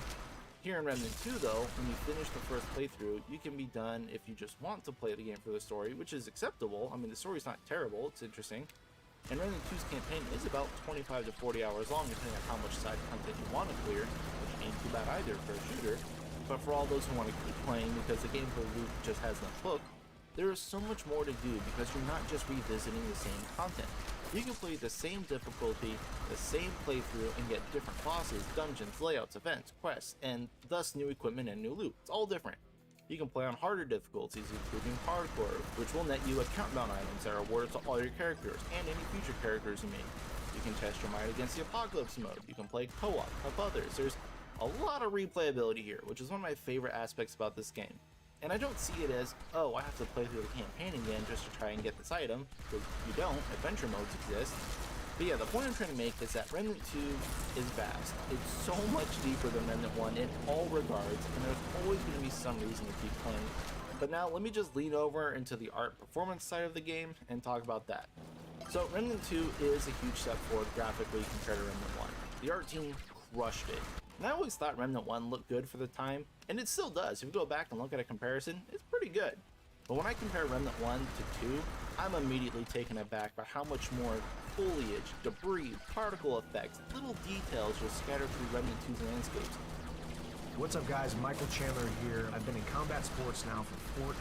Here in Remnant 2 though, when you finish the first playthrough, you can be done if you just want to play the game for the story, which is acceptable. I mean, the story's not terrible, it's interesting. And Remnant 2's campaign is about 25 to 40 hours long, depending on how much side content you want to clear, which ain't too bad either for a shooter. But for all those who want to keep playing because the gameplay loop just has enough hook, there is so much more to do because you're not just revisiting the same content. You can play the same difficulty, the same playthrough, and get different bosses, dungeons, layouts, events, quests, and thus new equipment and new loot. It's all different. You can play on harder difficulties, including hardcore, which will net you a countdown items that are awarded to all your characters and any future characters you make. You can test your might against the apocalypse mode. You can play co-op, help others. There's a lot of replayability here, which is one of my favorite aspects about this game. And I don't see it as, oh, I have to play through the campaign again just to try and get this item, because you don't, adventure modes exist. But yeah, the point I'm trying to make is that Remnant 2 is vast. It's so much deeper than Remnant 1 in all regards, and there's always going to be some reason to keep playing. But now let me just lean over into the art performance side of the game and talk about that. So Remnant 2 is a huge step forward graphically compared to Remnant 1. The art team crushed it. And I always thought Remnant 1 looked good for the time, and it still does. If you go back and look at a comparison, it's pretty good. But when I compare Remnant 1 to 2, I'm immediately taken aback by how much more foliage, debris, particle effects, little details just scattered through Remnant 2's landscapes. What's up guys, Michael Chandler here. I've been in combat sports now for 14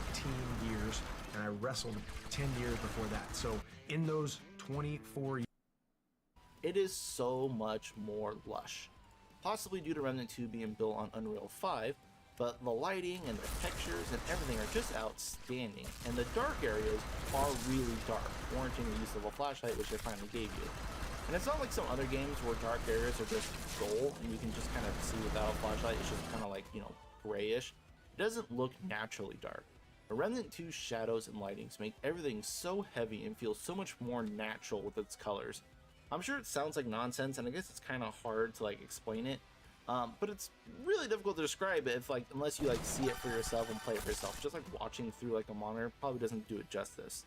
years. and I wrestled 10 years before that. So in those 24 years, it is so much more lush. Possibly due to Remnant 2 being built on Unreal 5, but the lighting and the textures and everything are just outstanding, and the dark areas are really dark, warranting the use of a flashlight, which I finally gave you. And it's not like some other games where dark areas are just dull and you can just kind of see without a flashlight. It's just kind of like, you know, grayish. It doesn't look naturally dark. But Remnant 2's shadows and lightings make everything so heavy and feel so much more natural with its colors. I'm sure it sounds like nonsense, and I guess it's kind of hard to like explain it, but it's really difficult to describe it if like unless you like see it for yourself and play it for yourself. Just like watching through like a monitor probably doesn't do it justice.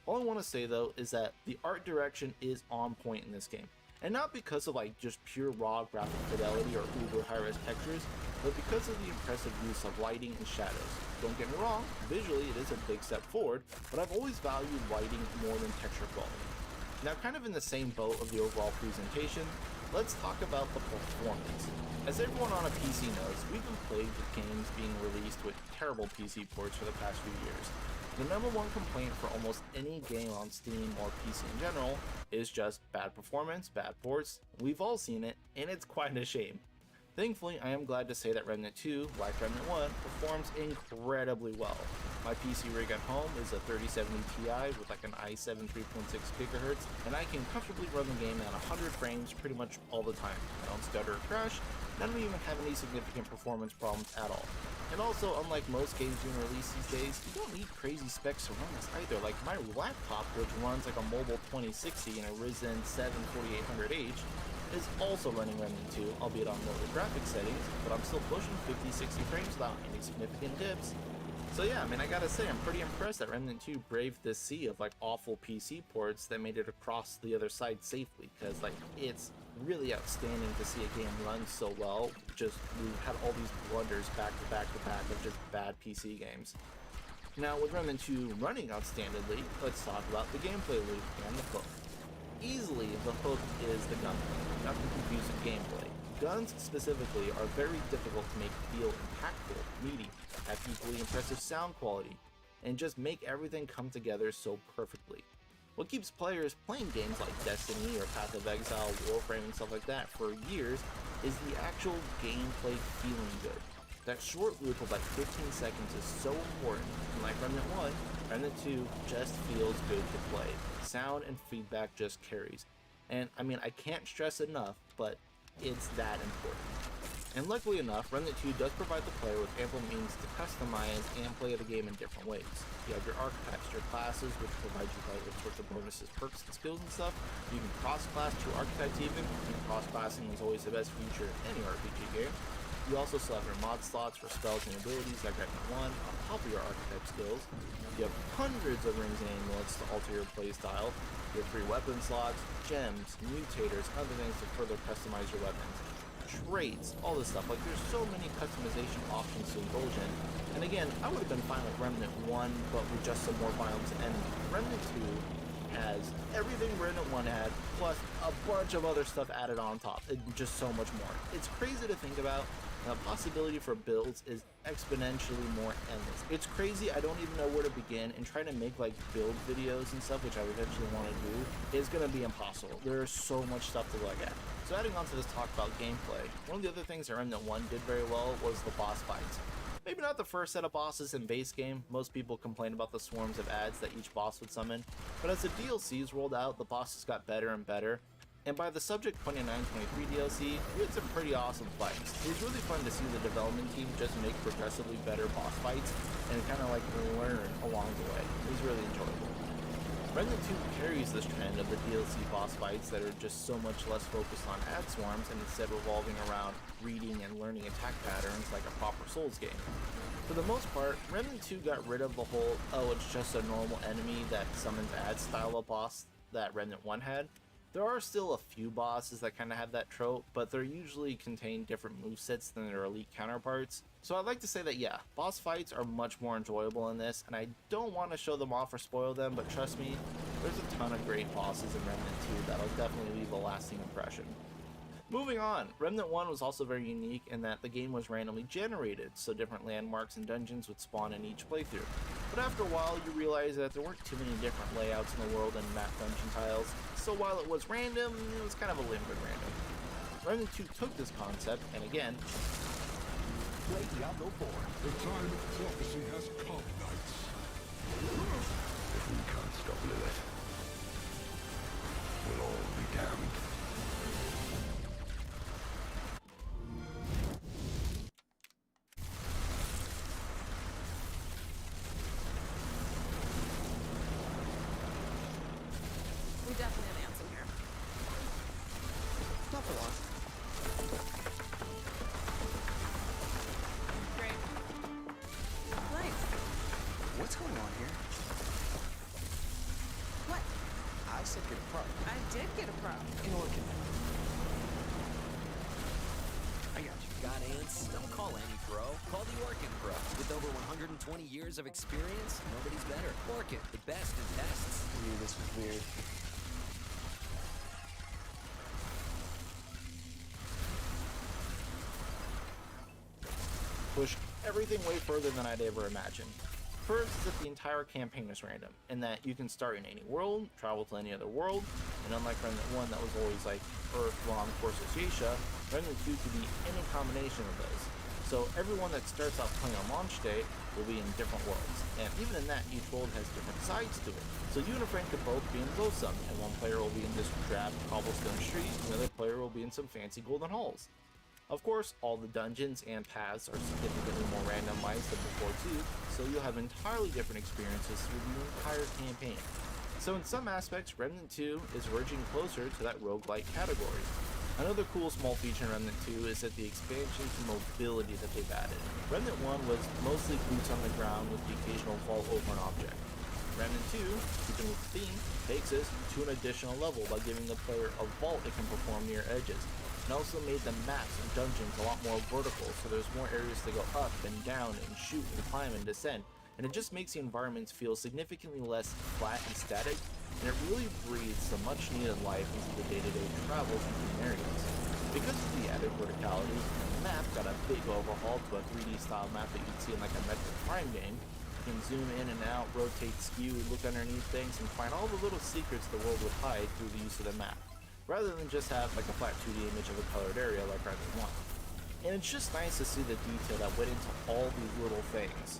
All I want to say though is that the art direction is on point in this game, and not because of like just pure raw graphic fidelity or uber high-res textures, but because of the impressive use of lighting and shadows. Don't get me wrong, visually it is a big step forward, but I've always valued lighting more than texture quality. Now, kind of in the same boat of the overall presentation, let's talk about the performance. As everyone on a PC knows, we've been plagued with games being released with terrible PC ports for the past few years. The number one complaint for almost any game on Steam or PC in general is just bad performance, bad ports. We've all seen it, and it's quite a shame. Thankfully, I am glad to say that Remnant 2, like Remnant 1, performs incredibly well. My PC rig at home is a 3070 Ti with like an i7 3.6 GHz, and I can comfortably run the game at 100 frames pretty much all the time. I don't stutter or crash, and I don't even have any significant performance problems at all. And also, unlike most games being released these days, you don't need crazy specs to run this either. Like my laptop, which runs like a mobile 2060 and a Ryzen 7 4800H, is also running Remnant 2, albeit on lower graphics settings, but I'm still pushing 50-60 frames without any significant dips. So yeah, I mean, I gotta say, I'm pretty impressed that Remnant 2 braved this sea of like awful PC ports that made it across the other side safely, because like it's really outstanding to see a game run so well. Just we had all these blunders back to back to back of just bad PC games. Now with Remnant 2 running outstandingly, let's talk about the gameplay loop and the hook. Easily, the hook is the gunplay, not to confuse with gameplay. Guns specifically are very difficult to make feel impactful, meaty, have equally impressive sound quality, and just make everything come together so perfectly. What keeps players playing games like Destiny or Path of Exile, Warframe and stuff like that for years is the actual gameplay feeling good. That short loop of like 15 seconds is so important, and like Remnant 1, Remnant 2 just feels good to play. Sound and feedback just carries. And I mean, I can't stress it enough, but it's that important. And luckily enough, Remnant 2 does provide the player with ample means to customize and play the game in different ways. You have your archetypes, your classes, which provide you with all sorts of bonuses, perks, and skills and stuff. You can cross-class 2 archetypes even, and cross-classing is always the best feature in any RPG game. You also still have your mod slots for spells and abilities like Remnant 1 on top of your archetype skills. You have hundreds of rings and amulets to alter your playstyle. You have free weapon slots, gems, mutators, and other things to further customize your weapons. Traits, all this stuff. Like, there's so many customization options to indulge in. And again, I would have been fine with Remnant 1, but with just some more violence and Remnant 2 has everything Remnant 1 had, plus a bunch of other stuff added on top. Just so much more. It's crazy to think about. The possibility for builds is exponentially more endless. It's crazy, I don't even know where to begin, and trying to make like build videos and stuff, which I eventually want to do, is going to be impossible. There's so much stuff to look at. So adding on to this talk about gameplay, one of the other things that Remnant 1 did very well was the boss fights. Maybe not the first set of bosses in base game, most people complain about the swarms of ads that each boss would summon, but as the DLCs rolled out, the bosses got better and better. And by the Subject 2923 DLC, we had some pretty awesome fights. It was really fun to see the development team just make progressively better boss fights and kind of like learn along the way. It was really enjoyable. Remnant 2 carries this trend of the DLC boss fights that are just so much less focused on ad swarms and instead revolving around reading and learning attack patterns like a proper Souls game. For the most part, Remnant 2 got rid of the whole, oh, it's just a normal enemy that summons ad style of boss that Remnant 1 had. There are still a few bosses that kind of have that trope, but they usually contain different movesets than their elite counterparts. So I'd like to say that yeah, boss fights are much more enjoyable in this, and I don't want to show them off or spoil them, but trust me, there's a ton of great bosses in Remnant 2 that'll definitely leave a lasting impression. Moving on, Remnant 1 was also very unique in that the game was randomly generated, so different landmarks and dungeons would spawn in each playthrough. But after a while, you realize that there weren't too many different layouts in the world and map dungeon tiles, so while it was random, it was kind of a limited random. Remnant 2 took this concept, and again, play Diablo 4. The time of prophecy has come, knights. If we can't stop Lilith, we'll all be damned. We definitely have ants in here. Not for long. Great. Nice. What's going on here? What? I said get a pro. I did get a pro. In Orchid. I got you. Got ants? Don't call any pro. Call the Orchid Pro. With over 120 years of experience, nobody's better. Orchid, the best in tests. I knew this was weird. push everything way further than I'd ever imagined. First is that the entire campaign is random, in that you can start in any world, travel to any other world, and unlike Remnant 1 that was always like Earth, Rom, Corsus, Asia, Remnant 2 could be any combination of those. So everyone that starts out playing on launch day will be in different worlds, and even in that, each world has different sides to it. So you and a friend could both be in Loathsome, and one player will be in this drab cobblestone street, and the other player will be in some fancy golden halls. Of course, all the dungeons and paths are significantly more randomized than before too, so you'll have entirely different experiences through the entire campaign. So in some aspects, Remnant 2 is verging closer to that roguelike category. Another cool small feature in Remnant 2 is that the expansion to mobility that they've added. Remnant 1 was mostly boots on the ground with the occasional fall over an object. Remnant 2, keeping with the theme, takes us to an additional level by giving the player a vault it can perform near edges, and also made the maps and dungeons a lot more vertical, so there's more areas to go up and down and shoot and climb and descend, and it just makes the environments feel significantly less flat and static, and it really breathes some much needed life into the day-to-day travels between areas. Because of the added verticality, the map got a big overhaul to a 3D style map that you'd see in like a Metroid Prime game. You can zoom in and out, rotate, skew, look underneath things, and find all the little secrets the world would hide through the use of the map, rather than just have like a flat 2D image of a colored area like Remnant 1. And it's just nice to see the detail that went into all these little things.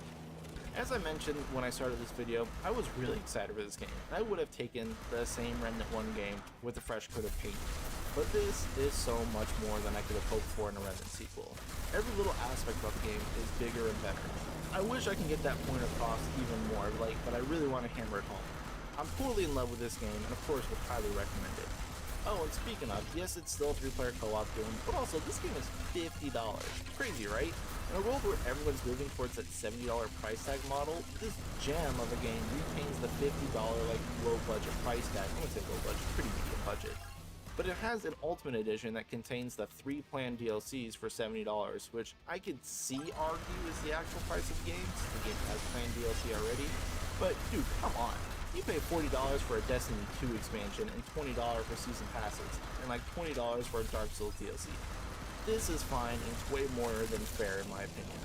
As I mentioned when I started this video, I was really excited for this game, and I would have taken the same Remnant 1 game with a fresh coat of paint. But this is so much more than I could have hoped for in a Remnant sequel. Every little aspect about the game is bigger and better. I wish I could get that point across even more, but I really want to hammer it home. I'm totally in love with this game, and of course would highly recommend it. Oh, and speaking of, yes, it's still a 3-player co-op game, but also this game is $50. Crazy, right? In a world where everyone's moving towards that $70 price tag model, this gem of a game retains the $50 like low budget price tag. I wouldn't say low budget, pretty medium budget. But it has an Ultimate Edition that contains the 3 planned DLCs for $70, which I could see argue is the actual price of the game, since the game has planned DLC already. But dude, come on. You pay $40 for a Destiny 2 expansion and $20 for season passes, and like $20 for a Dark Souls DLC. This is fine, and it's way more than fair in my opinion.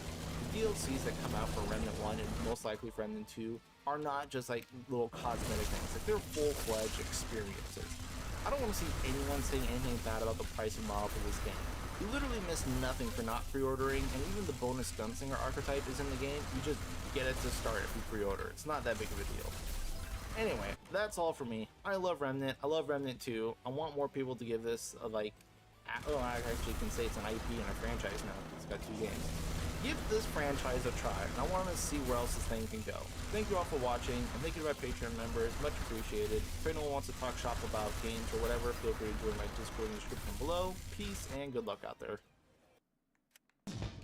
The DLCs that come out for Remnant 1 and most likely for Remnant 2 are not just like little cosmetic things, like they're full-fledged experiences. I don't want to see anyone saying anything bad about the pricing model for this game. You literally miss nothing for not pre-ordering, and even the bonus Gunslinger archetype is in the game. You just get it to start if you pre-order. It's not that big of a deal. Anyway, that's all for me. I love Remnant. I love Remnant 2. I want more people to give this a I actually can say it's an IP and a franchise now. It's got 2 games. Give this franchise a try, and I want to see where else this thing can go. Thank you all for watching, and thank you to my Patreon members. Much appreciated. If anyone wants to talk shop about games or whatever, feel free to join my Discord in the description below. Peace and good luck out there.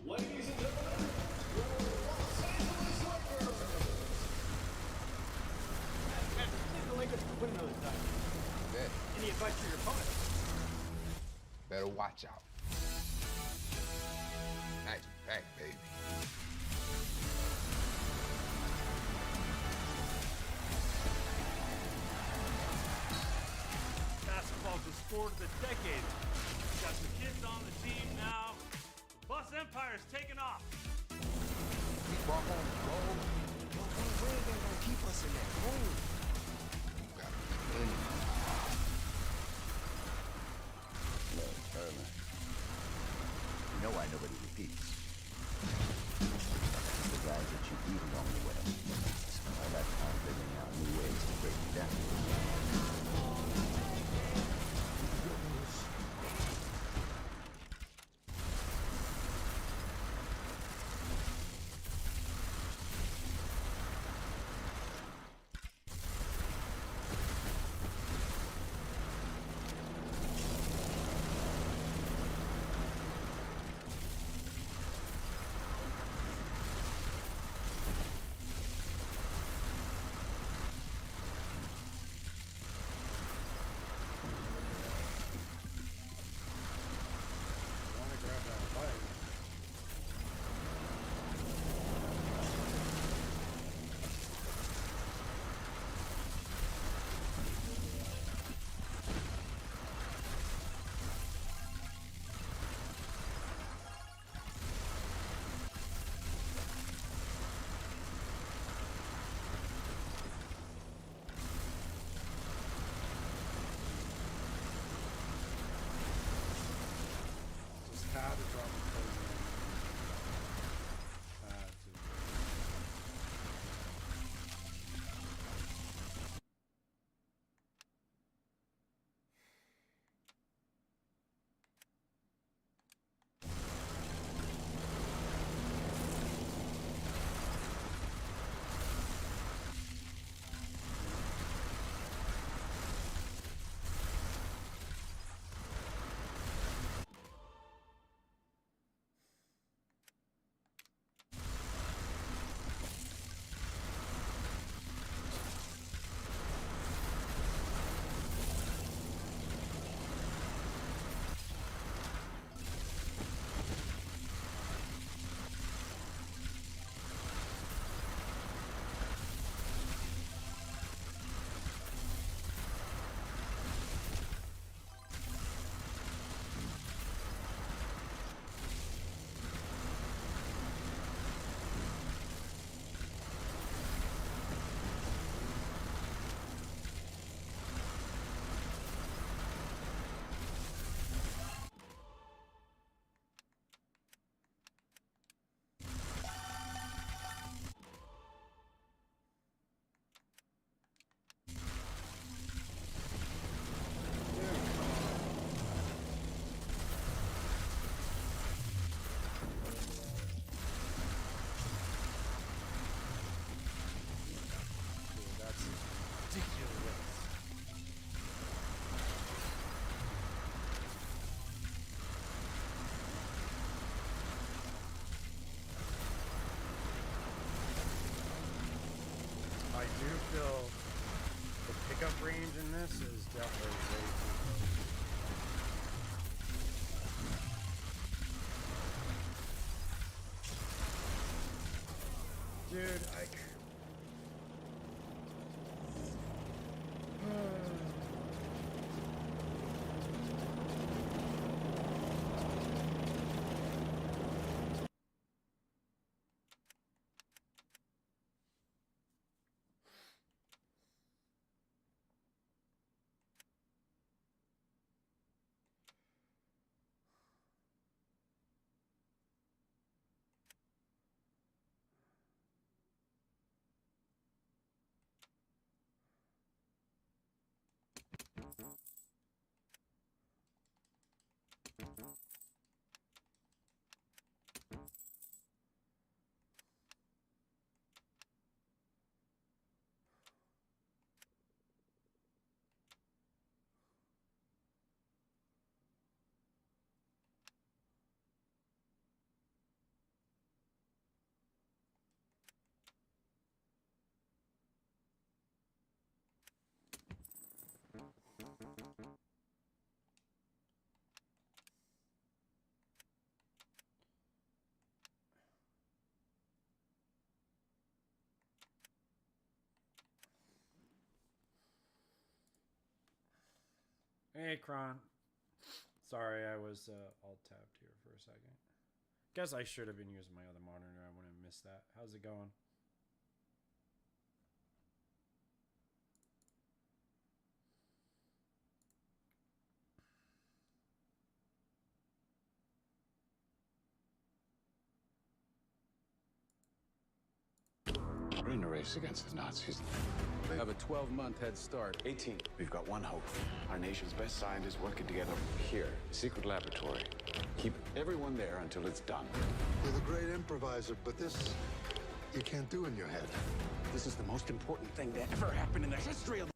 Ladies and gentlemen, Los Angeles Lakers! The Lakers can win another time. Bet. Any advice for your opponent? Better watch out. Nice back, baby. Basketball's the sport of the decade. Got some kids on the team now. The bus empire's taking off. We walk on the road. No wind ain't gonna keep us in that room. You gotta be winning. Look, Turner. You know why nobody repeats. The guys that you beat along the way. Spend all that time figuring out new ways to break you down. Had to drop a poison. Had to. I do feel the pickup range in this is definitely way too low. Dude, Hey, Kron. Sorry, I was alt tabbed here for a second. Guess I should have been using my other monitor. I wouldn't have missed that. How's it going? We're in a race against the Nazis. They have a 12-month head start. 18. We've got one hope. Our nation's best scientists working together here, secret laboratory. Keep everyone there until it's done. You're the great improviser, but this you can't do in your head. This is the most important thing that ever happened in the history of...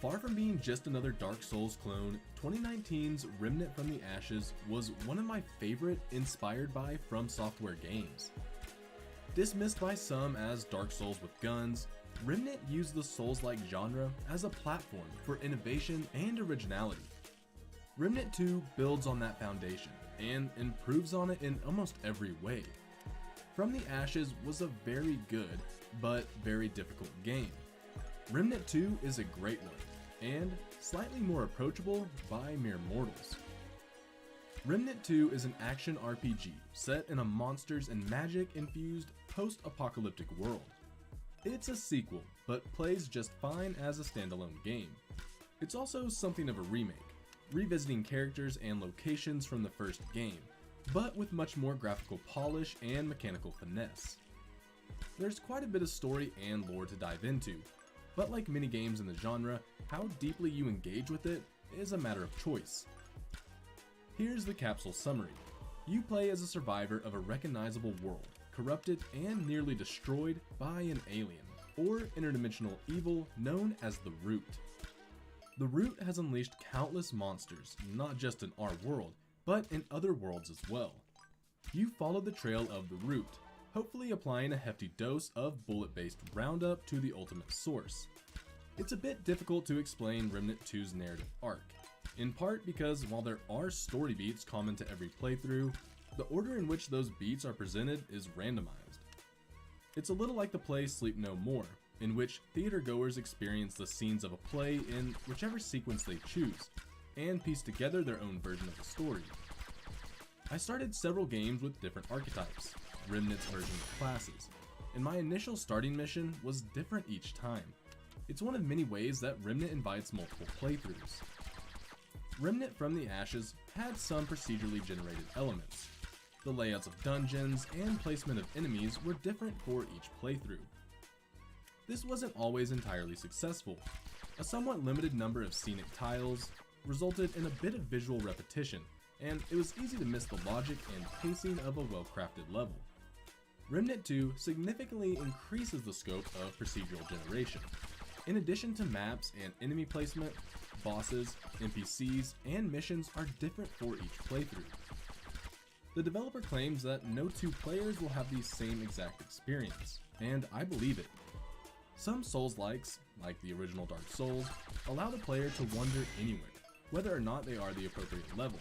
Far from being just another Dark Souls clone, 2019's Remnant from the Ashes was one of my favorite inspired by From Software games. Dismissed by some as Dark Souls with guns, Remnant used the Souls-like genre as a platform for innovation and originality. Remnant 2 builds on that foundation and improves on it in almost every way. From the Ashes was a very good, but very difficult game. Remnant 2 is a great one, and slightly more approachable by mere mortals. Remnant 2 is an action RPG set in a monsters and magic infused post-apocalyptic world. It's a sequel, but plays just fine as a standalone game. It's also something of a remake, revisiting characters and locations from the first game, but with much more graphical polish and mechanical finesse. There's quite a bit of story and lore to dive into, but like many games in the genre, how deeply you engage with it is a matter of choice. Here's the capsule summary. You play as a survivor of a recognizable world, corrupted and nearly destroyed by an alien, or interdimensional evil known as the Root. The Root has unleashed countless monsters, not just in our world, but in other worlds as well. You follow the trail of the Root, hopefully applying a hefty dose of bullet-based roundup to the ultimate source. It's a bit difficult to explain Remnant 2's narrative arc, in part because while there are story beats common to every playthrough, the order in which those beats are presented is randomized. It's a little like the play Sleep No More, in which theater goers experience the scenes of a play in whichever sequence they choose, and piece together their own version of the story. I started several games with different archetypes, Remnant's version of classes, and my initial starting mission was different each time. It's one of many ways that Remnant invites multiple playthroughs. Remnant from the Ashes had some procedurally generated elements. The layouts of dungeons and placement of enemies were different for each playthrough. This wasn't always entirely successful. A somewhat limited number of scenic tiles resulted in a bit of visual repetition, and it was easy to miss the logic and pacing of a well-crafted level. Remnant 2 significantly increases the scope of procedural generation. In addition to maps and enemy placement, bosses, NPCs, and missions are different for each playthrough. The developer claims that no two players will have the same exact experience, and I believe it. Some Souls-likes, like the original Dark Souls, allow the player to wander anywhere, whether or not they are the appropriate level.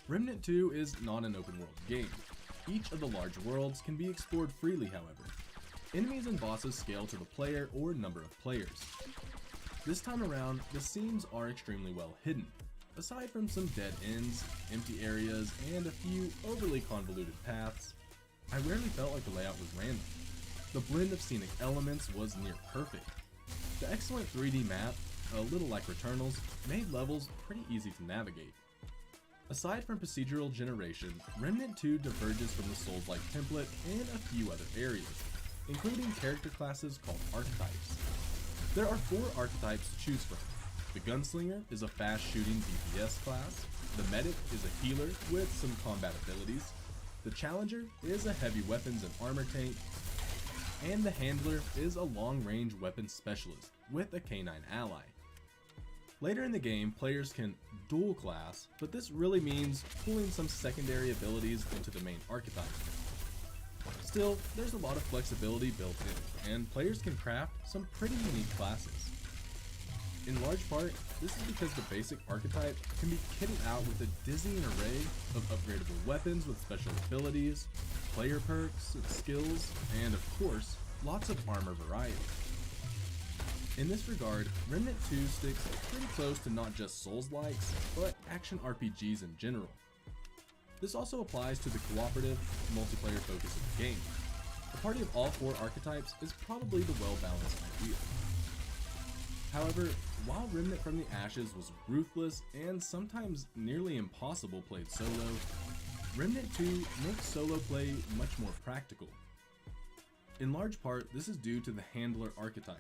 Remnant 2 is not an open world game. Each of the large worlds can be explored freely, however. Enemies and bosses scale to the player or number of players. This time around, the scenes are extremely well hidden, aside from some dead ends, empty areas, and a few overly convoluted paths. I rarely felt like the layout was random. The blend of scenic elements was near perfect. The excellent 3D map, a little like Returnal's, made levels pretty easy to navigate. Aside from procedural generation, Remnant 2 diverges from the Souls-like template in a few other areas, including character classes called archetypes. There are 4 archetypes to choose from. The Gunslinger is a fast-shooting DPS class, the Medic is a healer with some combat abilities, the Challenger is a heavy weapons and armor tank, and the Handler is a long-range weapons specialist with a canine ally. Later in the game, players can dual class, but this really means pulling some secondary abilities into the main archetype. Still, there's a lot of flexibility built in, and players can craft some pretty unique classes. In large part, this is because the basic archetype can be kitted out with a dizzying array of upgradable weapons with special abilities, player perks, skills, and of course, lots of armor variety. In this regard, Remnant 2 sticks pretty close to not just Souls-likes, but action RPGs in general. This also applies to the cooperative, multiplayer focus of the game. A party of all 4 archetypes is probably the well-balanced ideal. However, while Remnant from the Ashes was ruthless and sometimes nearly impossible played solo, Remnant 2 makes solo play much more practical. In large part, this is due to the Handler archetype,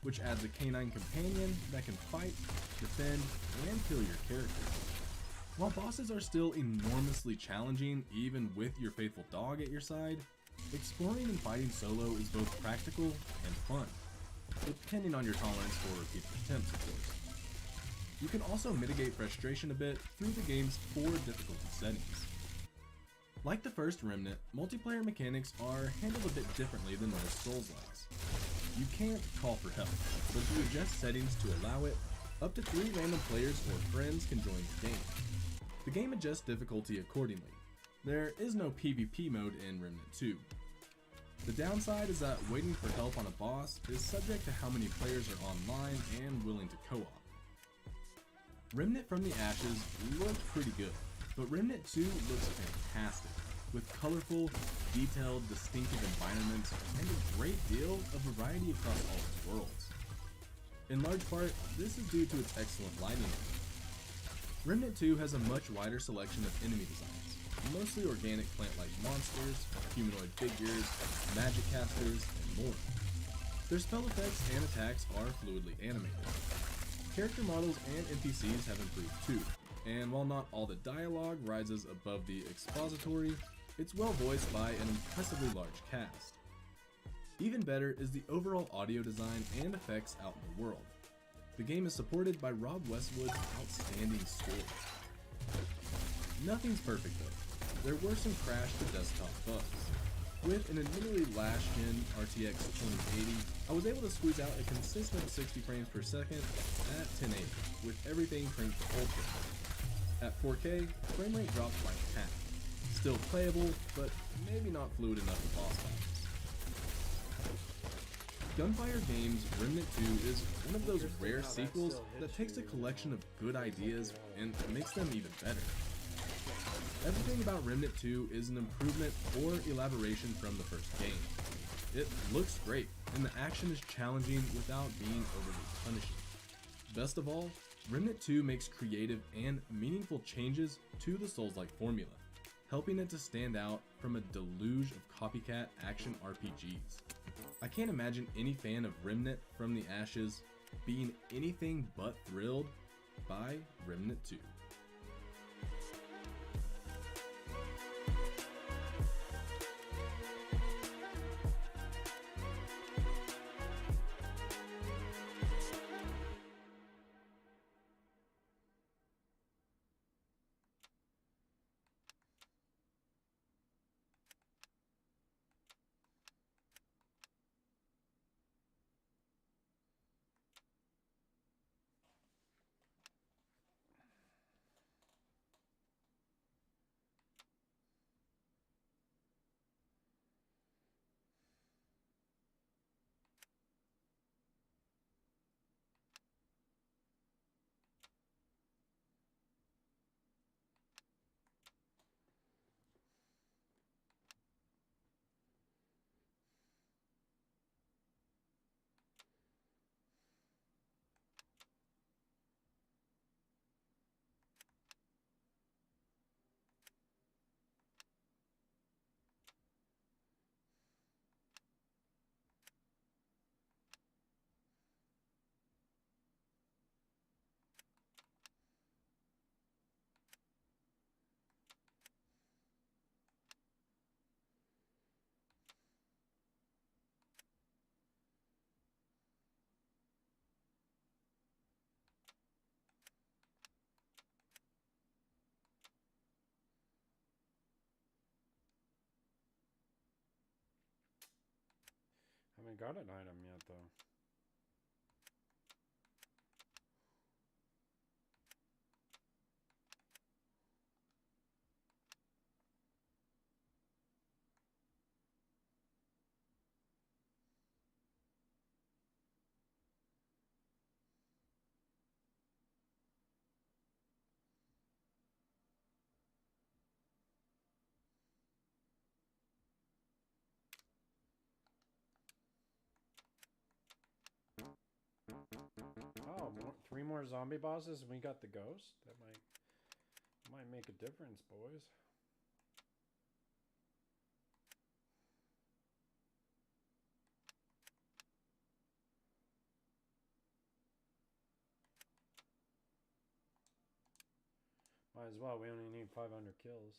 which adds a canine companion that can fight, defend, and kill your character. While bosses are still enormously challenging even with your faithful dog at your side, exploring and fighting solo is both practical and fun, depending on your tolerance for repeated attempts, of course. You can also mitigate frustration a bit through the game's 4 difficulty settings. Like the first Remnant, multiplayer mechanics are handled a bit differently than most Souls-likes. You can't call for help, but if you adjust settings to allow it, up to 3 random players or friends can join the game. The game adjusts difficulty accordingly. There is no PvP mode in Remnant 2. The downside is that waiting for help on a boss is subject to how many players are online and willing to co-op. Remnant from the Ashes looked pretty good, but Remnant 2 looks fantastic, with colorful, detailed, distinctive environments and a great deal of variety across all its worlds. In large part, this is due to its excellent lighting. Remnant 2 has a much wider selection of enemy designs, mostly organic plant-like monsters, humanoid figures, magic casters, and more. Their spell effects and attacks are fluidly animated. Character models and NPCs have improved too, and while not all the dialogue rises above the expository, it's well voiced by an impressively large cast. Even better is the overall audio design and effects out in the world. The game is supported by Rob Westwood's outstanding score. Nothing's perfect though. There were some crash to desktop bugs. With an admittedly last-gen RTX 2080, I was able to squeeze out a consistent 60 frames per second at 1080, with everything cranked to ultra. At 4K, frame rate dropped by half. Still playable, but maybe not fluid enough for boss battles. Gunfire Games' Remnant 2 is one of those rare sequels that takes a collection of good ideas and makes them even better. Everything about Remnant 2 is an improvement or elaboration from the first game. It looks great, and the action is challenging without being overly punishing. Best of all, Remnant 2 makes creative and meaningful changes to the Souls-like formula, helping it to stand out from a deluge of copycat action RPGs. I can't imagine any fan of Remnant from the Ashes being anything but thrilled by Remnant 2. I got an item yet, though. Oh, three more zombie bosses and we got the ghost? That might make a difference, boys. Might as well, we only need 500 kills.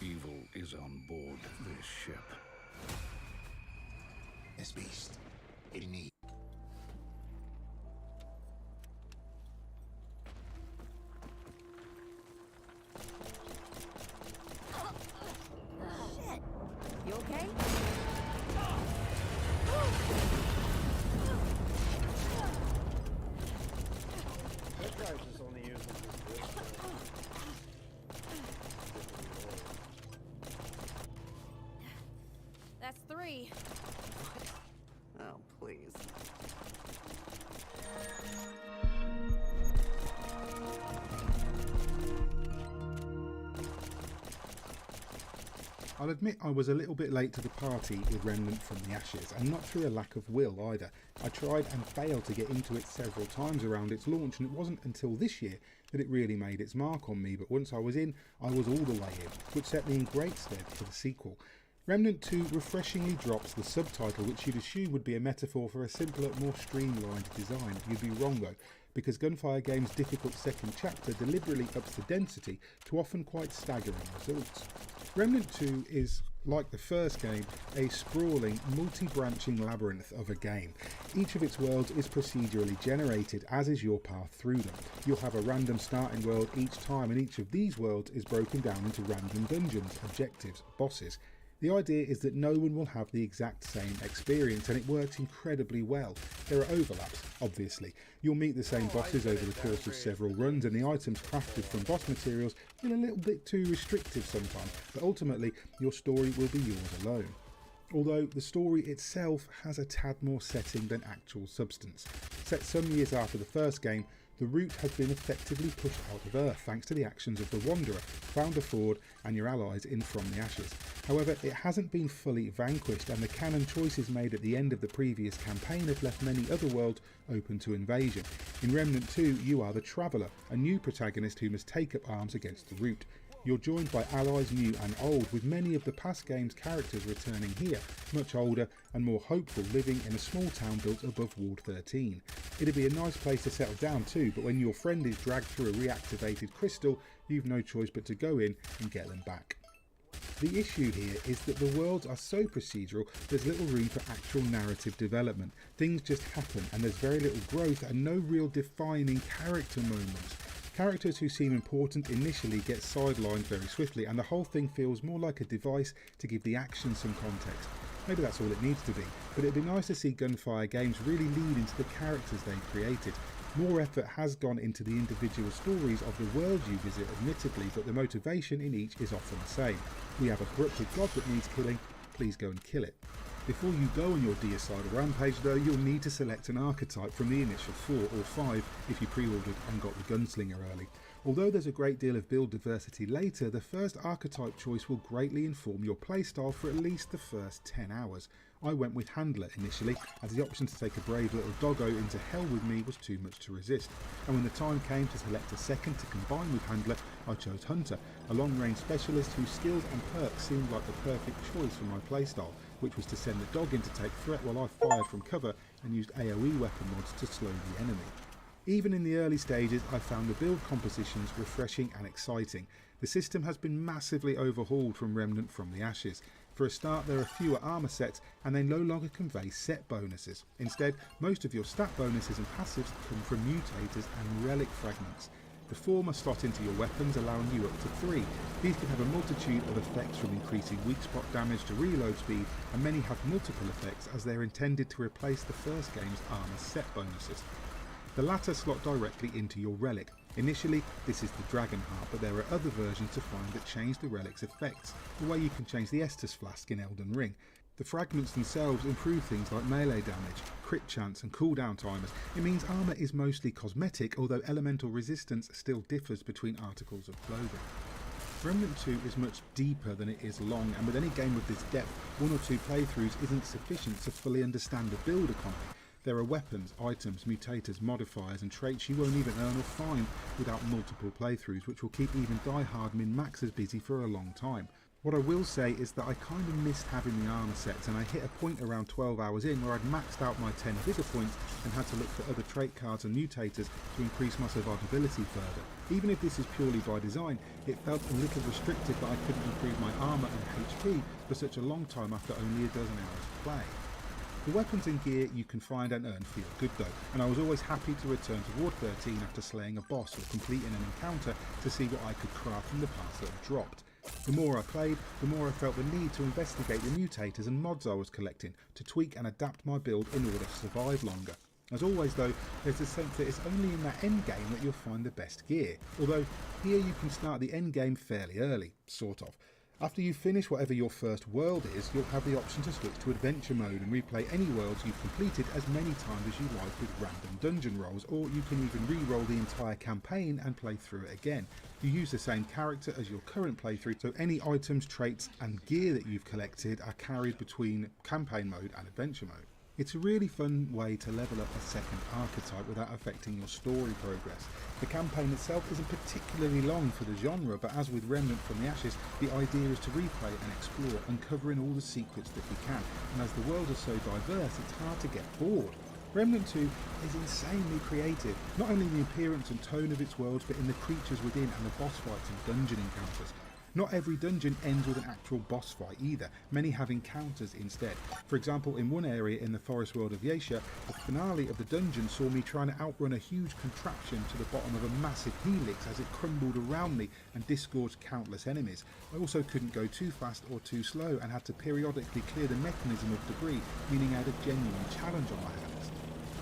Evil is on board this ship. This beast, it needs. Shit. You okay? This guy's just only using this. That's 3. Oh, please. I'll admit I was a little bit late to the party with Remnant from the Ashes, and not through a lack of will either. I tried and failed to get into it several times around its launch, and it wasn't until this year that it really made its mark on me, but once I was in, I was all the way in, which set me in great stead for the sequel. Remnant 2 refreshingly drops the subtitle, which you'd assume would be a metaphor for a simpler, more streamlined design. You'd be wrong though, because Gunfire Games' difficult second chapter deliberately ups the density to often quite staggering results. Remnant 2 is, like the first game, a sprawling, multi-branching labyrinth of a game. Each of its worlds is procedurally generated, as is your path through them. You'll have a random starting world each time, and each of these worlds is broken down into random dungeons, objectives, bosses. The idea is that no one will have the exact same experience, and it works incredibly well. There are overlaps, obviously. You'll meet the same bosses over the course of several runs, and the items crafted from boss materials feel a little bit too restrictive sometimes, but ultimately your story will be yours alone. Although the story itself has a tad more setting than actual substance. Set some years after the first game, the Root has been effectively pushed out of Earth thanks to the actions of the Wanderer, Founder Ford and your allies in From the Ashes. However, it hasn't been fully vanquished, and the canon choices made at the end of the previous campaign have left many other worlds open to invasion. In Remnant 2, you are the Traveller, a new protagonist who must take up arms against the Root. You're joined by allies new and old, with many of the past game's characters returning here, much older and more hopeful, living in a small town built above Ward 13. It'd be a nice place to settle down too, but when your friend is dragged through a reactivated crystal, you've no choice but to go in and get them back. The issue here is that the worlds are so procedural, there's little room for actual narrative development. Things just happen, and there's very little growth and no real defining character moments. Characters who seem important initially get sidelined very swiftly, and the whole thing feels more like a device to give the action some context. Maybe that's all it needs to be, but it'd be nice to see Gunfire Games really lead into the characters they've created. More effort has gone into the individual stories of the worlds you visit, admittedly, but the motivation in each is often the same. We have a corrupted god that needs killing, please go and kill it. Before you go on your deicide rampage though, you'll need to select an archetype from the initial 4 or 5 if you pre-ordered and got the Gunslinger early. Although there's a great deal of build diversity later, the first archetype choice will greatly inform your playstyle for at least the first 10 hours. I went with Handler initially, as the option to take a brave little doggo into hell with me was too much to resist. And when the time came to select a second to combine with Handler, I chose Hunter, a long-range specialist whose skills and perks seemed like the perfect choice for my playstyle, which was to send the dog in to take threat while I fired from cover and used AoE weapon mods to slow the enemy. Even in the early stages, I found the build compositions refreshing and exciting. The system has been massively overhauled from Remnant from the Ashes. For a start, there are fewer armour sets and they no longer convey set bonuses. Instead, most of your stat bonuses and passives come from mutators and relic fragments. The former slot into your weapons, allowing you up to 3. These can have a multitude of effects, from increasing weak spot damage to reload speed, and many have multiple effects as they're intended to replace the first game's armour set bonuses. The latter slot directly into your relic. Initially, this is the Dragon Heart, but there are other versions to find that change the relic's effects, the way you can change the Estus Flask in Elden Ring. The fragments themselves improve things like melee damage, crit chance and cooldown timers. It means armour is mostly cosmetic, although elemental resistance still differs between articles of clothing. Remnant 2 is much deeper than it is long, and with any game of this depth, 1 or 2 playthroughs isn't sufficient to fully understand the build economy. There are weapons, items, mutators, modifiers and traits you won't even earn or find without multiple playthroughs, which will keep even die-hard min-maxers busy for a long time. What I will say is that I kind of missed having the armour sets, and I hit a point around 12 hours in where I'd maxed out my 10 vigor points and had to look for other trait cards and mutators to increase my survivability further. Even if this is purely by design, it felt a little restricted that I couldn't improve my armour and HP for such a long time after only a dozen hours of play. The weapons and gear you can find and earn feel good though, and I was always happy to return to Ward 13 after slaying a boss or completing an encounter to see what I could craft from the parts that had dropped. The more I played, the more I felt the need to investigate the mutators and mods I was collecting, to tweak and adapt my build in order to survive longer. As always though, there's a sense that it's only in that end game that you'll find the best gear, although here you can start the end game fairly early, sort of. After you finish whatever your first world is, you'll have the option to switch to adventure mode and replay any worlds you've completed as many times as you like with random dungeon rolls, or you can even re-roll the entire campaign and play through it again. You use the same character as your current playthrough, so any items, traits and gear that you've collected are carried between campaign mode and adventure mode. It's a really fun way to level up a second archetype without affecting your story progress. The campaign itself isn't particularly long for the genre, but as with Remnant from the Ashes, the idea is to replay and explore, uncovering all the secrets that we can, and as the worlds are so diverse, it's hard to get bored. Remnant 2 is insanely creative, not only in the appearance and tone of its worlds, but in the creatures within and the boss fights and dungeon encounters. Not every dungeon ends with an actual boss fight either, many have encounters instead. For example, in one area in the forest world of Yesha, the finale of the dungeon saw me trying to outrun a huge contraption to the bottom of a massive helix as it crumbled around me and disgorged countless enemies. I also couldn't go too fast or too slow and had to periodically clear the mechanism of debris, meaning I had a genuine challenge on my hands.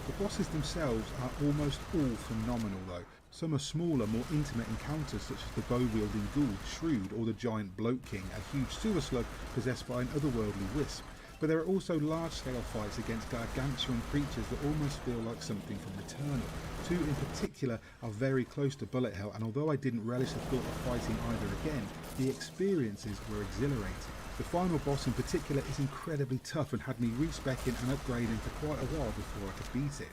The bosses themselves are almost all phenomenal though. Some are smaller, more intimate encounters such as the bow-wielding ghoul, Shrewd, or the giant Bloat King, a huge sewer slug possessed by an otherworldly wisp. But there are also large-scale fights against gargantuan creatures that almost feel like something from Returnal. 2 in particular are very close to bullet hell, and although I didn't relish the thought of fighting either again, the experiences were exhilarating. The final boss in particular is incredibly tough and had me respecing and upgrading for quite a while before I could beat it.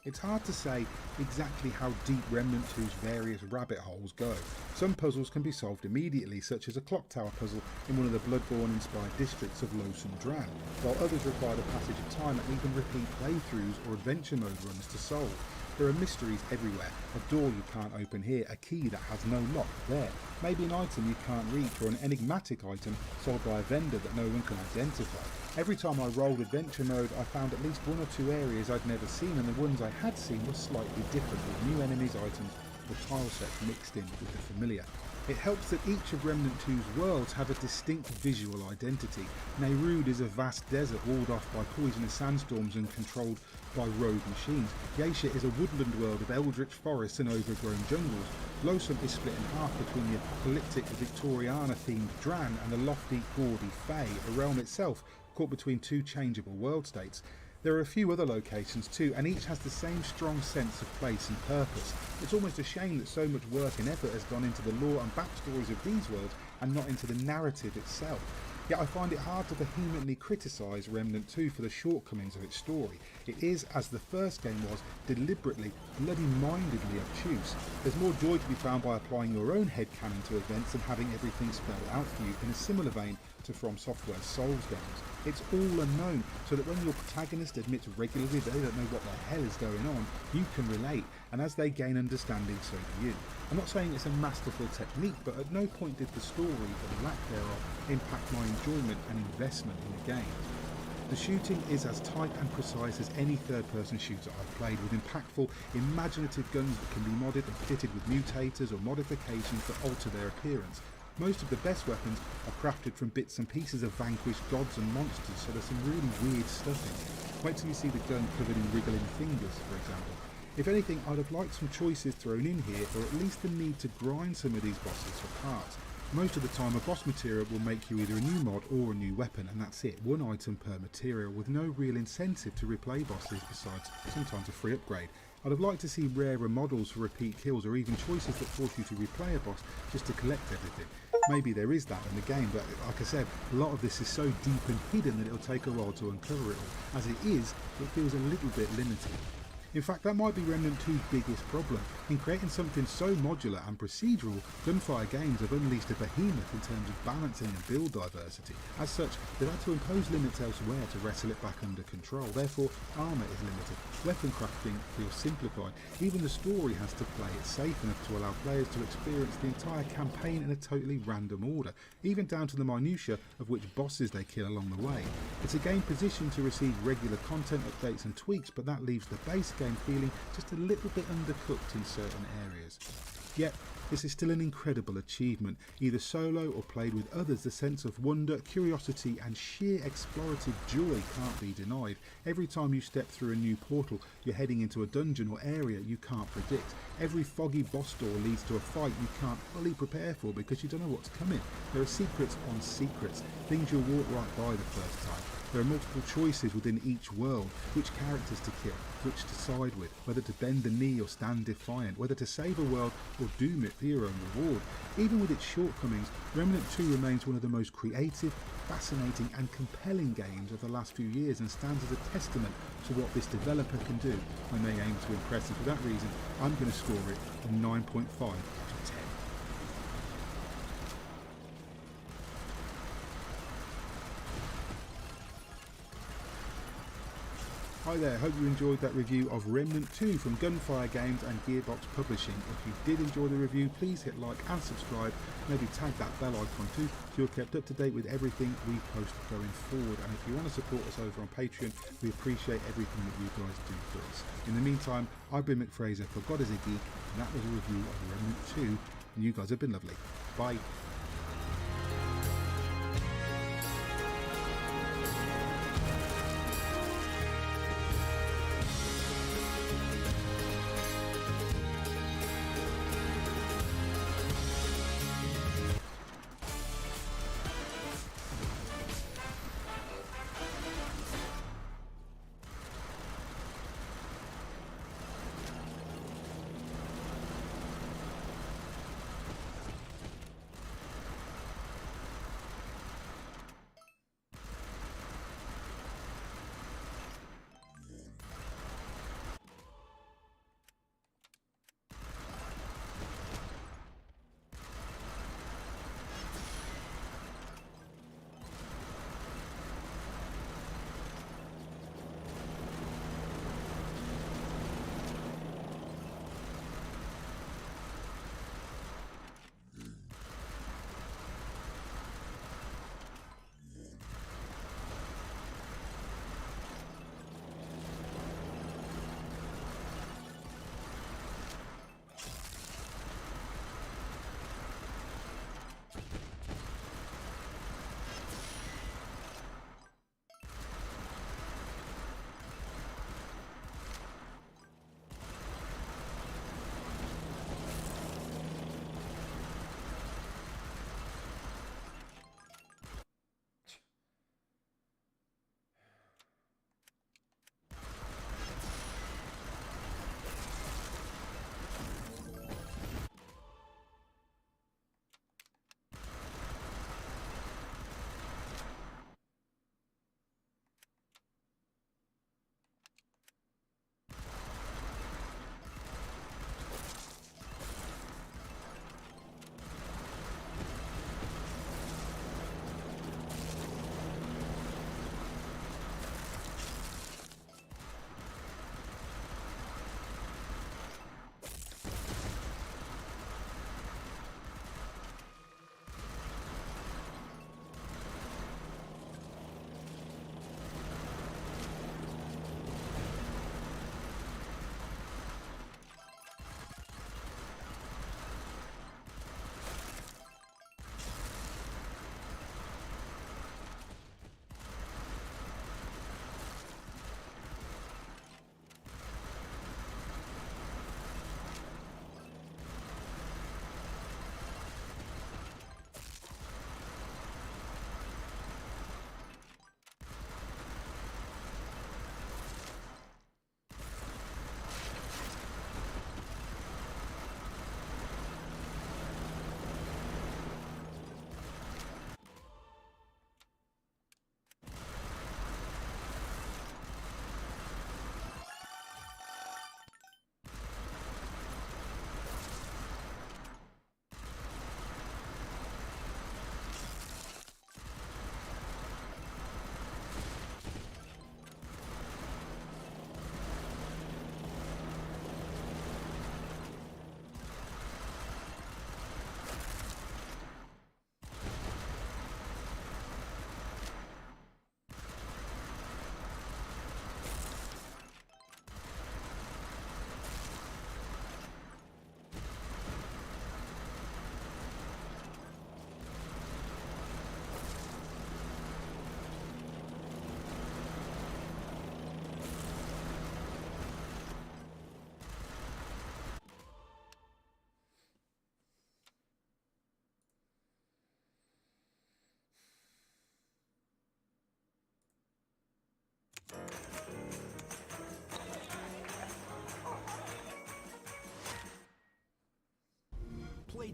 It's hard to say exactly how deep Remnant 2's various rabbit holes go. Some puzzles can be solved immediately, such as a clock tower puzzle in one of the Bloodborne-inspired districts of Losun Dran, while others require the passage of time and even repeat playthroughs or adventure mode runs to solve. There are mysteries everywhere, a door you can't open here, a key that has no lock there, maybe an item you can't reach, or an enigmatic item sold by a vendor that no one can identify. Every time I rolled adventure mode, I found at least 1 or 2 areas I'd never seen, and the ones I had seen were slightly different, with new enemies, items or tile sets mixed in with the familiar. It helps that each of Remnant 2's worlds have a distinct visual identity. Neyrud is a vast desert walled off by poisonous sandstorms and controlled by rogue machines. Yaesha is a woodland world of eldritch forests and overgrown jungles. Lotham is split in half between the apocalyptic Victoriana-themed Dran and the lofty, gaudy Fae, a realm itself caught between two changeable world states. There are a few other locations too, and each has the same strong sense of place and purpose. It's almost a shame that so much work and effort has gone into the lore and backstories of these worlds and not into the narrative itself. Yet I find it hard to vehemently criticise Remnant 2 for the shortcomings of its story. It is, as the first game was, deliberately, bloody-mindedly obtuse. There's more joy to be found by applying your own headcanon to events and having everything spelled out for you, in a similar vein to From Software's Souls games. It's all unknown, so that when your protagonist admits regularly that they don't know what the hell is going on, you can relate, and as they gain understanding, so do you. I'm not saying it's a masterful technique, but at no point did the story, or lack thereof, impact my enjoyment and investment in the game. The shooting is as tight and precise as any third-person shooter I've played, with impactful, imaginative guns that can be modded and fitted with mutators or modifications that alter their appearance. Most of the best weapons are crafted from bits and pieces of vanquished gods and monsters, so there's some really weird stuff in it. Wait till you see the gun covered in wriggling fingers, for example. If anything, I'd have liked some choices thrown in here, or at least the need to grind some of these bosses for parts. Most of the time a boss material will make you either a new mod or a new weapon, and that's it, one item per material, with no real incentive to replay bosses besides sometimes a free upgrade. I'd have liked to see rarer models for repeat kills, or even choices that force you to replay a boss just to collect everything. Maybe there is that in the game, but like I said, a lot of this is so deep and hidden that it'll take a while to uncover it all. As it is, it feels a little bit limited. In fact, that might be Remnant 2's biggest problem. In creating something so modular and procedural, Gunfire Games have unleashed a behemoth in terms of balancing and build diversity. As such, they've had to impose limits elsewhere to wrestle it back under control. Therefore, armour is limited, weapon crafting feels simplified, even the story has to play it safe enough to allow players to experience the entire campaign in a totally random order, even down to the minutiae of which bosses they kill along the way. It's a game positioned to receive regular content updates and tweaks, but that leaves the base game feeling just a little bit undercooked in certain areas. Yet, this is still an incredible achievement. Either solo or played with others, the sense of wonder, curiosity and sheer explorative joy can't be denied. Every time you step through a new portal, you're heading into a dungeon or area you can't predict. Every foggy boss door leads to a fight you can't fully prepare for because you don't know what's coming. There are secrets on secrets, things you'll walk right by the first time. There are multiple choices within each world, which characters to kill, which to side with, whether to bend the knee or stand defiant, whether to save a world or doom it for your own reward. Even with its shortcomings, Remnant 2 remains one of the most creative, fascinating and compelling games of the last few years, and stands as a testament to what this developer can do when they aim to impress, and for that reason I'm going to score it a 9.5 to 10. Hi there, hope you enjoyed that review of Remnant 2 from Gunfire Games and Gearbox Publishing. If you did enjoy the review, please hit like and subscribe, maybe tag that bell icon too, so you're kept up to date with everything we post going forward. And if you want to support us over on Patreon, we appreciate everything that you guys do for us. In the meantime, I've been Mick Fraser for God is a Geek, and that was a review of Remnant 2, and you guys have been lovely. Bye.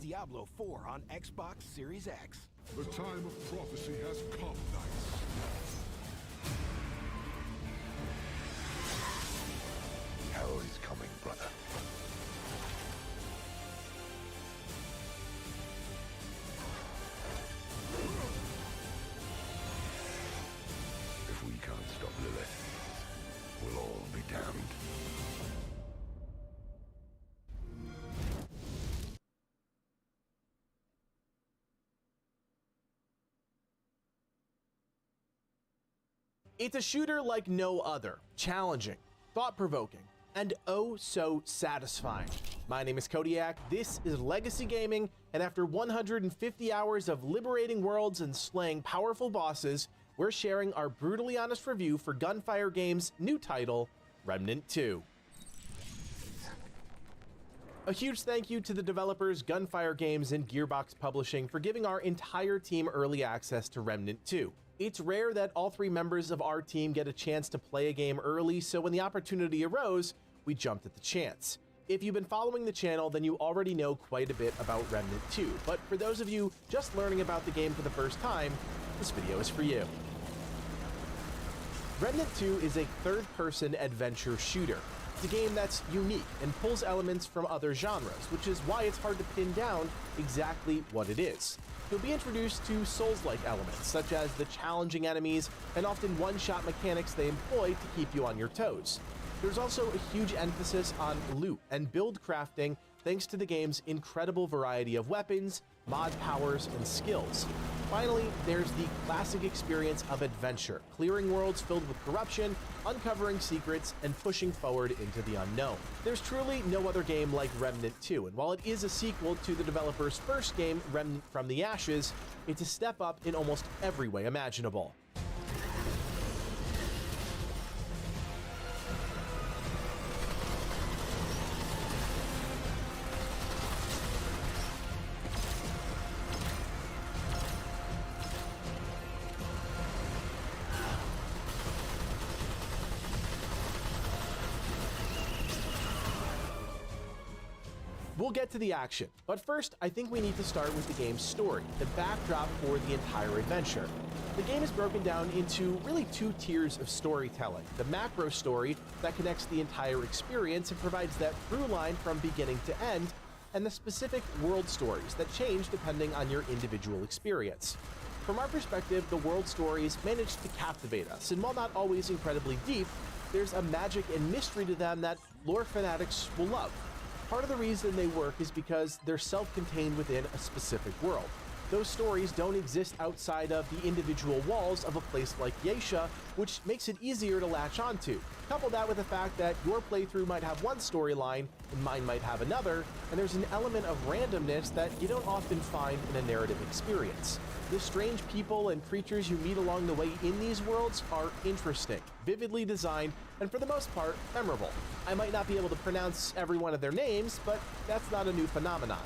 Diablo 4 on Xbox Series X. The time of prophecy has come, knights. Hell is coming, brother. If we can't stop Lilith, we'll all be damned. It's a shooter like no other, challenging, thought-provoking, and oh so satisfying. My name is Kodiak, this is Legacy Gaming, and after 150 hours of liberating worlds and slaying powerful bosses, we're sharing our brutally honest review for Gunfire Games' new title, Remnant 2. A huge thank you to the developers Gunfire Games and Gearbox Publishing for giving our entire team early access to Remnant 2. It's rare that all 3 members of our team get a chance to play a game early, so when the opportunity arose, we jumped at the chance. If you've been following the channel, then you already know quite a bit about Remnant 2, but for those of you just learning about the game for the first time, this video is for you. Remnant 2 is a third-person adventure shooter. It's a game that's unique and pulls elements from other genres, which is why it's hard to pin down exactly what it is. You'll be introduced to Souls-like elements, such as the challenging enemies and often one-shot mechanics they employ to keep you on your toes. There's also a huge emphasis on loot and build crafting thanks to the game's incredible variety of weapons, mod powers, and skills. Finally, there's the classic experience of adventure, clearing worlds filled with corruption, uncovering secrets, and pushing forward into the unknown. There's truly no other game like Remnant 2, and while it is a sequel to the developer's first game, Remnant from the Ashes, it's a step up in almost every way imaginable. We'll get to the action, but first I think we need to start with the game's story, the backdrop for the entire adventure. The game is broken down into really 2 tiers of storytelling. The macro story that connects the entire experience and provides that through line from beginning to end, and the specific world stories that change depending on your individual experience. From our perspective, the world stories manage to captivate us, and while not always incredibly deep, there's a magic and mystery to them that lore fanatics will love. Part of the reason they work is because they're self-contained within a specific world. Those stories don't exist outside of the individual walls of a place like Geisha, which makes it easier to latch onto. Couple that with the fact that your playthrough might have one storyline and mine might have another, and there's an element of randomness that you don't often find in a narrative experience. The strange people and creatures you meet along the way in these worlds are interesting, vividly designed, and for the most part, memorable. I might not be able to pronounce every one of their names, but that's not a new phenomenon.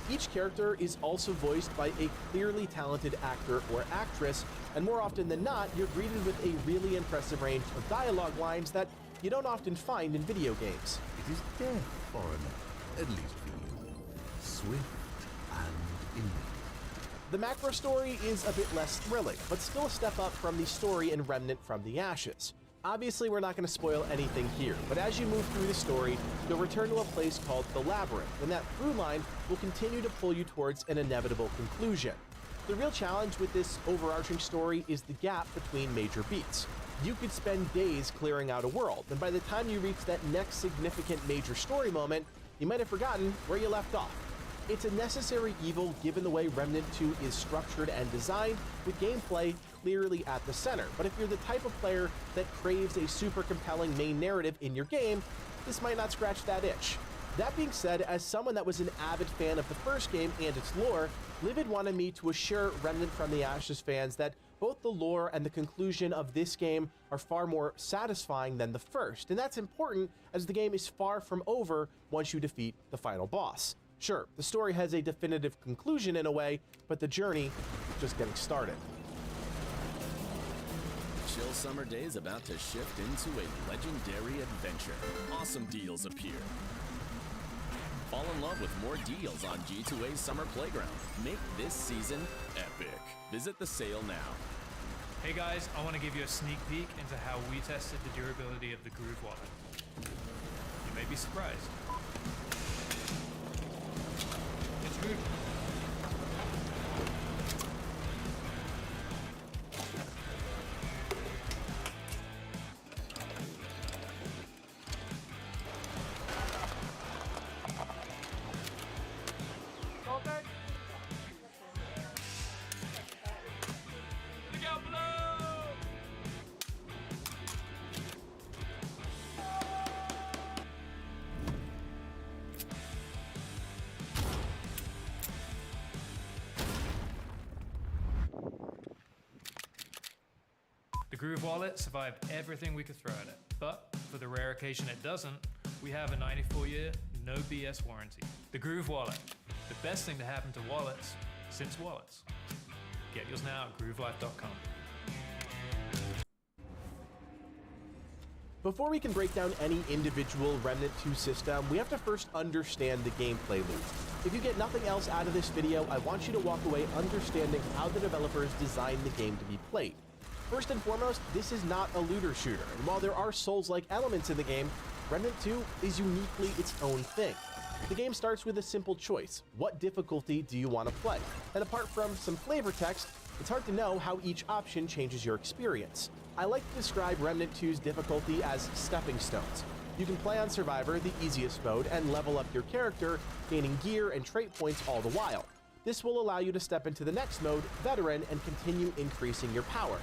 Each character is also voiced by a clearly talented actor or actress, and more often than not, you're greeted with a really impressive range of dialogue lines that you don't often find in video games. It is death, foreigner, at least for you. Swift and immediate. The macro story is a bit less thrilling, but still a step up from the story in Remnant from the Ashes. Obviously, we're not going to spoil anything here, but as you move through the story, you'll return to a place called the Labyrinth, and that through line will continue to pull you towards an inevitable conclusion. The real challenge with this overarching story is the gap between major beats. You could spend days clearing out a world, and by the time you reach that next significant major story moment, you might have forgotten where you left off. It's a necessary evil given the way Remnant 2 is structured and designed, with gameplay clearly at the center. But if you're the type of player that craves a super compelling main narrative in your game, this might not scratch that itch. That being said, as someone that was an avid fan of the first game and its lore, Livid wanted me to assure Remnant from the Ashes fans that both the lore and the conclusion of this game are far more satisfying than the first, and that's important as the game is far from over once you defeat the final boss. Sure, the story has a definitive conclusion in a way, but the journey is just getting started. Chill summer days about to shift into a legendary adventure. Awesome deals appear. Fall in love with more deals on G2A's Summer Playground. Make this season epic. Visit the sale now. Hey guys, I want to give you a sneak peek into how we tested the durability of the Groove Wallet. You may be surprised. It's good. The Groove Wallet survived everything we could throw at it, but for the rare occasion it doesn't, we have a 94-year, no BS warranty. The Groove Wallet, the best thing to happen to wallets since wallets. Get yours now at groovelife.com. Before we can break down any individual Remnant 2 system, we have to first understand the gameplay loop. If you get nothing else out of this video, I want you to walk away understanding how the developers designed the game to be played. First and foremost, this is not a looter shooter, and while there are Souls-like elements in the game, Remnant 2 is uniquely its own thing. The game starts with a simple choice: what difficulty do you want to play? And apart from some flavor text, it's hard to know how each option changes your experience. I like to describe Remnant 2's difficulty as stepping stones. You can play on Survivor, the easiest mode, and level up your character, gaining gear and trait points all the while. This will allow you to step into the next mode, Veteran, and continue increasing your power.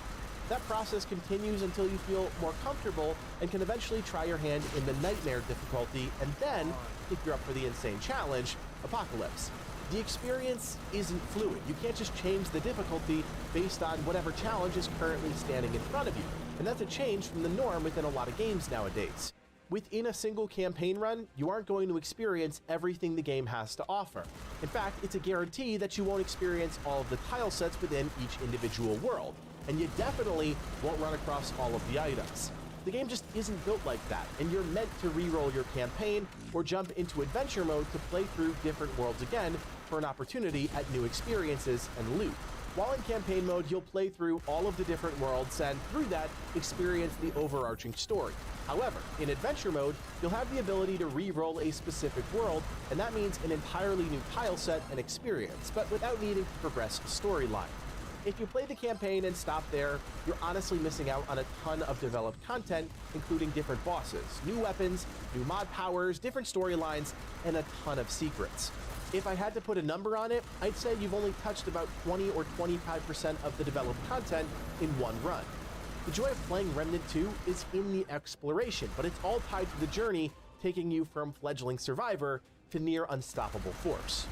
That process continues until you feel more comfortable and can eventually try your hand in the Nightmare difficulty, and then, if you're up for the insane challenge, Apocalypse. The experience isn't fluid. You can't just change the difficulty based on whatever challenge is currently standing in front of you, and that's a change from the norm within a lot of games nowadays. Within a single campaign run, you aren't going to experience everything the game has to offer. In fact, it's a guarantee that you won't experience all of the tile sets within each individual world, and you definitely won't run across all of the items. The game just isn't built like that, and you're meant to re-roll your campaign or jump into adventure mode to play through different worlds again for an opportunity at new experiences and loot. While in campaign mode, you'll play through all of the different worlds and through that, experience the overarching story. However, in adventure mode, you'll have the ability to re-roll a specific world, and that means an entirely new tile set and experience, but without needing to progress the storyline. If you play the campaign and stop there, you're honestly missing out on a ton of developed content, including different bosses, new weapons, new mod powers, different storylines, and a ton of secrets. If I had to put a number on it, I'd say you've only touched about 20 or 25% of the developed content in one run. The joy of playing Remnant 2 is in the exploration, but it's all tied to the journey, taking you from fledgling survivor to near unstoppable force.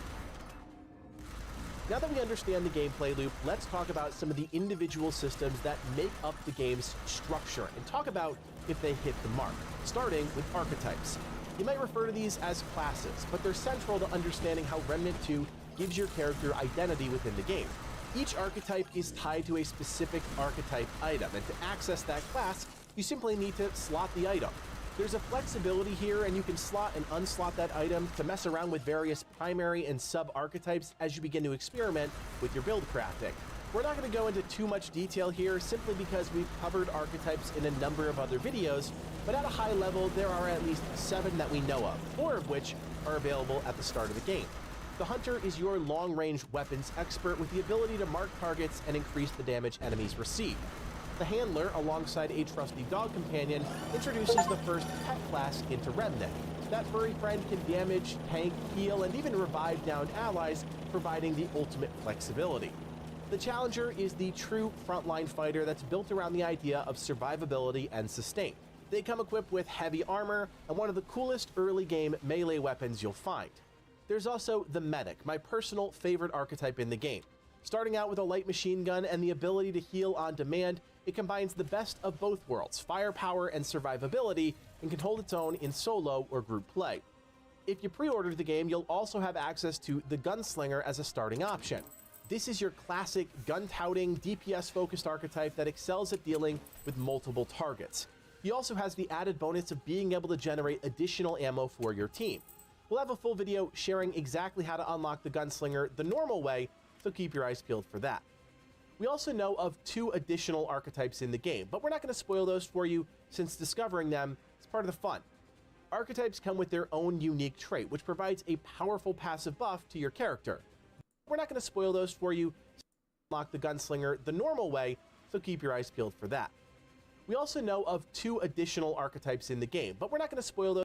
Now that we understand the gameplay loop, let's talk about some of the individual systems that make up the game's structure and talk about if they hit the mark, starting with archetypes. You might refer to these as classes, but they're central to understanding how Remnant 2 gives your character identity within the game. Each archetype is tied to a specific archetype item, and to access that class, you simply need to slot the item. There's a flexibility here, and you can slot and unslot that item to mess around with various primary and sub-archetypes as you begin to experiment with your build crafting. We're not going to go into too much detail here simply because we've covered archetypes in a number of other videos, but at a high level, there are at least 7 that we know of, 4 of which are available at the start of the game. The Hunter is your long-range weapons expert with the ability to mark targets and increase the damage enemies receive. The Handler, alongside a trusty dog companion, introduces the first pet class into Remnant. That furry friend can damage, tank, heal, and even revive downed allies, providing the ultimate flexibility. The Challenger is the true frontline fighter that's built around the idea of survivability and sustain. They come equipped with heavy armor and one of the coolest early game melee weapons you'll find. There's also the Medic, my personal favorite archetype in the game. Starting out with a light machine gun and the ability to heal on demand, it combines the best of both worlds, firepower and survivability, and can hold its own in solo or group play. If you pre-order the game, you'll also have access to the Gunslinger as a starting option. This is your classic gun-touting, DPS-focused archetype that excels at dealing with multiple targets. He also has the added bonus of being able to generate additional ammo for your team. We'll have a full video sharing exactly how to unlock the Gunslinger the normal way, so keep your eyes peeled for that. We also know of 2 additional archetypes in the game, but we're not going to spoil those for you since discovering them is part of the fun. Archetypes come with their own unique trait, which provides a powerful passive buff to your character. We're not going to spoil those for you, unlock the Gunslinger the normal way, so keep your eyes peeled for that. We also know of 2 additional archetypes in the game, but we're not going to spoil those.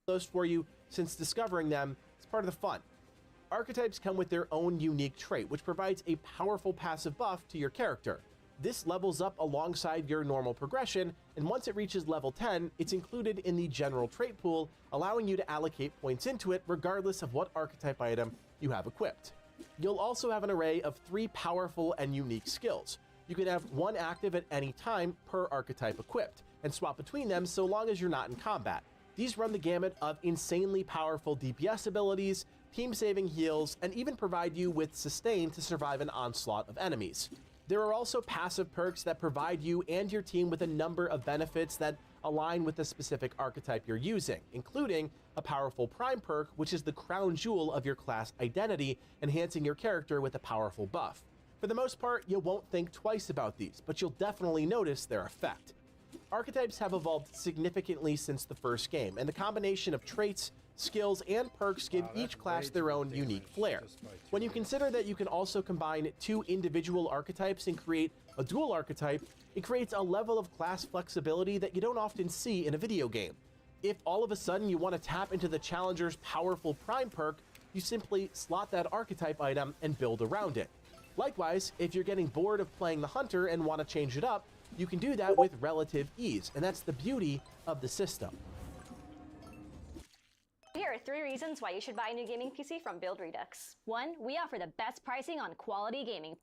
Those for you since discovering them is part of the fun. Archetypes come with their own unique trait, which provides a powerful passive buff to your character. This levels up alongside your normal progression, and once it reaches level 10, it's included in the general trait pool, allowing you to allocate points into it regardless of what archetype item you have equipped. You'll also have an array of 3 powerful and unique skills. You can have 1 active at any time per archetype equipped, and swap between them so long as you're not in combat. These run the gamut of insanely powerful DPS abilities, team-saving heals, and even provide you with sustain to survive an onslaught of enemies. There are also passive perks that provide you and your team with a number of benefits that align with the specific archetype you're using, including a powerful prime perk, which is the crown jewel of your class identity, enhancing your character with a powerful buff. For the most part, you won't think twice about these, but you'll definitely notice their effect. Archetypes have evolved significantly since the first game, and the combination of traits, skills, and perks give each class their own unique flair. When you consider that you can also combine 2 individual archetypes and create a dual archetype, it creates a level of class flexibility that you don't often see in a video game. If all of a sudden you want to tap into the Challenger's powerful prime perk, you simply slot that archetype item and build around it. Likewise, if you're getting bored of playing the Hunter and want to change it up, you can do that with relative ease, and that's the beauty of the system. Here are 3 reasons why you should buy a new gaming PC from Build Redux. 1, we offer the best pricing on quality gaming.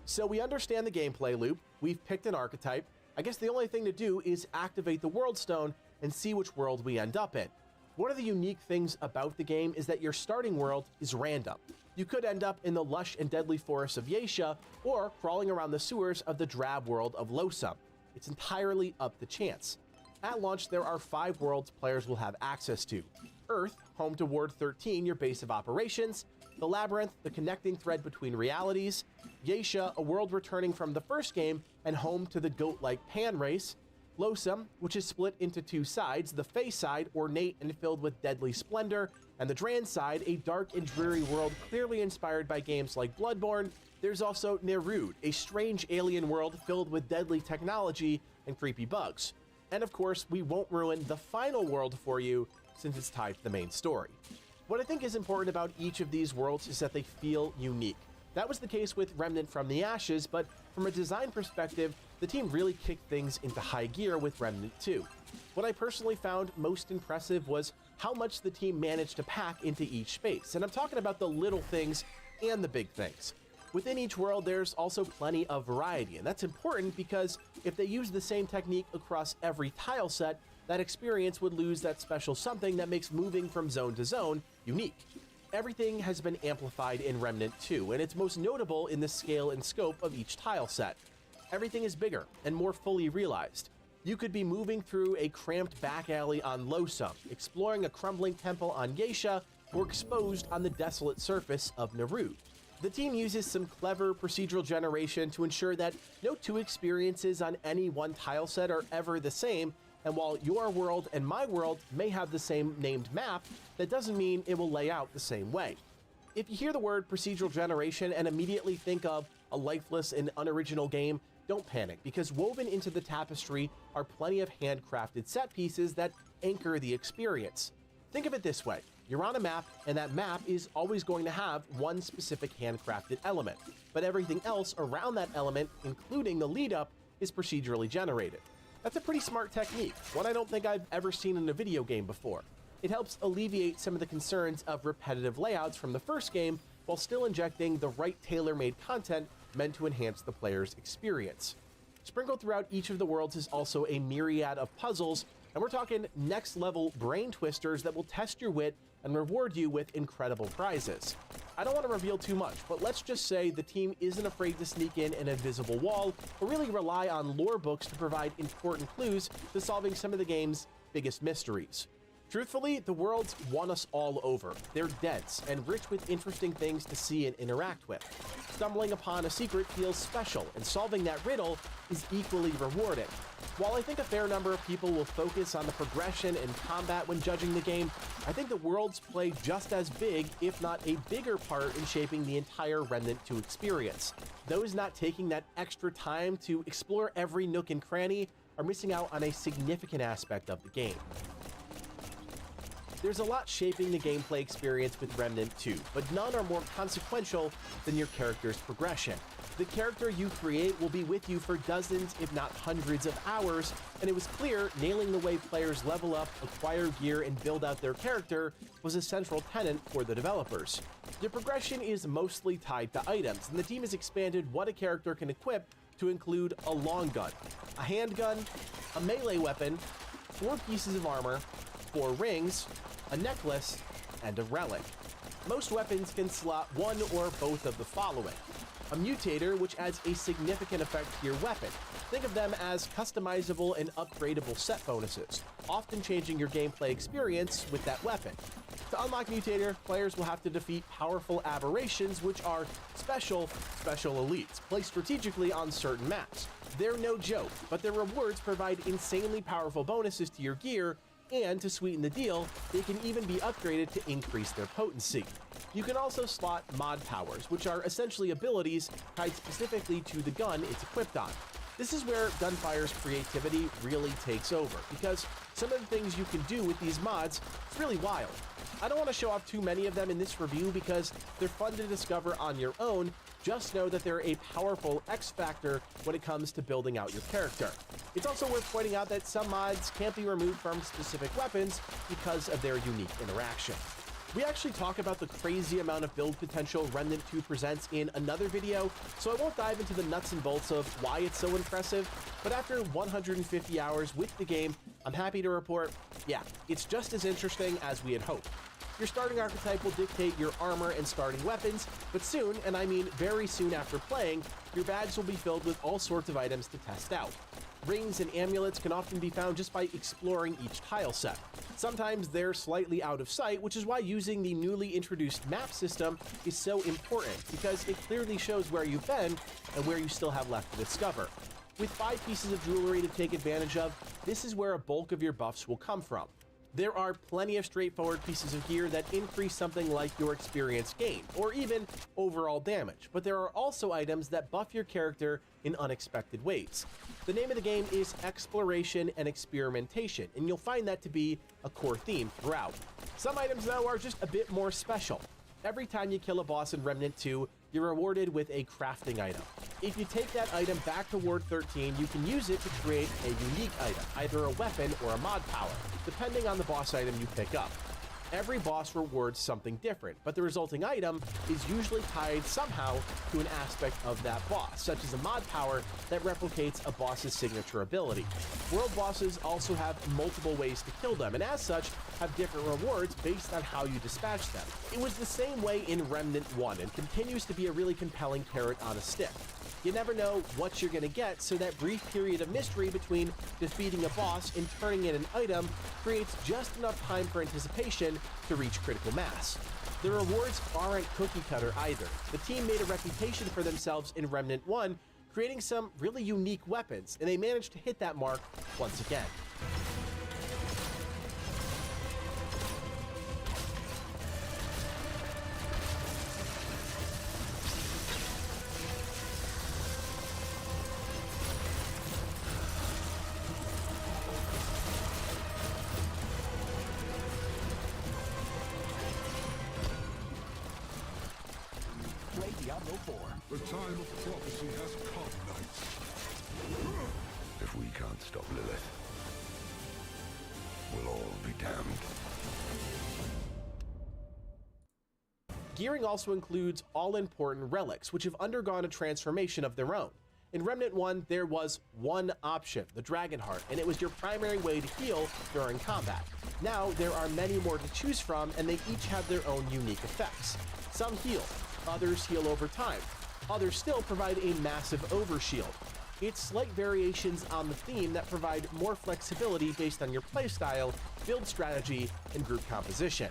So we understand the gameplay loop, we've picked an archetype. I guess the only thing to do is activate the World Stone and see which world we end up in. One of the unique things about the game is that your starting world is random. You could end up in the lush and deadly forests of Yeisha, or crawling around the sewers of the drab world of Losum. It's entirely up to chance. At launch, there are 5 worlds players will have access to. Earth, home to Ward 13, your base of operations. The Labyrinth, the connecting thread between realities. Yeisha, a world returning from the first game and home to the goat-like Pan race. Losum, which is split into 2 sides, the Fey side, ornate and filled with deadly splendor, and the Dran side, a dark and dreary world clearly inspired by games like Bloodborne. There's also Nerud, a strange alien world filled with deadly technology and creepy bugs. And of course, we won't ruin the final world for you since it's tied to the main story. What I think is important about each of these worlds is that they feel unique. That was the case with Remnant from the Ashes, but from a design perspective, the team really kicked things into high gear with Remnant 2. What I personally found most impressive was how much the team managed to pack into each space, and I'm talking about the little things and the big things. Within each world, there's also plenty of variety, and that's important because if they use the same technique across every tile set, that experience would lose that special something that makes moving from zone to zone unique. everything has been amplified in Remnant 2, and it's most notable in the scale and scope of each tile set. Everything is bigger and more fully realized. You could be moving through a cramped back alley on Losum, exploring a crumbling temple on Geisha, or exposed on the desolate surface of Narud. The team uses some clever procedural generation to ensure that no two experiences on any one tile set are ever the same, and while your world and my world may have the same named map, that doesn't mean it will lay out the same way. If you hear the word procedural generation and immediately think of a lifeless and unoriginal game, don't panic, because woven into the tapestry are plenty of handcrafted set pieces that anchor the experience. Think of it this way. You're on a map, and that map is always going to have one specific handcrafted element, but everything else around that element, including the lead-up, is procedurally generated. That's a pretty smart technique, one I don't think I've ever seen in a video game before. It helps alleviate some of the concerns of repetitive layouts from the first game, while still injecting the right tailor-made content meant to enhance the player's experience. Sprinkled throughout each of the worlds is also a myriad of puzzles, and we're talking next-level brain twisters that will test your wit and reward you with incredible prizes. I don't want to reveal too much, but let's just say the team isn't afraid to sneak in an invisible wall or really rely on lore books to provide important clues to solving some of the game's biggest mysteries. Truthfully, the worlds won us all over. They're dense and rich with interesting things to see and interact with. Stumbling upon a secret feels special, and solving that riddle is equally rewarding. While I think a fair number of people will focus on the progression and combat when judging the game, I think the worlds play just as big, if not a bigger part in shaping the entire Remnant 2 experience. Those not taking that extra time to explore every nook and cranny are missing out on a significant aspect of the game. There's a lot shaping the gameplay experience with Remnant 2, but none are more consequential than your character's progression. The character you create will be with you for dozens, if not hundreds of hours, and it was clear nailing the way players level up, acquire gear, and build out their character was a central tenet for the developers. The progression is mostly tied to items, and the team has expanded what a character can equip to include a long gun, a handgun, a melee weapon, 4 pieces of armor, 4 rings, a necklace, and a relic. Most weapons can slot one or both of the following. A mutator, which adds a significant effect to your weapon. Think of them as customizable and upgradable set bonuses, often changing your gameplay experience with that weapon. To unlock mutator, players will have to defeat powerful aberrations, which are special elites, placed strategically on certain maps. They're no joke, but their rewards provide insanely powerful bonuses to your gear, and to sweeten the deal, they can even be upgraded to increase their potency. You can also slot mod powers, which are essentially abilities tied specifically to the gun it's equipped on. This is where Gunfire's creativity really takes over, because some of the things you can do with these mods is really wild. I don't want to show off too many of them in this review because they're fun to discover on your own. Just know that they're a powerful X factor when it comes to building out your character. It's also worth pointing out that some mods can't be removed from specific weapons because of their unique interaction. We actually talk about the crazy amount of build potential Remnant 2 presents in another video, so I won't dive into the nuts and bolts of why it's so impressive, but after 150 hours with the game, I'm happy to report, yeah, it's just as interesting as we had hoped. Your starting archetype will dictate your armor and starting weapons, but soon, and I mean very soon after playing, your bags will be filled with all sorts of items to test out. Rings and amulets can often be found just by exploring each tile set. Sometimes they're slightly out of sight, which is why using the newly introduced map system is so important, because it clearly shows where you've been and where you still have left to discover. With 5 pieces of jewelry to take advantage of, this is where a bulk of your buffs will come from. There are plenty of straightforward pieces of gear that increase something like your experience gained, or even overall damage, but there are also items that buff your character in unexpected ways. The name of the game is exploration and experimentation, and you'll find that to be a core theme throughout. Some items, though, are just a bit more special. Every time you kill a boss in Remnant 2, you're rewarded with a crafting item. If you take that item back to Ward 13, you can use it to create a unique item, either a weapon or a mod power, depending on the boss item you pick up. Every boss rewards something different, but the resulting item is usually tied somehow to an aspect of that boss, such as a mod power that replicates a boss's signature ability. World bosses also have multiple ways to kill them, and as such, have different rewards based on how you dispatch them. It was the same way in Remnant 1, and continues to be a really compelling carrot on a stick. You never know what you're going to get, so that brief period of mystery between defeating a boss and turning in an item creates just enough time for anticipation to reach critical mass. The rewards aren't cookie cutter either. The team made a reputation for themselves in Remnant 1, creating some really unique weapons, and they managed to hit that mark once again. The time of prophecy has come, knights. If we can't stop Lilith, we'll all be damned. Gearing also includes all-important relics, which have undergone a transformation of their own. In Remnant 1, there was one option, the Dragon Heart, and it was your primary way to heal during combat. Now, there are many more to choose from, and they each have their own unique effects. Some heal, others heal over time. Others still provide a massive overshield. It's slight variations on the theme that provide more flexibility based on your playstyle, build strategy, and group composition.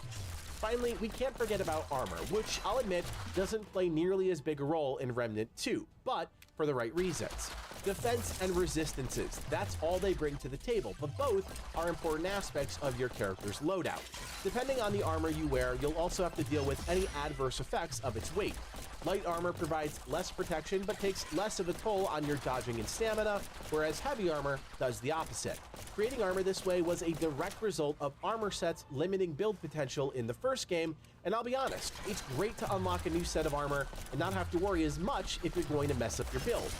Finally, we can't forget about armor, which I'll admit doesn't play nearly as big a role in Remnant 2, but for the right reasons. Defense and resistances, that's all they bring to the table, but both are important aspects of your character's loadout. Depending on the armor you wear, you'll also have to deal with any adverse effects of its weight. Light armor provides less protection but takes less of a toll on your dodging and stamina, whereas heavy armor does the opposite. Creating armor this way was a direct result of armor sets limiting build potential in the first game, and I'll be honest, it's great to unlock a new set of armor and not have to worry as much if you're going to mess up your build.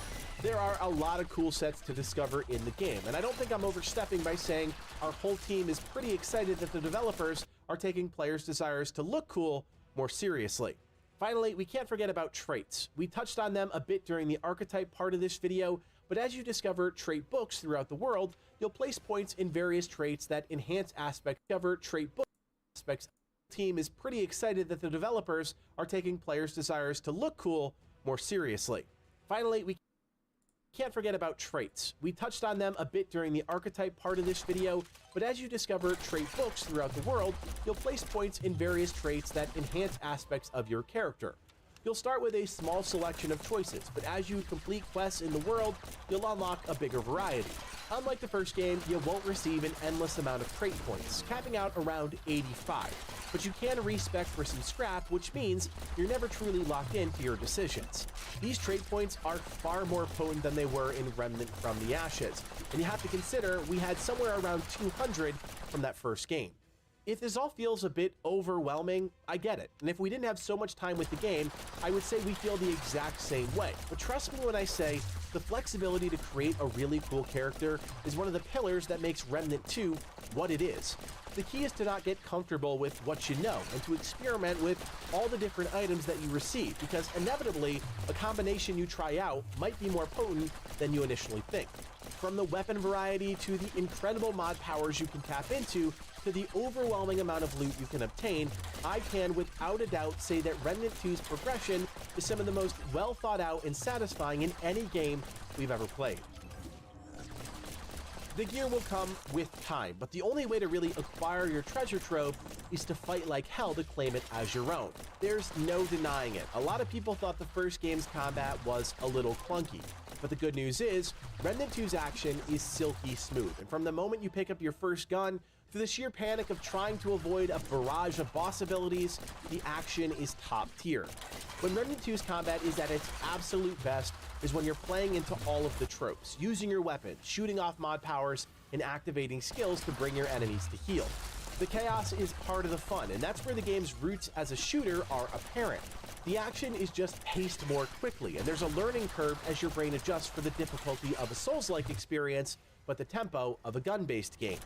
There are a lot of cool sets to discover in the game, and I don't think I'm overstepping by saying our whole team is pretty excited that the developers are taking players' desires to look cool more seriously. Finally, we can't forget about traits. We touched on them a bit during the archetype part of this video, but as you discover trait books throughout the world, you'll place points in various traits that enhance aspects. Discover trait book aspects. The team is pretty excited that the developers are taking players' desires to look cool more seriously. Finally, we can't forget about traits. We touched on them a bit during the archetype part of this video, but as you discover trait books throughout the world, you'll place points in various traits that enhance aspects of your character. You'll start with a small selection of choices, but as you complete quests in the world, you'll unlock a bigger variety. Unlike the first game, you won't receive an endless amount of trait points, capping out around 85, but you can respec for some scrap, which means you're never truly locked into your decisions. These trait points are far more potent than they were in Remnant from the Ashes, and you have to consider we had somewhere around 200 from that first game. If this all feels a bit overwhelming, I get it, and if we didn't have so much time with the game, I would say we feel the exact same way. But trust me when I say, the flexibility to create a really cool character is one of the pillars that makes Remnant 2 what it is. The key is to not get comfortable with what you know, and to experiment with all the different items that you receive, because inevitably, a combination you try out might be more potent than you initially think. From the weapon variety to the incredible mod powers you can tap into, to the overwhelming amount of loot you can obtain, I can without a doubt say that Remnant 2's progression is some of the most well thought out and satisfying in any game we've ever played. The gear will come with time, but the only way to really acquire your treasure trove is to fight like hell to claim it as your own. There's no denying it. A lot of people thought the first game's combat was a little clunky, but the good news is, Remnant 2's action is silky smooth, and from the moment you pick up your first gun, to the sheer panic of trying to avoid a barrage of boss abilities, the action is top tier. When Remnant 2's combat is at its absolute best is when you're playing into all of the tropes, using your weapons, shooting off mod powers, and activating skills to bring your enemies to heal. The chaos is part of the fun, and that's where the game's roots as a shooter are apparent. The action is just paced more quickly, and there's a learning curve as your brain adjusts for the difficulty of a Souls-like experience but the tempo of a gun-based game.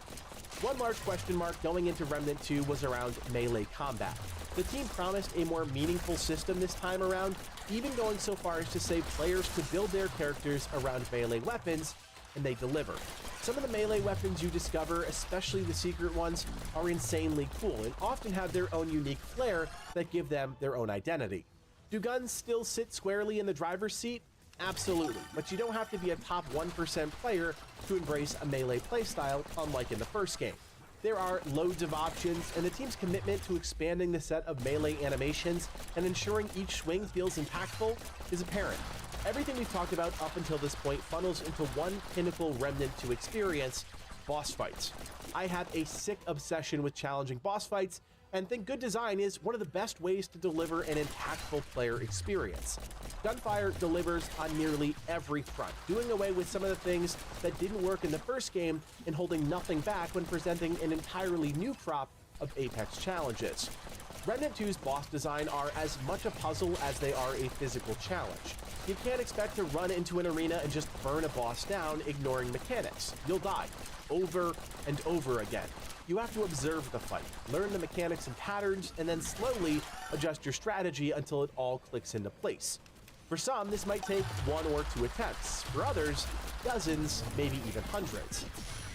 One large question mark going into Remnant 2 was around melee combat. The team promised a more meaningful system this time around, even going so far as to say players could build their characters around melee weapons, and they deliver. Some of the melee weapons you discover, especially the secret ones, are insanely cool and often have their own unique flair that give them their own identity. Do guns still sit squarely in the driver's seat? Absolutely, but you don't have to be a top 1% player to embrace a melee playstyle, unlike in the first game. There are loads of options, and the team's commitment to expanding the set of melee animations and ensuring each swing feels impactful is apparent. Everything we've talked about up until this point funnels into one pinnacle Remnant 2 experience: boss fights. I have a sick obsession with challenging boss fights, and think good design is one of the best ways to deliver an impactful player experience. Gunfire delivers on nearly every front, doing away with some of the things that didn't work in the first game and holding nothing back when presenting an entirely new crop of Apex challenges. Remnant 2's boss design are as much a puzzle as they are a physical challenge. You can't expect to run into an arena and just burn a boss down, ignoring mechanics. You'll die, over and over again. You have to observe the fight, learn the mechanics and patterns, and then slowly adjust your strategy until it all clicks into place. For some, this might take 1 or 2 attempts. For others, dozens, maybe even hundreds.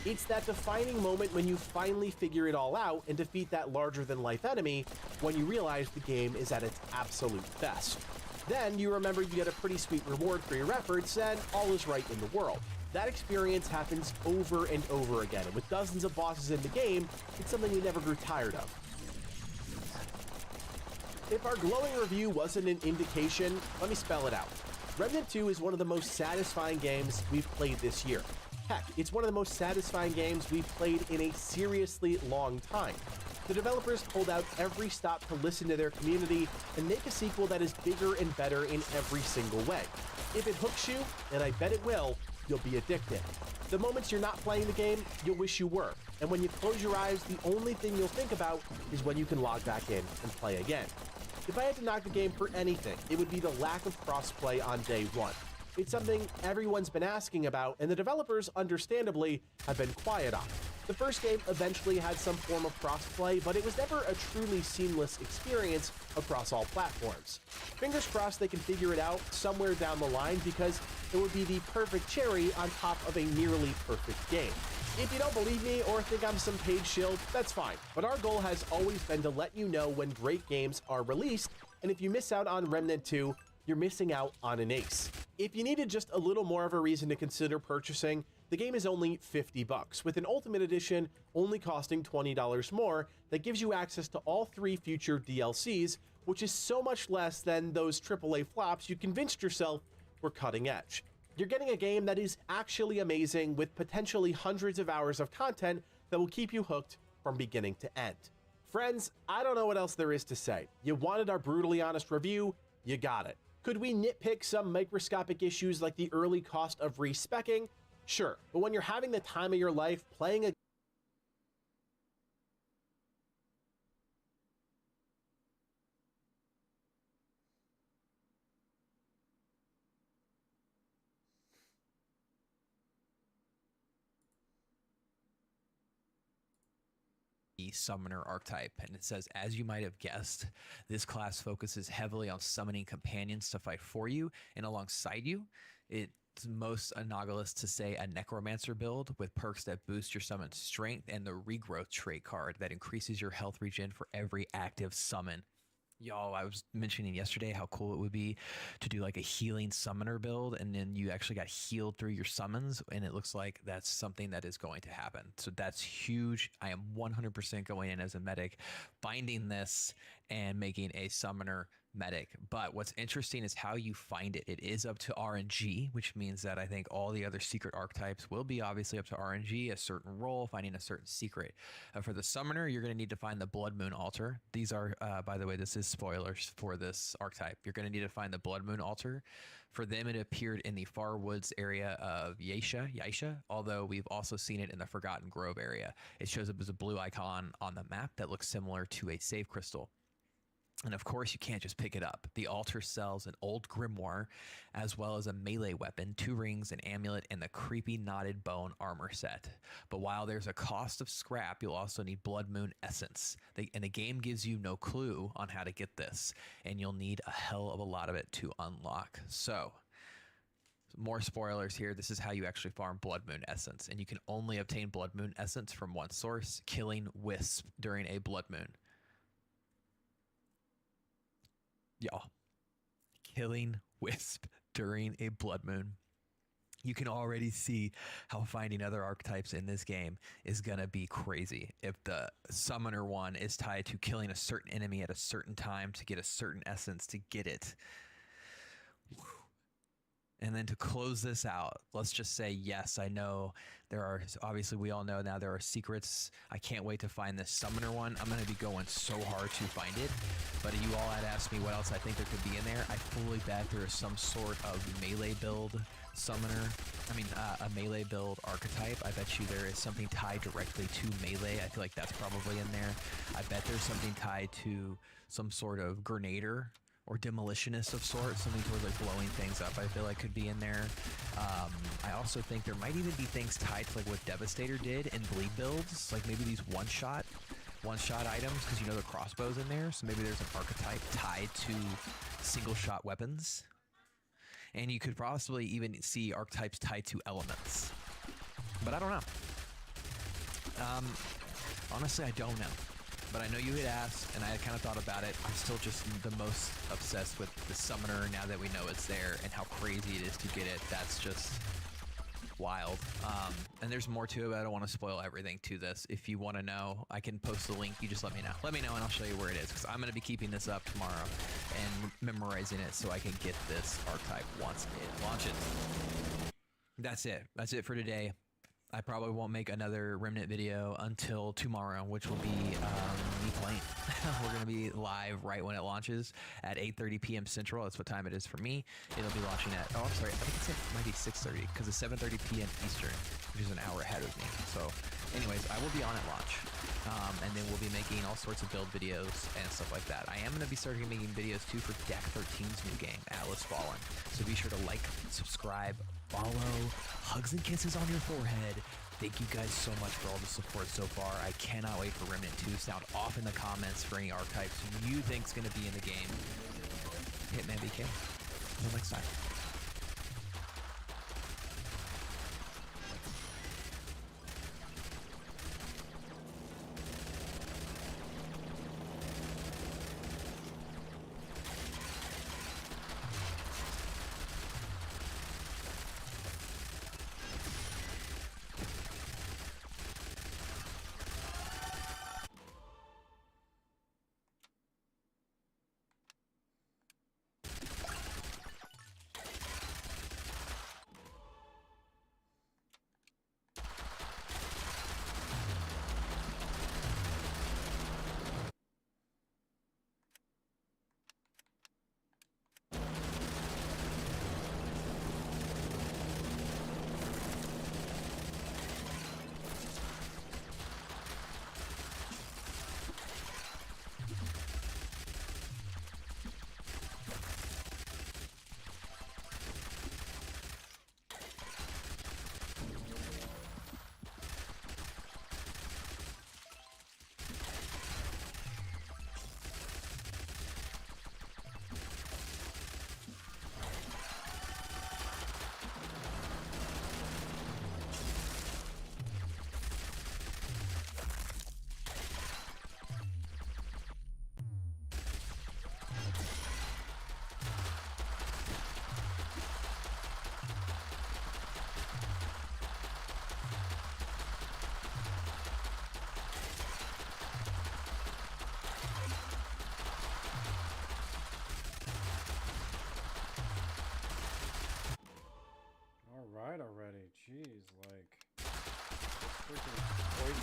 It's that defining moment when you finally figure it all out and defeat that larger-than-life enemy, when you realize the game is at its absolute best. Then you remember you get a pretty sweet reward for your efforts, and all is right in the world. That experience happens over and over again, and with dozens of bosses in the game, it's something we never grew tired of. If our glowing review wasn't an indication, let me spell it out. Remnant 2 is one of the most satisfying games we've played this year. Heck, it's one of the most satisfying games we've played in a seriously long time. The developers pulled out every stop to listen to their community and make a sequel that is bigger and better in every single way. If it hooks you, and I bet it will, you'll be addicted. The moments you're not playing the game, you'll wish you were. And when you close your eyes, the only thing you'll think about is when you can log back in and play again. If I had to knock the game for anything, it would be the lack of crossplay on day one. It's something everyone's been asking about, and the developers, understandably, have been quiet on. The first game eventually had some form of crossplay, but it was never a truly seamless experience across all platforms. Fingers crossed they can figure it out somewhere down the line, because it would be the perfect cherry on top of a nearly perfect game. If you don't believe me or think I'm some paid shill, that's fine. But our goal has always been to let you know when great games are released, and if you miss out on Remnant 2, you're missing out on an ace. If you needed just a little more of a reason to consider purchasing, the game is only $50, with an Ultimate Edition only costing $20 more that gives you access to all 3 future DLCs, which is so much less than those AAA flops you convinced yourself were cutting edge. You're getting a game that is actually amazing, with potentially hundreds of hours of content that will keep you hooked from beginning to end. Friends, I don't know what else there is to say. You wanted our brutally honest review, you got it. Could we nitpick some microscopic issues like the early cost of respecking? Sure, but when you're having the time of your life playing a summoner archetype, and it says, as you might have guessed, this class focuses heavily on summoning companions to fight for you and alongside you. It's most analogous to, say, a necromancer build with perks that boost your summon strength and the regrowth trait card that increases your health regen for every active summon. Y'all, I was mentioning yesterday how cool it would be to do like a healing summoner build, and then you actually got healed through your summons, and it looks like that's something that is going to happen. So that's huge. I am 100% going in as a medic, binding this and making a summoner medic. But what's interesting is how you find it. It is up to RNG, which means that I think all the other secret archetypes will be obviously up to RNG, a certain role, finding a certain secret. For the summoner, you're going to need to find the Blood Moon altar. These are, by the way, this is spoilers for this archetype. You're going to need to find the Blood Moon altar. For them, it appeared in the Far Woods area of Yaisha, although we've also seen it in the Forgotten Grove area. It shows up as a blue icon on the map that looks similar to a save crystal. And of course, you can't just pick it up. The altar sells an old grimoire, as well as a melee weapon, 2 rings, an amulet, and the creepy knotted bone armor set. But while there's a cost of scrap, you'll also need Blood Moon Essence. And the game gives you no clue on how to get this, and you'll need a hell of a lot of it to unlock. So, more spoilers here. This is how you actually farm Blood Moon Essence, and you can only obtain Blood Moon Essence from one source, killing Wisp during a Blood Moon. Y'all, killing Wisp during a Blood Moon. You can already see how finding other archetypes in this game is going to be crazy. If the summoner one is tied to killing a certain enemy at a certain time to get a certain essence to get it. And then to close this out, let's just say, yes, I know there are, obviously we all know now there are secrets. I can't wait to find this summoner one. I'm going to be going so hard to find it. But you all had asked me what else I think there could be in there. I fully bet there is some sort of melee build summoner. A melee build archetype. I bet you there is something tied directly to melee. I feel like that's probably in there. I bet there's something tied to some sort of grenader or demolitionist of sorts, something towards like blowing things up. I feel like could be in there. I also think there might even be things tied to like what Devastator did in bleed builds, like maybe these one-shot items, because you know the crossbow's in there, so maybe there's an archetype tied to single-shot weapons. And you could possibly even see archetypes tied to elements. But I don't know. Honestly, I don't know. But I know you had asked, and I kind of thought about it. I'm still just the most obsessed with the summoner now that we know it's there and how crazy it is to get it. That's just wild. And there's more to it, but I don't want to spoil everything to this. If you want to know, I can post the link. You just let me know. Let me know and I'll show you where it is, because I'm going to be keeping this up tomorrow and memorizing it so I can get this archetype once it launches. That's it. That's it for today. I probably won't make another Remnant video until tomorrow, which will be me playing. We're going to be live right when it launches at 8:30 p.m. Central. That's what time it is for me. It'll be launching at, oh, I'm sorry, I think it might be 6:30 because it's 7:30 p.m. Eastern, which is an hour ahead of me. So anyways, I will be on at launch. And then we'll be making all sorts of build videos and stuff like that. I am going to be starting making videos too for Deck 13's new game, Atlas Fallen. So be sure to like, subscribe, follow, hugs and kisses on your forehead. Thank you guys so much for all the support so far. I cannot wait for Remnant 2. Sound off in the comments for any archetypes you think is going to be in the game. Hitman BK. Until next time. Already, jeez, like, this freaking poison.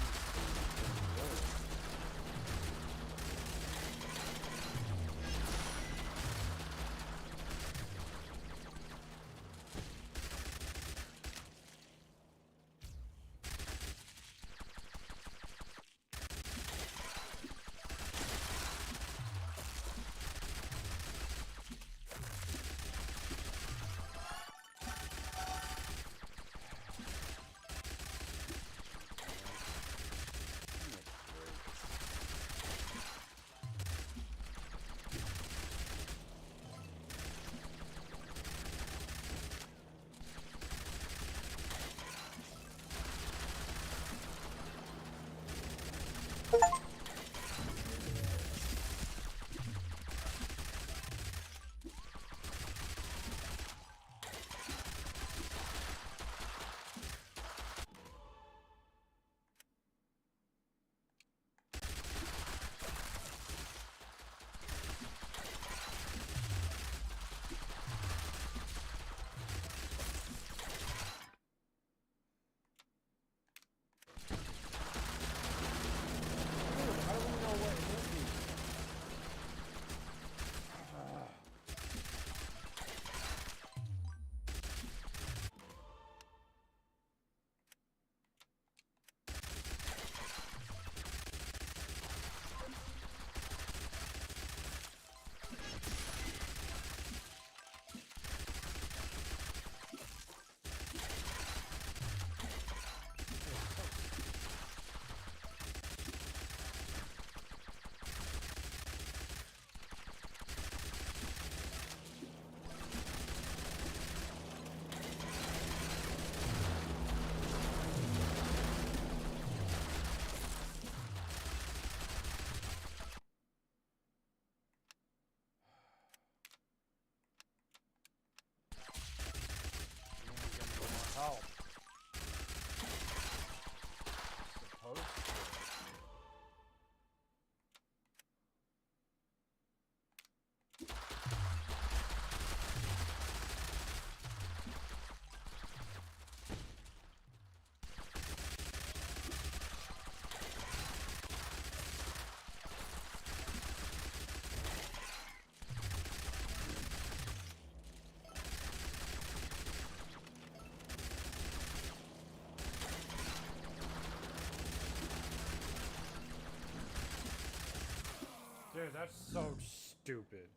Dude, that's so stupid.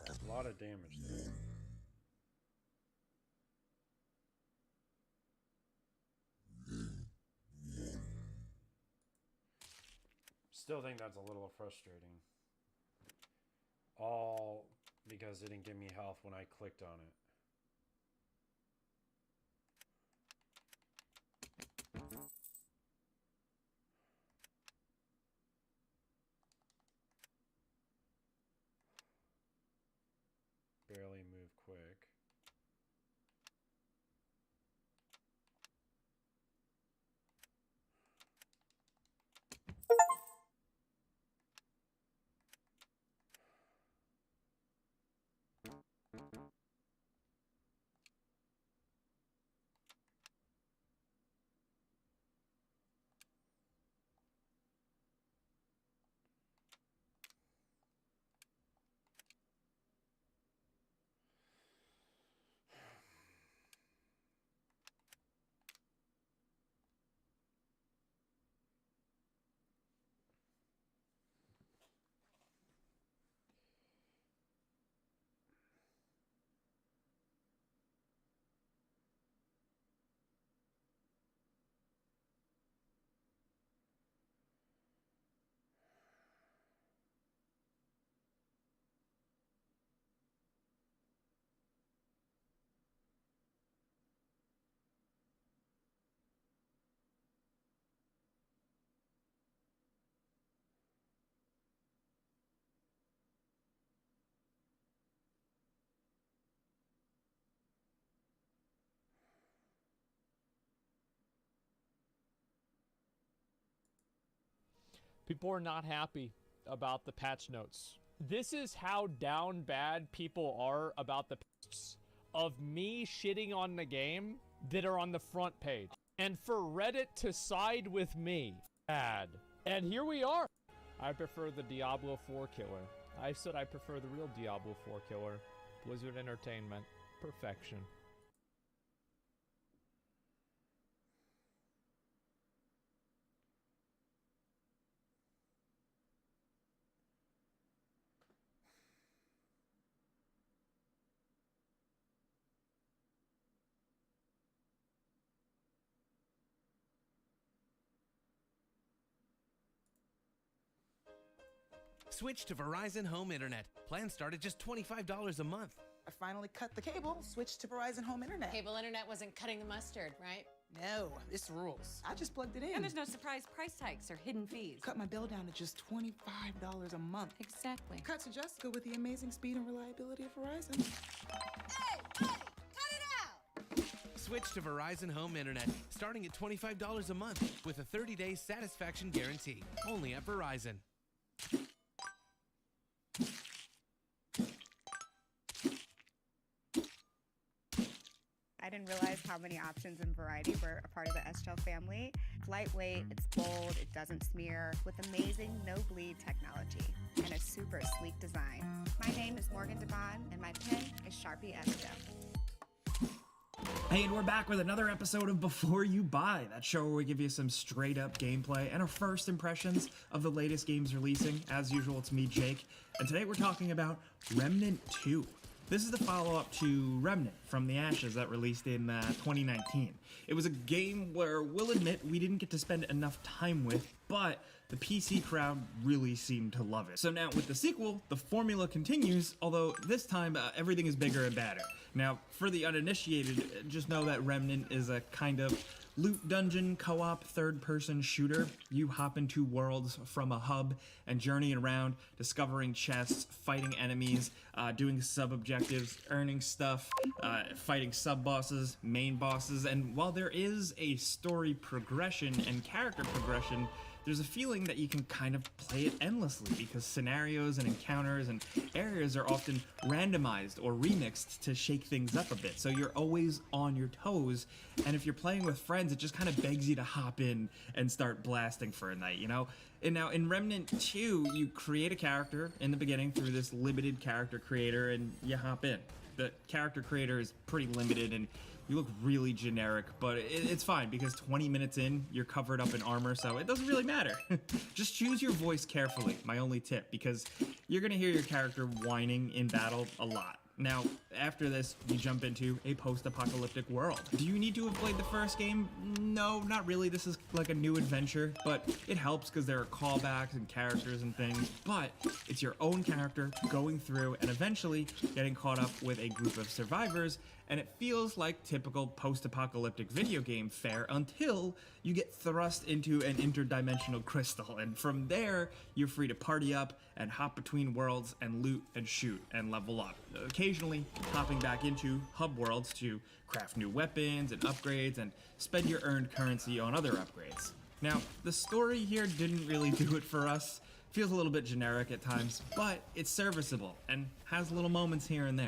A lot of damage there. Still think that's a little frustrating. All because it didn't give me health when I clicked on it. Barely move quick. People are not happy about the patch notes. This is how down bad people are about the patches of me shitting on the game that are on the front page. And for Reddit to side with me, bad. And here we are. I prefer the Diablo 4 killer. I said I prefer the real Diablo 4 killer. Blizzard Entertainment. Perfection. Switch to Verizon Home Internet. Plans start at just $25 a month. I finally cut the cable, switched to Verizon Home Internet. Cable internet wasn't cutting the mustard, right? No, this rules. I just plugged it in. And there's no surprise price tags or hidden fees. Cut my bill down to just $25 a month. Exactly. Cut to Jessica with the amazing speed and reliability of Verizon. Hey, buddy, cut it out! Switch to Verizon Home Internet, starting at $25 a month with a 30-day satisfaction guarantee. Only at Verizon. I didn't realize how many options and variety were a part of the S-Gel family. It's lightweight, it's bold, it doesn't smear, with amazing no-bleed technology and a super sleek design. My name is Morgan Devon, and my pen is Sharpie S-Gel. Hey, and we're back with another episode of Before You Buy, that show where we give you some straight-up gameplay and our first impressions of the latest games releasing. As usual, it's me, Jake, and today we're talking about Remnant 2. This is the follow-up to Remnant from the Ashes that released in 2019. It was a game where we'll admit we didn't get to spend enough time with, but the PC crowd really seemed to love it. So now with the sequel, the formula continues, although this time everything is bigger and badder. Now, for the uninitiated, just know that Remnant is a kind of loot dungeon co-op third-person shooter. You hop into worlds from a hub and journey around, discovering chests, fighting enemies, doing sub-objectives, earning stuff, fighting sub-bosses, main bosses, and while there is a story progression and character progression, there's a feeling that you can kind of play it endlessly because scenarios and encounters and areas are often randomized or remixed to shake things up a bit. So you're always on your toes, and if you're playing with friends, it just kind of begs you to hop in and start blasting for a night, you know? And now in Remnant 2, you create a character in the beginning through this limited character creator and you hop in. The character creator is pretty limited and you look really generic, but it's fine because 20 minutes in, you're covered up in armor, so it doesn't really matter. Just choose your voice carefully, my only tip, because you're gonna hear your character whining in battle a lot. Now, after this, you jump into a post-apocalyptic world. Do you need to have played the first game? No, not really. This is like a new adventure, but it helps because there are callbacks and characters and things, but it's your own character going through and eventually getting caught up with a group of survivors, and it feels like typical post-apocalyptic video game fare until you get thrust into an interdimensional crystal, and from there, you're free to party up and hop between worlds and loot and shoot and level up. Occasionally, hopping back into hub worlds to craft new weapons and upgrades and spend your earned currency on other upgrades. Now, the story here didn't really do it for us. Feels a little bit generic at times, but it's serviceable and has little moments here and there.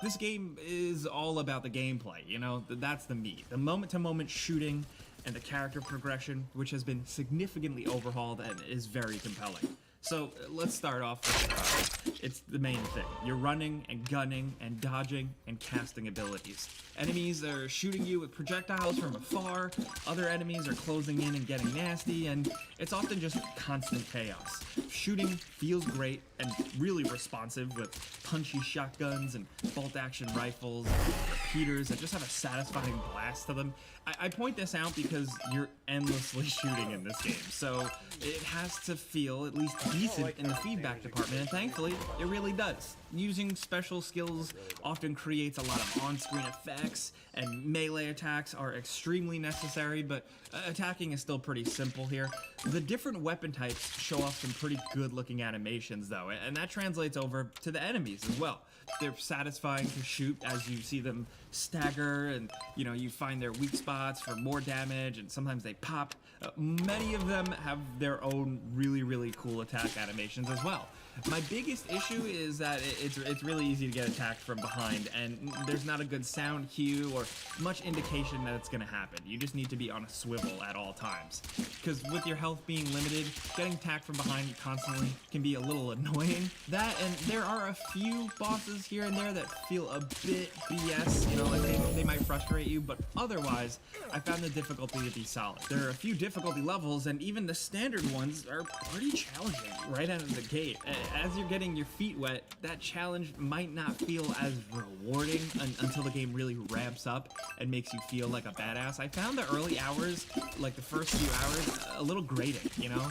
This game is all about the gameplay, you know, that's the meat. The moment-to-moment shooting and the character progression, which has been significantly overhauled and is very compelling. So let's start off with, it's the main thing. You're running and gunning and dodging and casting abilities. Enemies are shooting you with projectiles from afar, other enemies are closing in and getting nasty, and it's often just constant chaos. Shooting feels great and really responsive with punchy shotguns and bolt-action rifles, repeaters that just have a satisfying blast to them. I point this out because you're endlessly shooting in this game, so it has to feel at least decent in the feedback department, and thankfully, it really does. Using special skills often creates a lot of on-screen effects, and melee attacks are extremely necessary, but attacking is still pretty simple here. The different weapon types show off some pretty good-looking animations, though, and that translates over to the enemies as well. They're satisfying to shoot as you see them stagger, and you find their weak spots for more damage, and sometimes they pop. Many of them have their own really cool attack animations as well. My biggest issue is that it's really easy to get attacked from behind, and there's not a good sound cue or much indication that it's gonna happen. You just need to be on a swivel at all times. Because with your health being limited, getting attacked from behind constantly can be a little annoying. That, and there are a few bosses here and there that feel a bit BS, like they might frustrate you, but otherwise, I found the difficulty to be solid. There are a few difficulty levels, and even the standard ones are pretty challenging right out of the gate. As you're getting your feet wet, that challenge might not feel as rewarding until the game really ramps up and makes you feel like a badass. I found the early hours, like the first few hours, a little grating,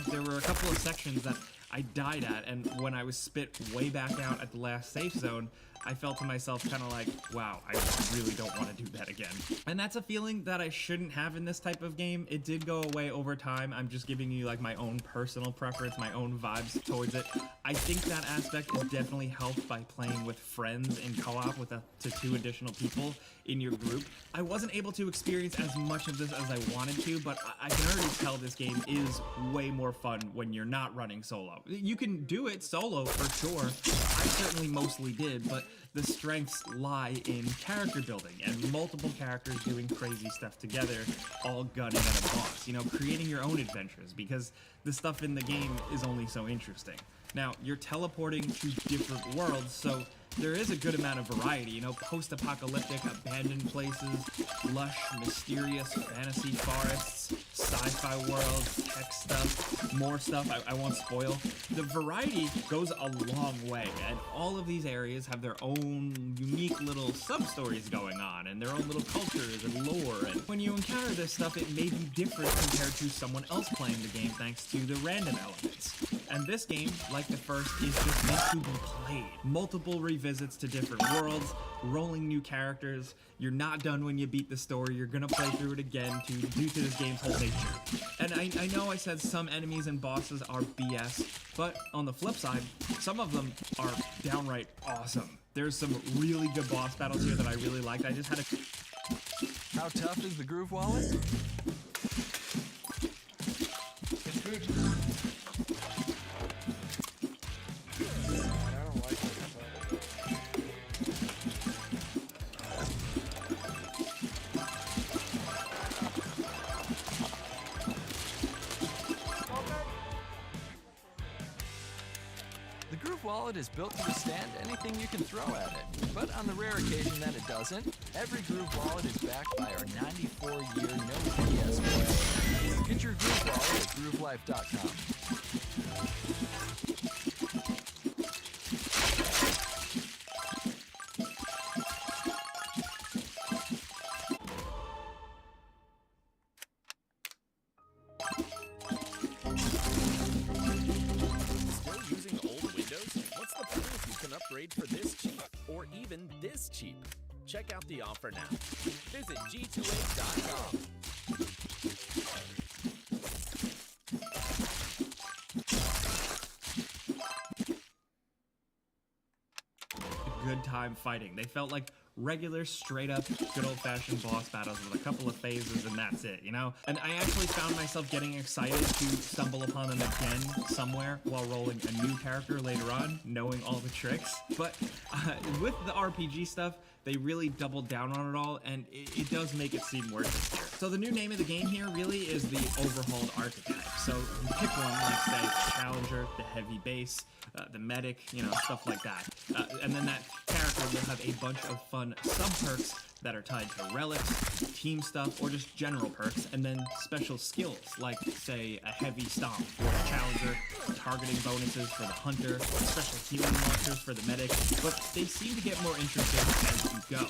There were a couple of sections that I died at, and when I was spit way back out at the last safe zone, I felt to myself kind of like, wow, I really don't want to do that again. And that's a feeling that I shouldn't have in this type of game. It did go away over time. I'm just giving you like my own personal preference, my own vibes towards it. I think that aspect is definitely helped by playing with friends in co-op with up to 2 additional people in your group. I wasn't able to experience as much of this as I wanted to, but I can already tell this game is way more fun when you're not running solo. You can do it solo for sure. I certainly mostly did, but the strengths lie in character building and multiple characters doing crazy stuff together, all gunning at a boss, creating your own adventures, because the stuff in the game is only so interesting. Now, you're teleporting to different worlds, so there is a good amount of variety, post-apocalyptic abandoned places, lush, mysterious fantasy forests, sci-fi worlds, tech stuff, more stuff I won't spoil. The variety goes a long way, and all of these areas have their own unique little sub-stories going on, and their own little cultures and lore, and when you encounter this stuff, it may be different compared to someone else playing the game thanks to the random elements. And this game, like the first, is just meant to be played. Multiple revisits to different worlds, rolling new characters. You're not done when you beat the story. You're gonna play through it again due to this game's whole nature. And I know I said some enemies and bosses are BS, but on the flip side, some of them are downright awesome. There's some really good boss battles here that I really liked. I just had a... How tough is the Groove Wallet? It's good. wallet is built to withstand anything you can throw at it. But on the rare occasion that it doesn't, every Groove wallet is backed by our 94-year no BS plan. Get your Groove wallet at GrooveLife.com. For this cheap, or even this cheap. Check out the offer now. Visit G2A.com. Good time fighting. They felt like regular, straight up, good old fashioned boss battles with a couple of phases and that's it, you know? And I actually found myself getting excited to stumble upon them again somewhere while rolling a new character later on, knowing all the tricks. But with the RPG stuff, they really doubled down on it all, and it does make it seem worth it here. So the new name of the game here really is the overhauled archetype. So you pick one, like say the Challenger, the Heavy Base, the Medic, you know, stuff like that. And then that character will have a bunch of fun sub-perks that are tied to relics, team stuff, or just general perks, and then special skills, like, say, a Heavy Stomp for the Challenger, targeting bonuses for the Hunter, special healing launchers for the Medic, but they seem to get more interesting as you go.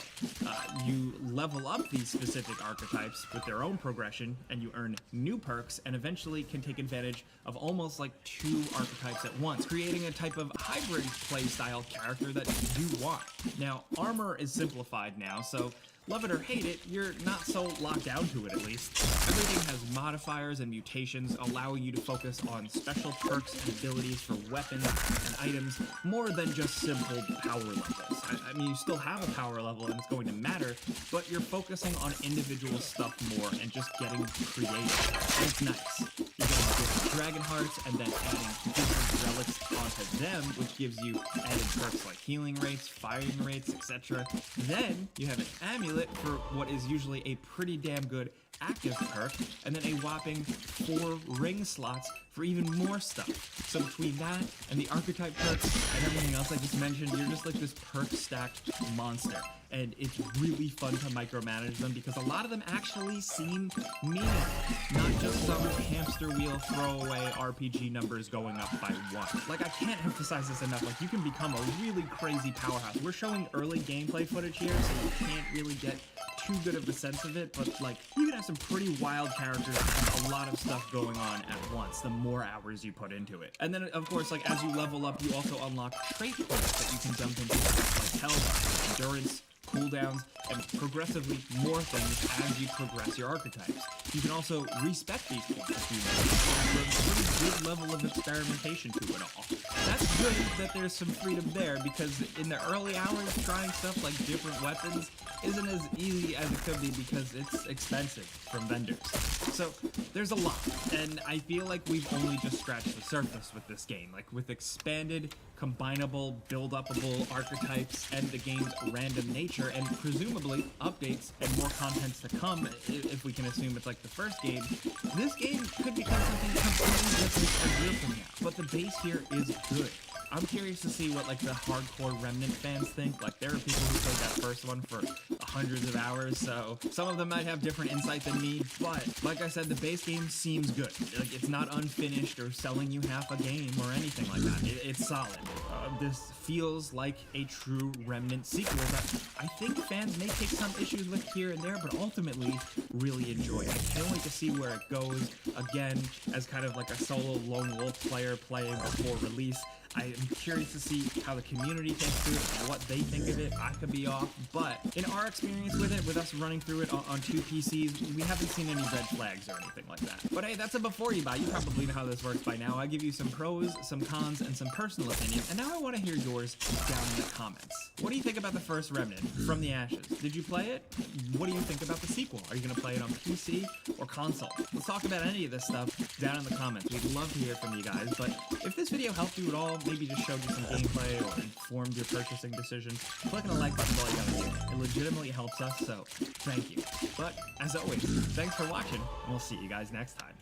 You level up these specific archetypes with their own progression, and you earn new perks, and eventually can take advantage of almost like two archetypes at once, creating a type of hybrid playstyle character that you want. Now, armor is simplified now, so love it or hate it, you're not so locked down to it at least. Everything has modifiers and mutations, allowing you to focus on special perks and abilities for weapons and items more than just simple power levels. I mean, you still have a power level and it's going to matter, but you're focusing on individual stuff more and just getting creative. And it's nice. You're getting different dragon hearts and then adding different relics onto them, which gives you added perks like healing rates, firing rates, etc. Then you have an amulet for what is usually a pretty damn good active perk, and then a whopping 4 ring slots for even more stuff. So between that and the archetype perks and everything else I just mentioned, you're just like this perk stacked monster. And it's really fun to micromanage them because a lot of them actually seem meaningful, not just some hamster wheel throwaway RPG numbers going up by 1. Like, I can't emphasize this enough, like, you can become a really crazy powerhouse. We're showing early gameplay footage here, so you can't really get too good of a sense of it, but like, you can have some pretty wild characters and a lot of stuff going on at once the more hours you put into it. And then of course, like, as you level up, you also unlock trait points that you can dump into stuff like health, endurance, cooldowns, and progressively more things as you progress your archetypes. You can also respec these points if you want. There's a pretty good level of experimentation to it all. That's good that there's some freedom there, because in the early hours, trying stuff like different weapons isn't as easy as it could be because it's expensive from vendors. So there's a lot, and I feel like we've only just scratched the surface with this game. Like, with expanded, combinable, build-upable archetypes and the game's random nature, and presumably updates and more content to come, if we can assume it's like the first game, this game could become something completely different a year from now. But the base here is good. I'm curious to see what like the hardcore Remnant fans think. Like, there are people who played that first one for hundreds of hours, so some of them might have different insight than me, but like I said, the base game seems good. Like, it's not unfinished or selling you half a game or anything like that. It's solid. This feels like a true Remnant sequel that I think fans may take some issues with here and there, but ultimately really enjoy. I can't wait to see where it goes, again, as kind of like a solo lone wolf player playing before release. I am curious to see how the community takes to it, what they think of it. I could be off, but in our experience with it, with us running through it on 2 PCs, we haven't seen any red flags or anything like that. But hey, that's a before you buy. You probably know how this works by now. I give you some pros, some cons, and some personal opinions, and now I want to hear yours down in the comments. What do you think about the first Remnant, From the Ashes? Did you play it? What do you think about the sequel? Are you going to play it on PC or console? Let's talk about any of this stuff down in the comments. We'd love to hear from you guys, but if this video helped you at all, maybe just showed you some gameplay or informed your purchasing decision, clicking the like button is all you gotta do. It legitimately helps us, so thank you. But as always, thanks for watching, and we'll see you guys next time.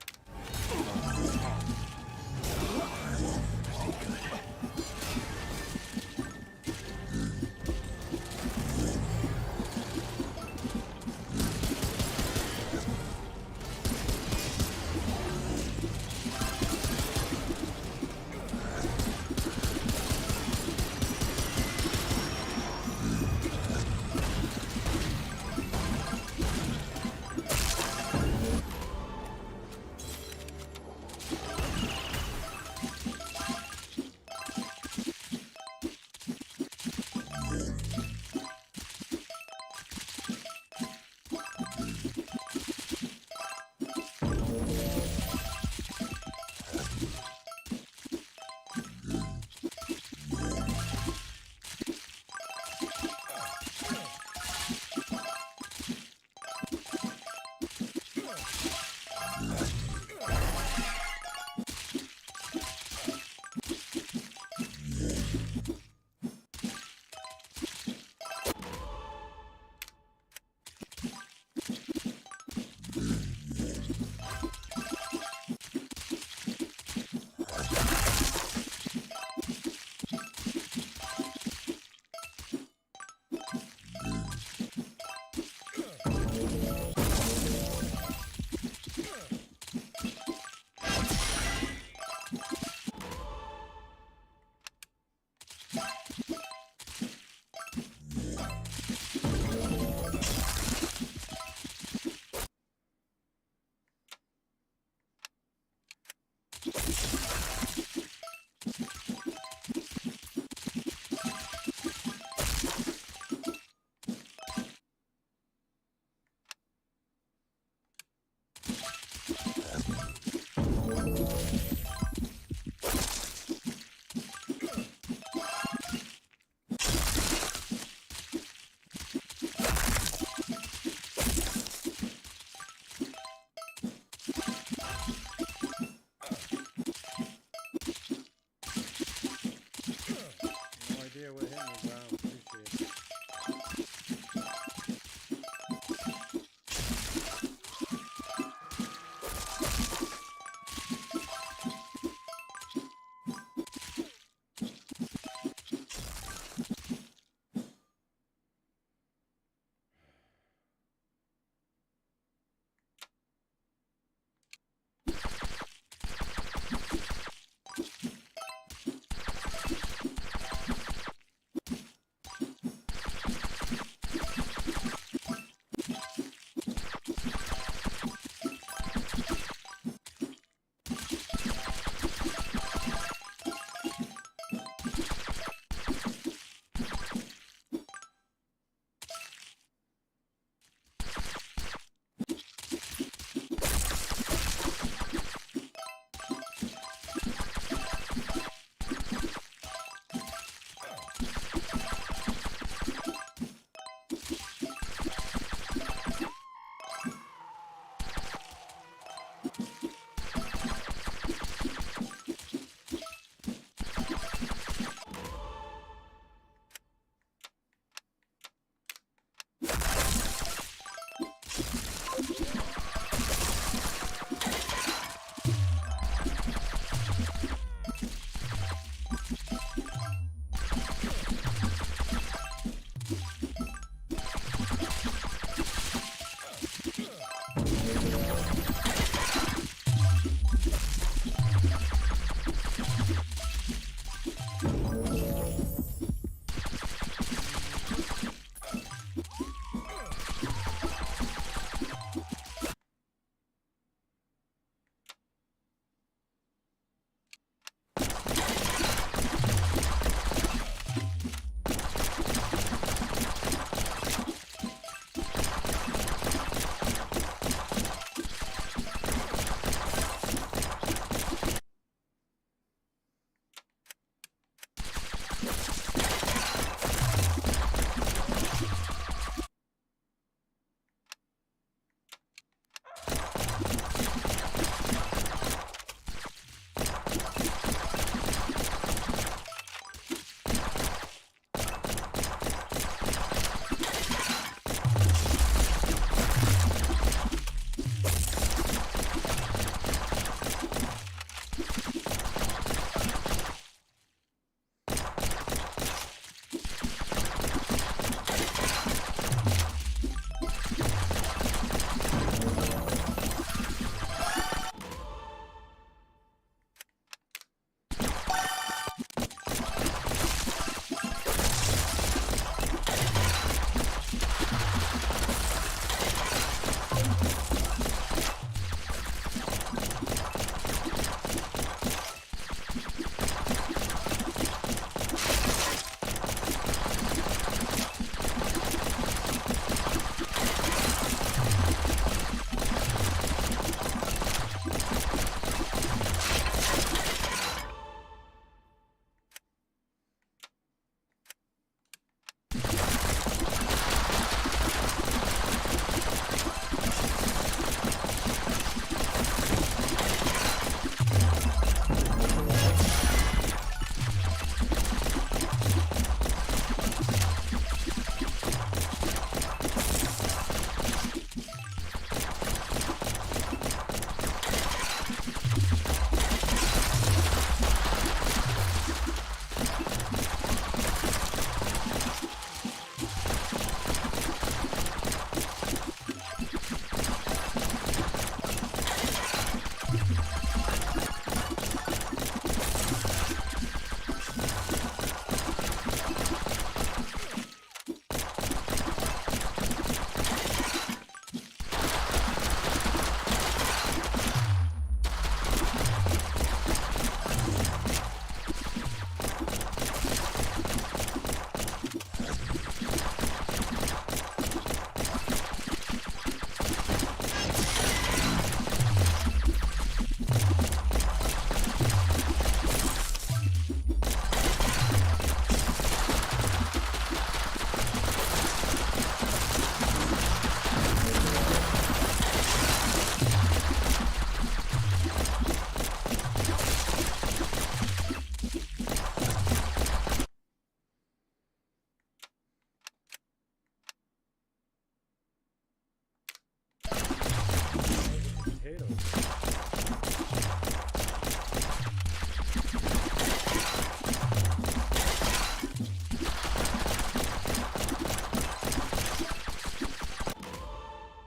potatoes.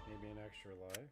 Maybe an extra life.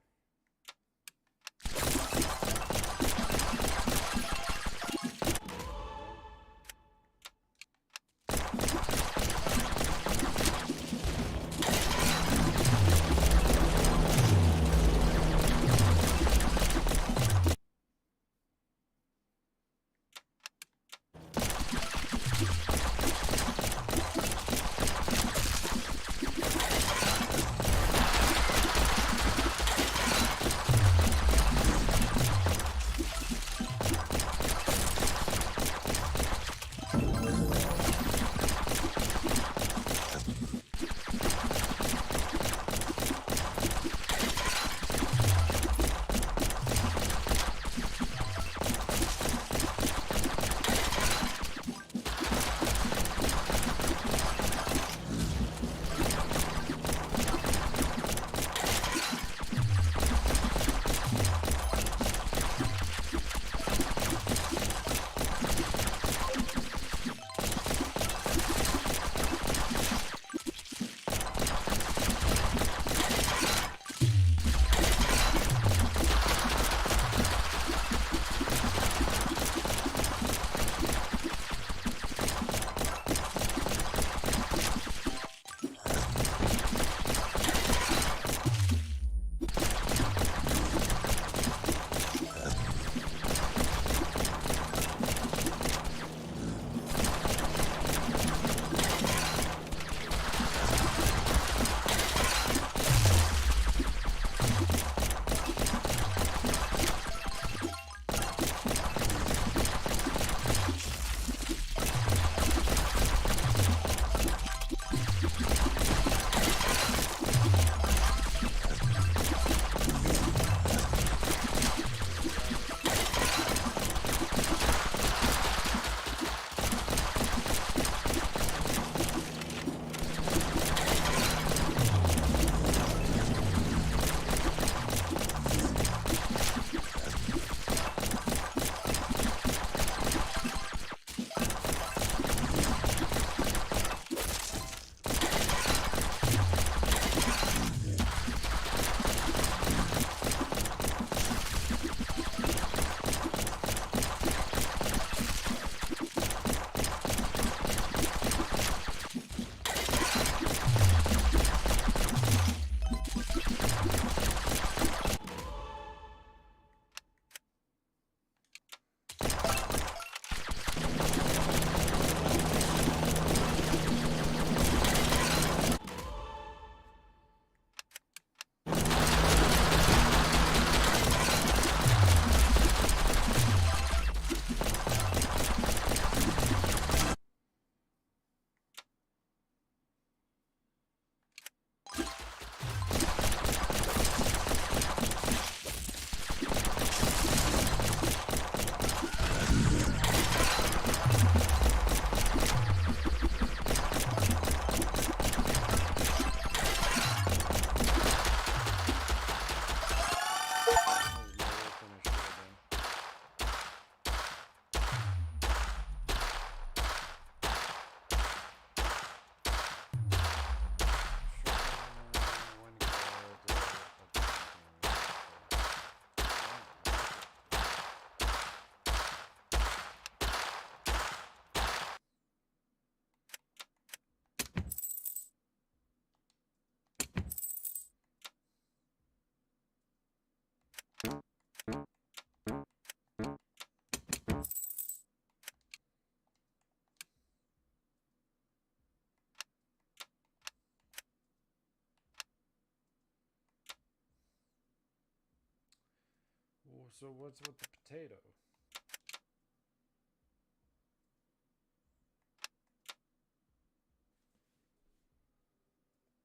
So what's with the potato?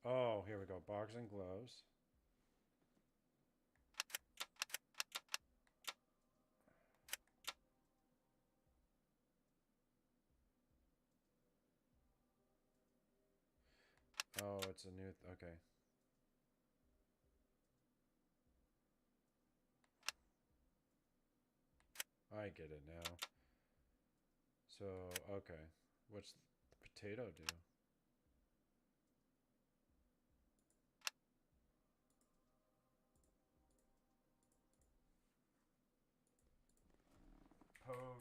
Oh, here we go. Boxing gloves. Oh, it's a new... okay. I get it now. So, okay. What's the potato do? Potato.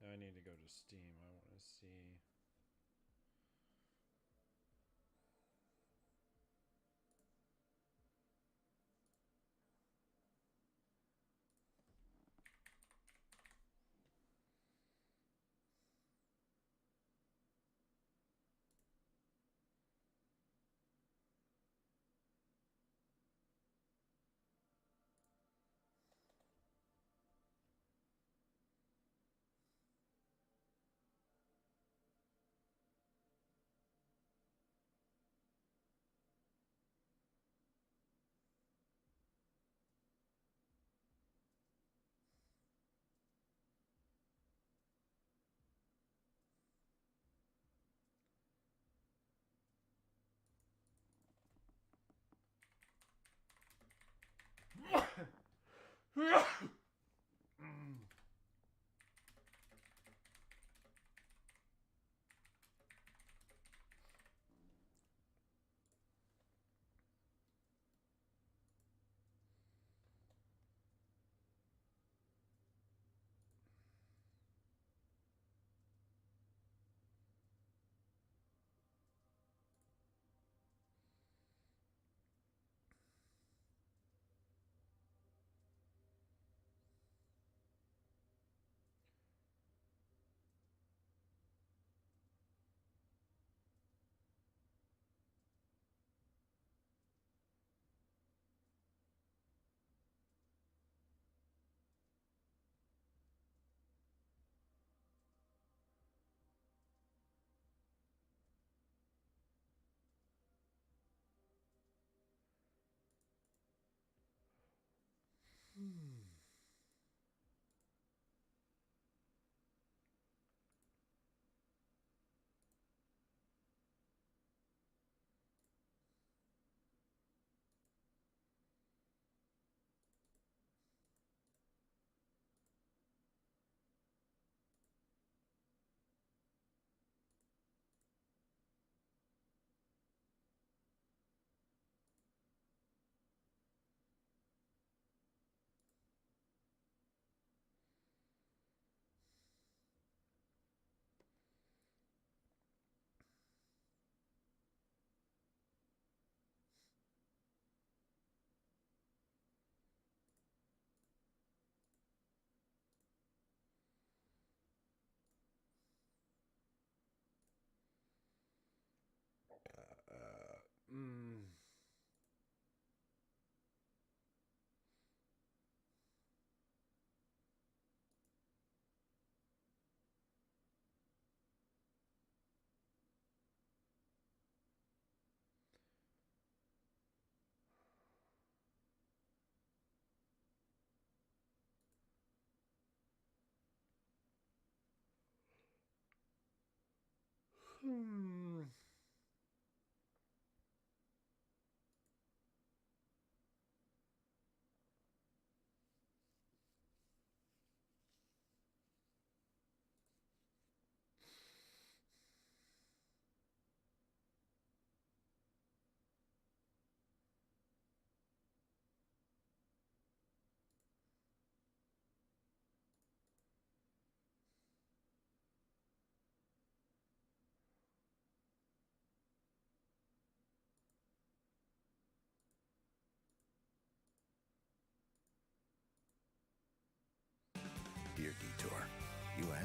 Now I need to go to Steam. I want to see.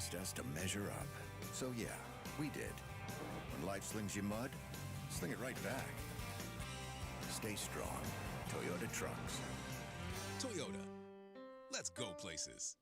asked us to measure up. So yeah, we did. When life slings you mud, sling it right back. Stay strong. Toyota Trucks. Toyota. Let's go places.